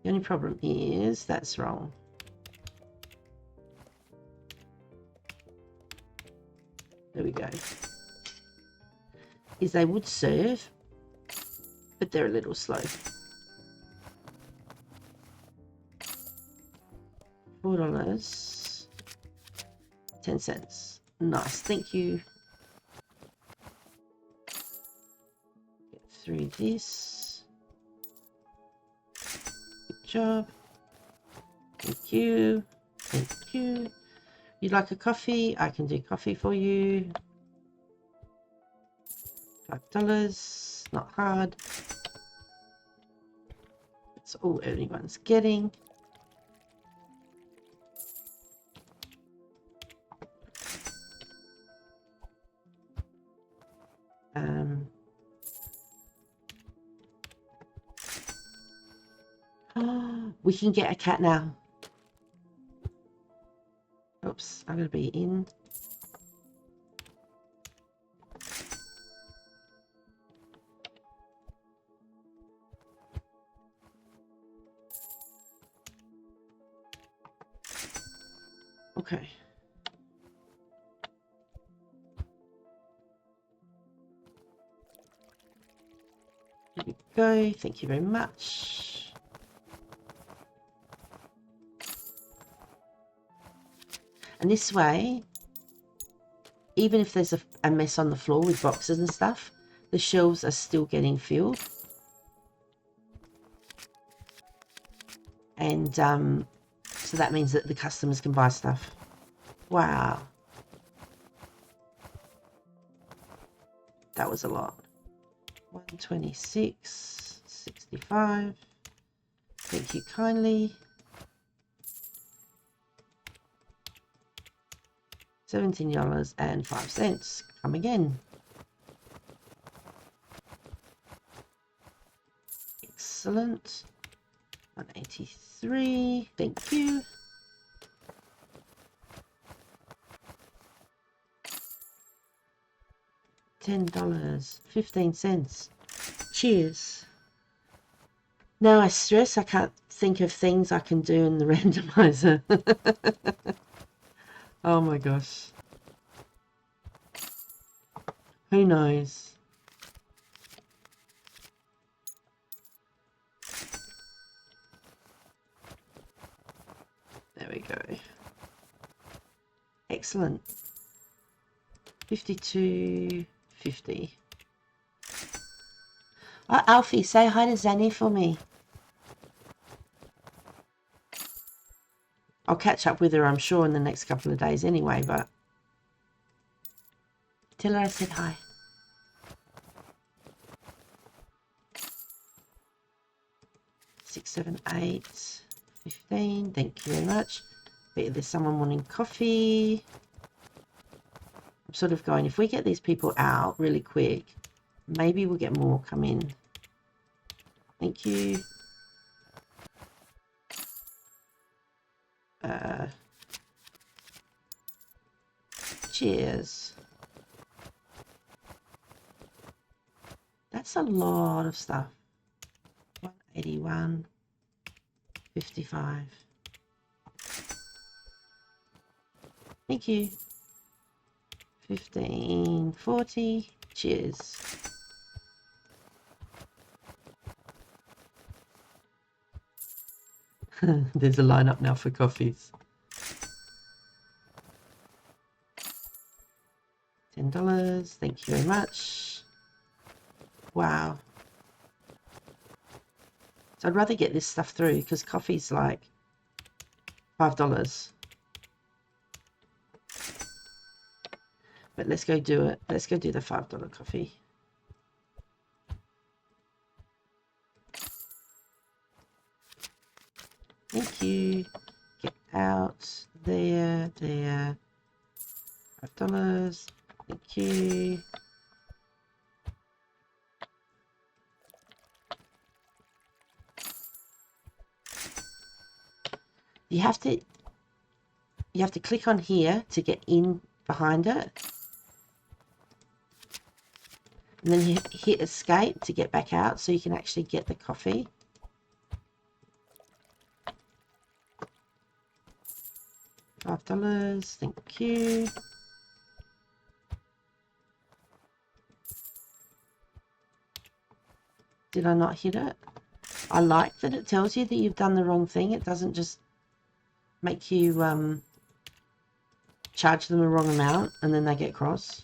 [SPEAKER 1] The only problem is that's wrong. There we go. Is they would serve, but they're a little slow. $4.10. Nice, thank you. Get through this. Good job. Thank you. Thank you. You'd like a coffee? I can do coffee for you. $5. Not hard. That's all everyone's getting. We can get a cat now. Oops, I'm going to be in. Okay. Here we go. Thank you very much. And this way, even if there's a mess on the floor with boxes and stuff, the shelves are still getting filled. And so that means that the customers can buy stuff. Wow. That was a lot. 126.65. Thank you kindly. $17.05. Come again. Excellent. 183. Thank you. $10.15. Cheers. Now I stress I can't think of things I can do in the randomizer. Oh my gosh. Who knows? There we go. Excellent. 52.50. Oh, Alfie, say hi to Zanny for me. I'll catch up with her, I'm sure, in the next couple of days anyway, but tell her I said hi. Six, 7, 8, 15. Thank you very much. Bet there's someone wanting coffee. I'm sort of going, if we get these people out really quick, maybe we'll get more come in. Thank you. Cheers. That's a lot of stuff. 181.55. Thank you. 15.40. Cheers. There's a lineup now for coffees. $10. Thank you very much. Wow. So I'd rather get this stuff through because coffee's like $5. But let's go do it. Let's go do the $5 coffee. Thank you. Get out. There. $5. Thank you. You have to click on here to get in behind it. And then you hit escape to get back out so you can actually get the coffee. $5. Thank you. Did I not hit it? I like that it tells you that you've done the wrong thing. It doesn't just make you charge them the wrong amount and then they get cross.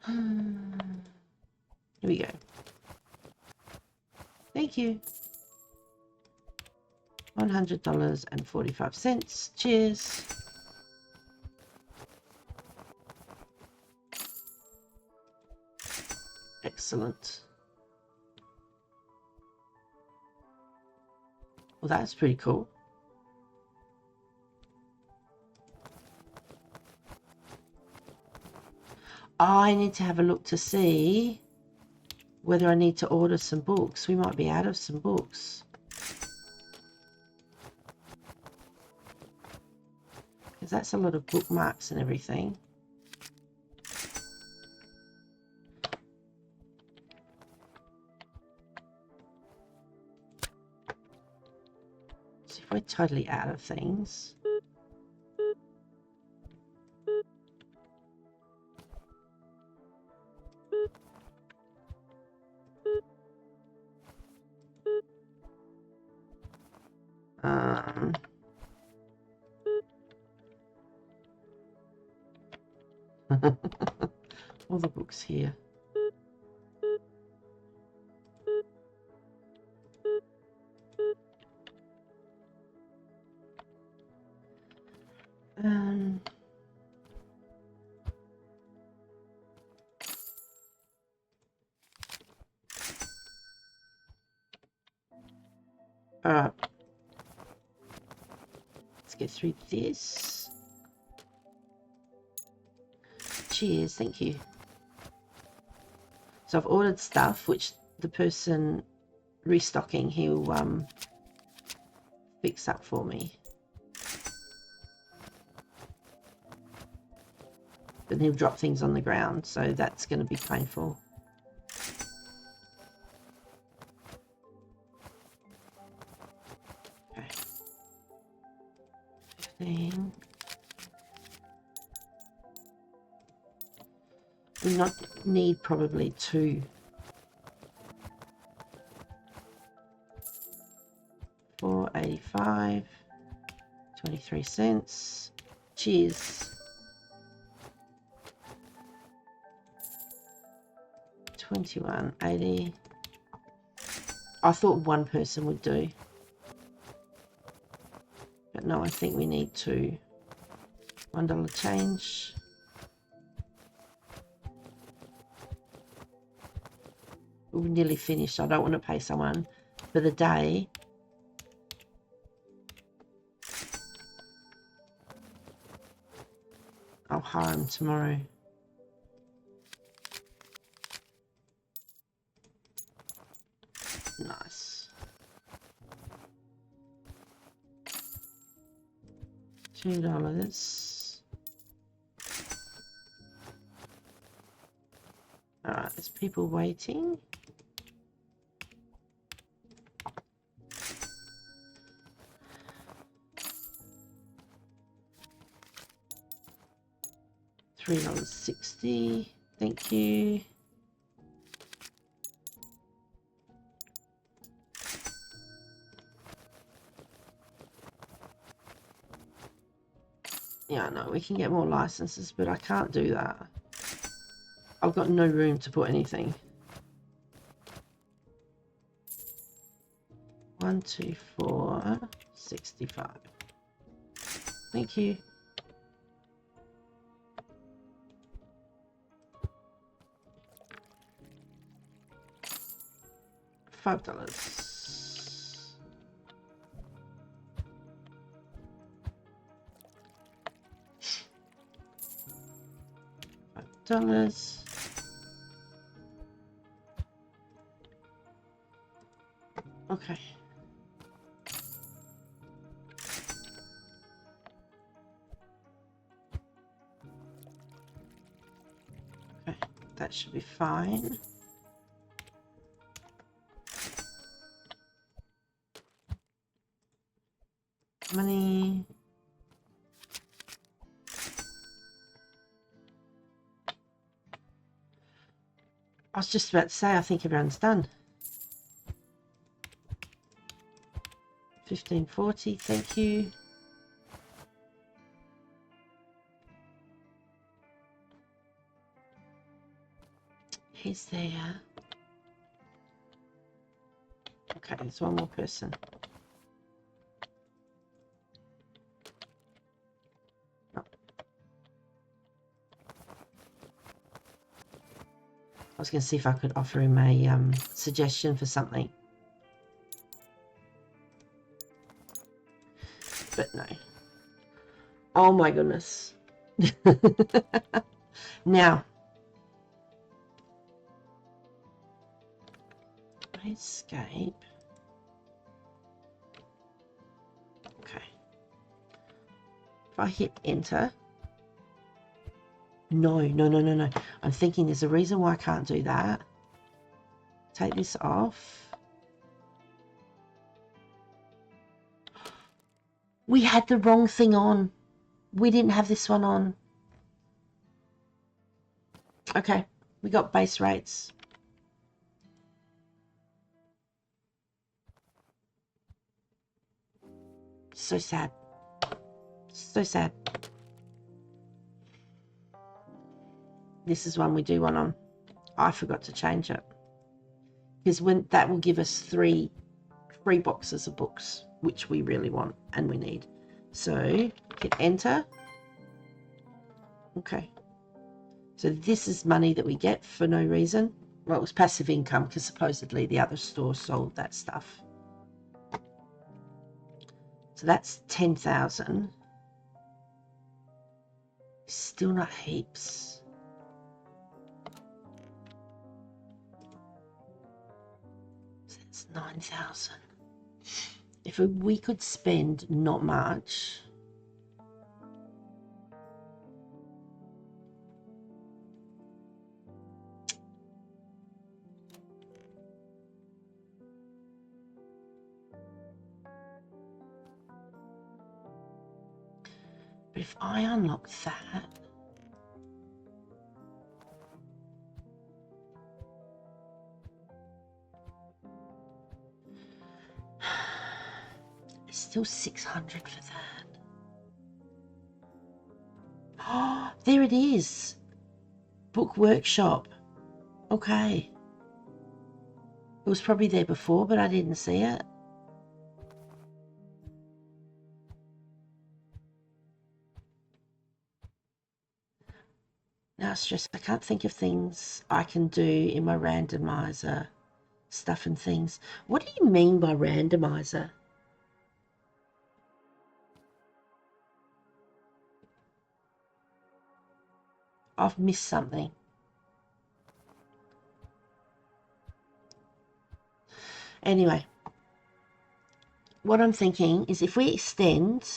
[SPEAKER 1] Here we go. Thank you. $100.45. Cheers. Excellent. Well, that's pretty cool. I need to have a look to see whether I need to order some books. We might be out of some books. Because that's a lot of bookmarks and everything. So if we're totally out of things. All the books here. All right. Let's get through this. Cheers, thank you. So I've ordered stuff which the person restocking, he'll fix up for me. But he'll drop things on the ground, so that's going to be painful. Okay. 15. We not need probably 2. 4.85. 23 cents. Cheers. 21.80. I thought one person would do, but no, I think we need 2. $1 change. We're nearly finished. I don't want to pay someone for the day. I'll hire him tomorrow. Nice. $2. Alright, there's people waiting. $3.60. Thank you. Yeah, I know we can get more licenses, but I can't do that. I've got no room to put anything. 124.65. Thank you. $5. $5. Okay. Okay, that should be fine. Money. I was just about to say, I think everyone's done. 15.40, thank you. He's there. Okay, there's one more person. Oh. I was going to see if I could offer him a suggestion for something. But no. Oh my goodness. Now. Escape. Okay. If I hit enter. No. I'm thinking there's a reason why I can't do that. Take this off. We had the wrong thing on. We didn't have this one on. Okay, we got base rates. So sad. So sad. This is one we do want on. I forgot to change it. Because when that will give us three boxes of books, which we really want and we need. So hit enter. Okay. So this is money that we get for no reason. Well, it was passive income because supposedly the other store sold that stuff. So that's 10,000. Still not heaps. So that's 9,000. If we could spend not much. But if I unlock that, it's still 600 for that. Oh, there it is. Book workshop. Okay. It was probably there before, but I didn't see it. Now it's just, I can't think of things I can do in my randomizer stuff and things. What do you mean by randomizer? I've missed something. Anyway, what I'm thinking is if we extend,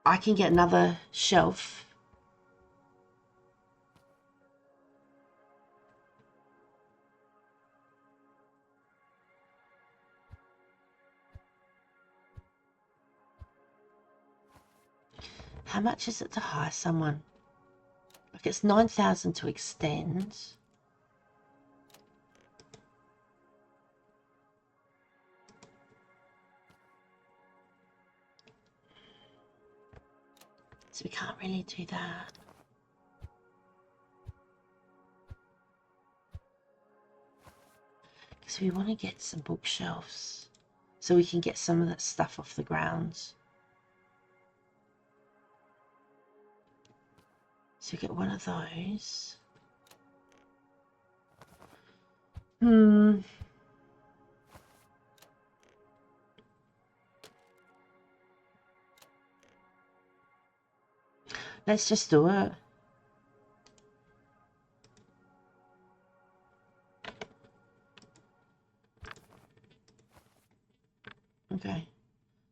[SPEAKER 1] I can get another shelf. How much is it to hire someone? Like it's 9,000 to extend. So we can't really do that. Because we want to get some bookshelves so we can get some of that stuff off the ground. So get one of those. Let's just do it. Okay.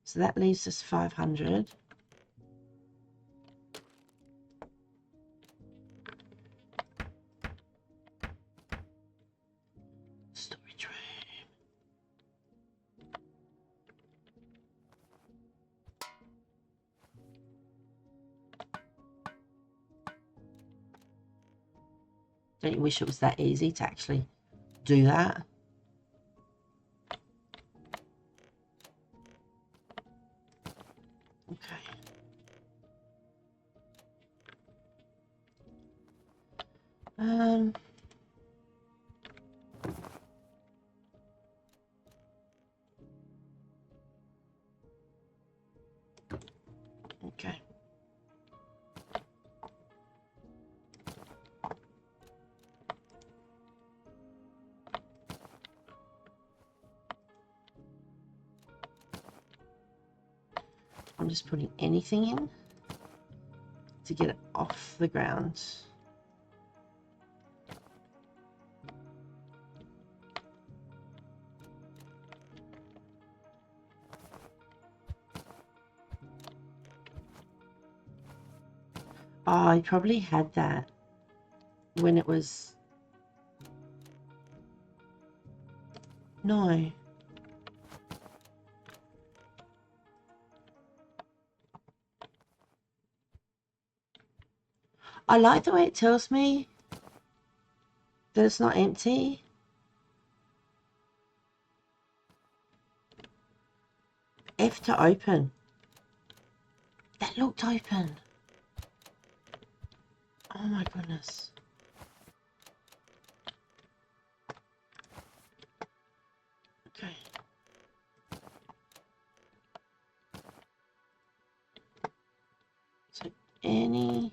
[SPEAKER 1] So that leaves us 500. Storage room. Don't you wish it was that easy to actually do that? Okay. Okay. I'm just putting anything in to get it off the ground. Oh, I probably had that when it was... No. I like the way it tells me that it's not empty. F to open. That looked open. Oh my goodness. Okay. So any...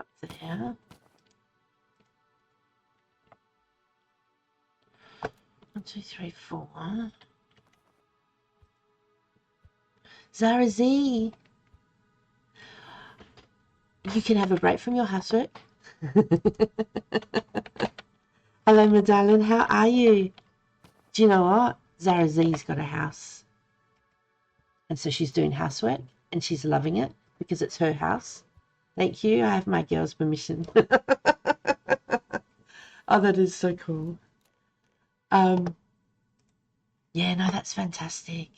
[SPEAKER 1] Up there. 1, 2, 3, 4. Zara Z, you can have a break from your housework. Hello, my darling. How are you? Do you know what? Zara Z's got a house. And so she's doing housework and she's loving it because it's her house. Thank you. I have my girl's permission. Oh, that is so cool. Yeah, no, that's fantastic.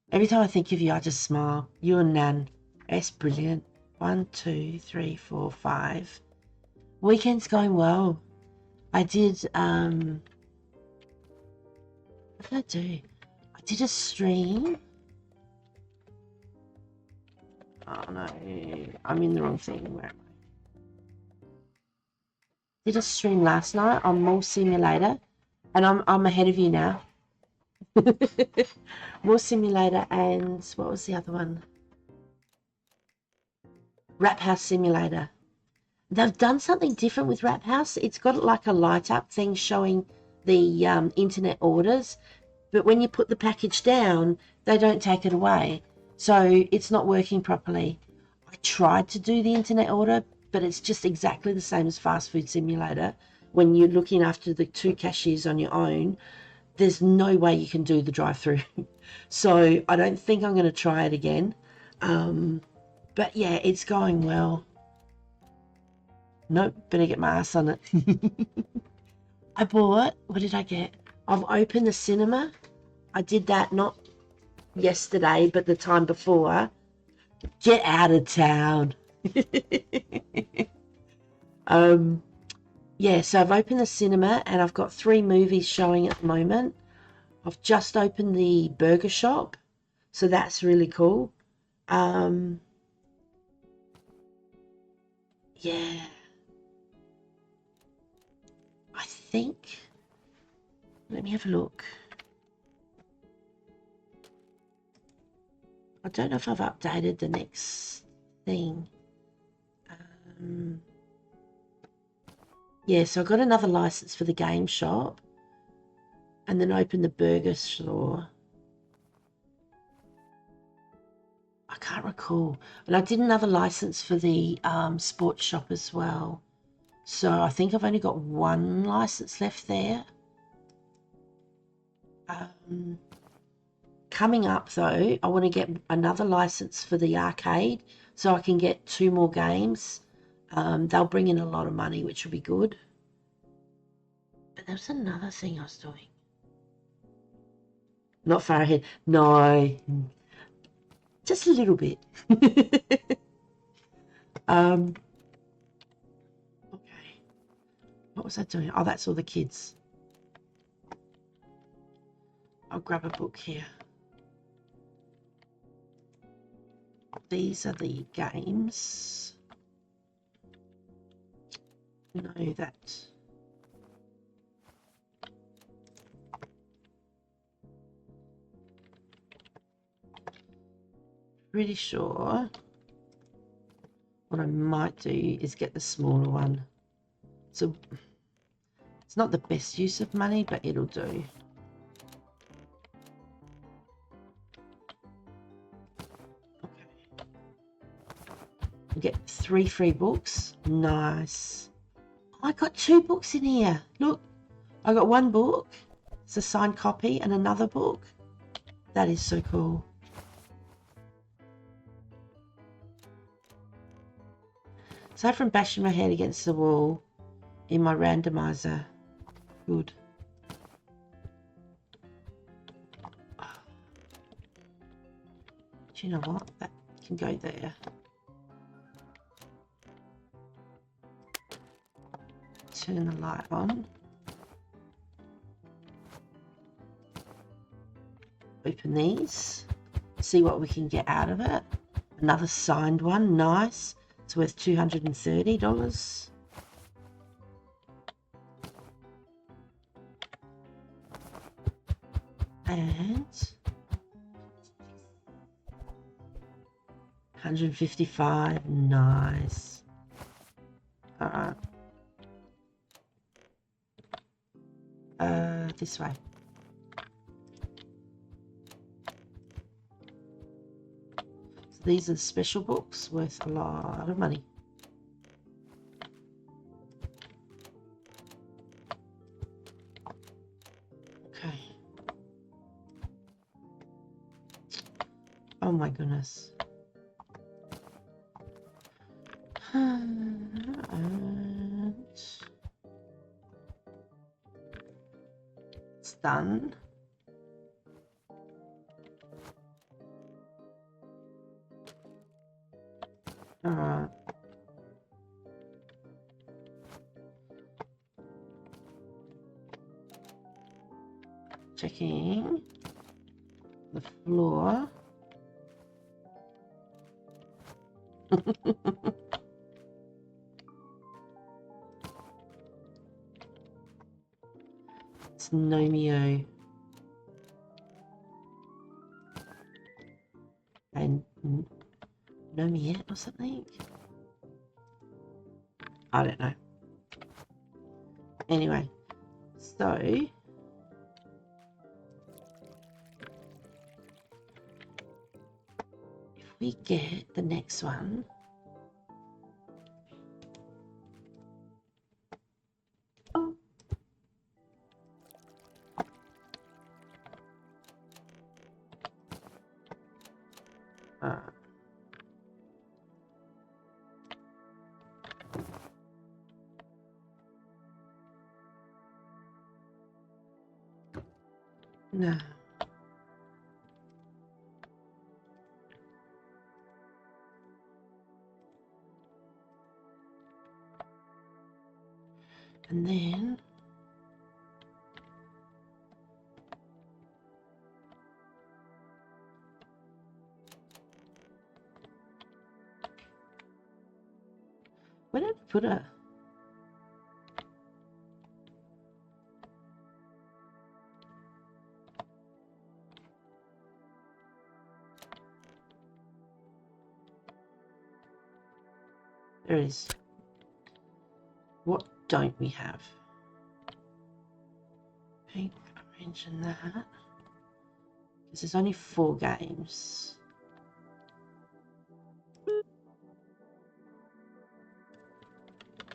[SPEAKER 1] Every time I think of you, I just smile. You and Nan. That's brilliant. 1, 2, 3, 4, 5. Weekend's going well. I did, what did I do? I did a stream. Oh no, I'm in the wrong thing. Where am I? Did a stream last night on Mall Simulator, and I'm ahead of you now. Mall Simulator and what was the other one? Wrap House Simulator. They've done something different with Wrap House. It's got like a light up thing showing the internet orders, but when you put the package down, they don't take it away. So it's not working properly. I tried to do the internet order, but it's just exactly the same as Fast Food Simulator. When you're looking after the 2 cashiers on your own, there's no way you can do the drive-through. So I don't think I'm going to try it again. But yeah, it's going well. Nope, better get my ass on it. I bought, what did I get? I've opened the cinema. I did that not yesterday, but the time before. Get out of town. Yeah, so I've opened the cinema and I've got 3 movies showing at the moment. I've just opened the burger shop, so that's really cool. Yeah. I think, let me have a look. I don't know if I've updated the next thing. Yeah, so I got another license for the game shop and then opened the burger store. I can't recall. And I did another license for the sports shop as well. So I think I've only got 1 license left there. Coming up though, I want to get another license for the arcade so I can get 2 more games. They'll bring in a lot of money, which will be good. But there was another thing I was doing. Not far ahead. No. Just a little bit. Okay. What was I doing? Oh, that's all the kids. I'll grab a book here. These are the games. No, that. Pretty sure what I might do is get the smaller one. So it's not the best use of money, but it'll do. We get 3 free books. Nice. I got 2 books in here. Look, I got 1 book. It's a signed copy and another book. That is so cool. Aside from bashing my head against the wall in my randomizer. Good. Do you know what? That can go there. Turn the light on. Open these. See what we can get out of it. Another signed one. Nice. It's worth $230. And 155. Nice. Alright. This way. So these are the special books worth a lot of money. Okay. Oh my goodness. And it's done. Alright. Checking the floor. It's Nomeo. And Nomiet or something? I don't know. Anyway, so if we get the next one, no. And then where did I put her? There it is. What don't we have? Pink, orange, and that. Because there's only 4 games.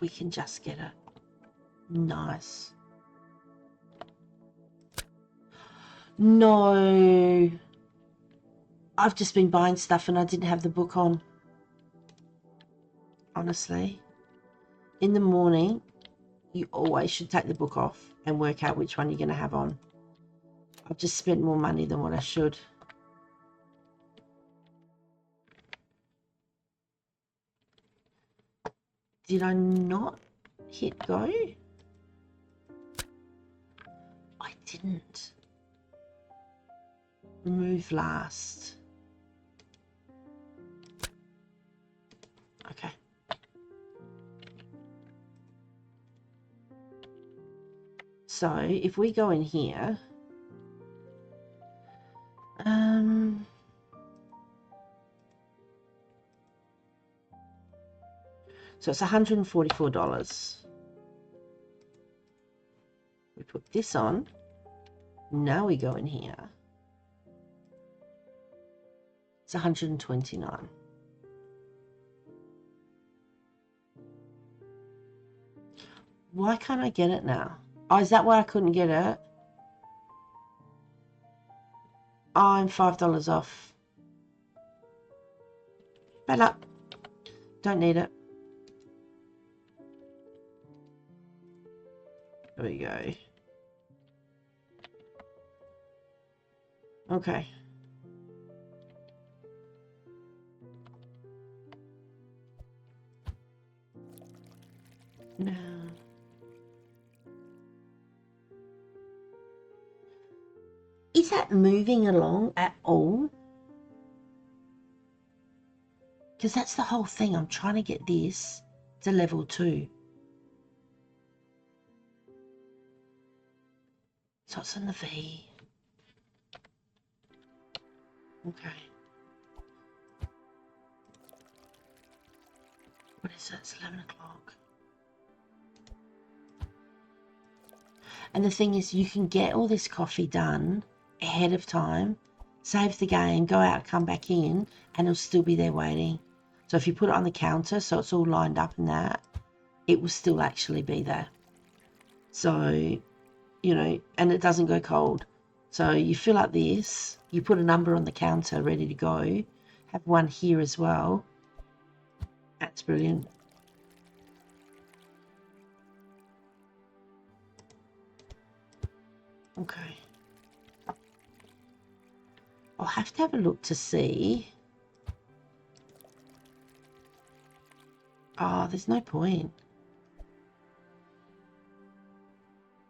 [SPEAKER 1] We can just get it. Nice. No. I've just been buying stuff and I didn't have the book on. Honestly. In the morning, you always should take the book off and work out which one you're going to have on. I've just spent more money than what I should. Did I not hit go? I didn't. Remove last. Okay. So if we go in here, so it's $144. We put this on. Now we go in here. It's $129. Why can't I get it now? Oh, is that why I couldn't get it? Oh, I'm $5 off. Bad luck. Don't need it. There we go. Okay. Now. Is that moving along at all? Because that's the whole thing. I'm trying to get this to level 2. So it's on the V. Okay. What is it? It's 11 o'clock. And the thing is, you can get all this coffee done ahead of time, save the game, go out, come back in, and it'll still be there waiting. So if you put it on the counter, so it's all lined up in that, it will still actually be there. So, you know, and it doesn't go cold. So you fill up this, you put a number on the counter ready to go, have one here as well. That's brilliant. Okay. I'll have to have a look to see. Oh, there's no point.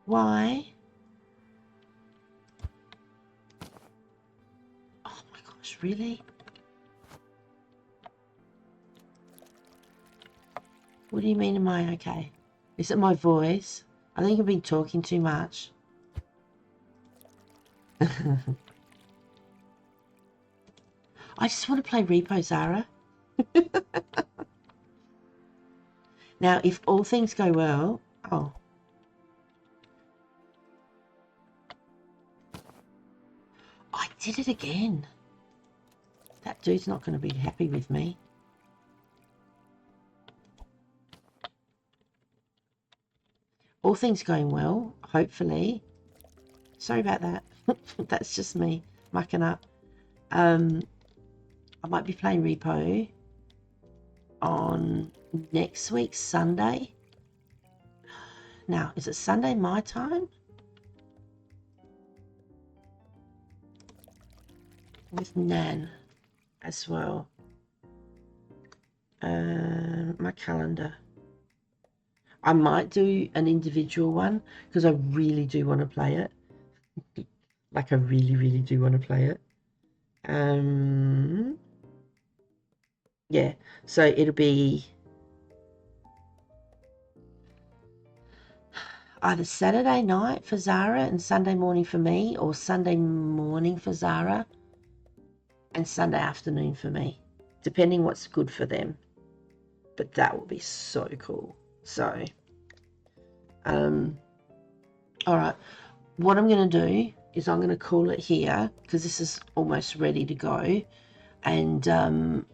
[SPEAKER 1] Why? Oh my gosh, really? What do you mean, am I okay? Is it my voice? I think I've been talking too much. I just want to play Repo, Zara. Now, if all things go well... Oh. I did it again. That dude's not going to be happy with me. All things going well, hopefully. Sorry about that. That's just me mucking up. I might be playing Repo on next week's Sunday. Now, is it Sunday my time? With Nan as well. My calendar. I might do an individual one because I really do want to play it. Like I really, really do want to play it. Yeah, so it'll be either Saturday night for Zara and Sunday morning for me, or Sunday morning for Zara and Sunday afternoon for me, depending what's good for them. But that will be so cool. So, all right, what I'm going to do is I'm going to call it here because this is almost ready to go. And,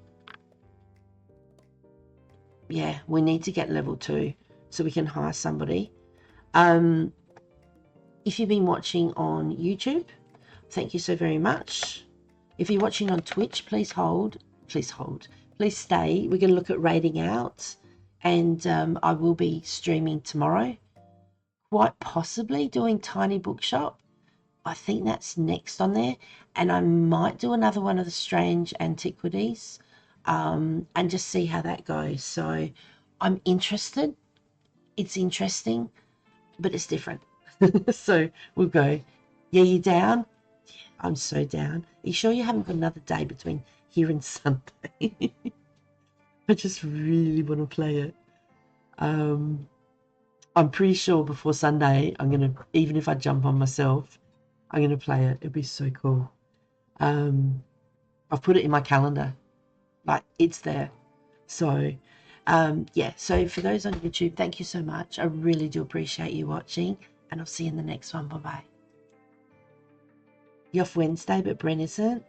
[SPEAKER 1] yeah, we need to get level 2 so we can hire somebody. If you've been watching on YouTube, thank you so very much. If you're watching on Twitch, please stay. We're going to look at raiding out, and I will be streaming tomorrow, quite possibly doing Tiny Bookshop. I think that's next on there, and I might do another one of the strange antiquities, and just see how that goes. So I'm interested. It's interesting, but it's different. So we'll go. Yeah, you down? Yeah, I'm so down. Are you sure you haven't got another day between here and Sunday? I just really want to play it. I'm pretty sure before Sunday, I'm going to, even if I jump on myself, I'm going to play it. It'd be so cool. I've put it in my calendar. Like, it's there. So, yeah. So for those on YouTube, thank you so much. I really do appreciate you watching. And I'll see you in the next one. Bye-bye. You're off Wednesday, but Bren isn't.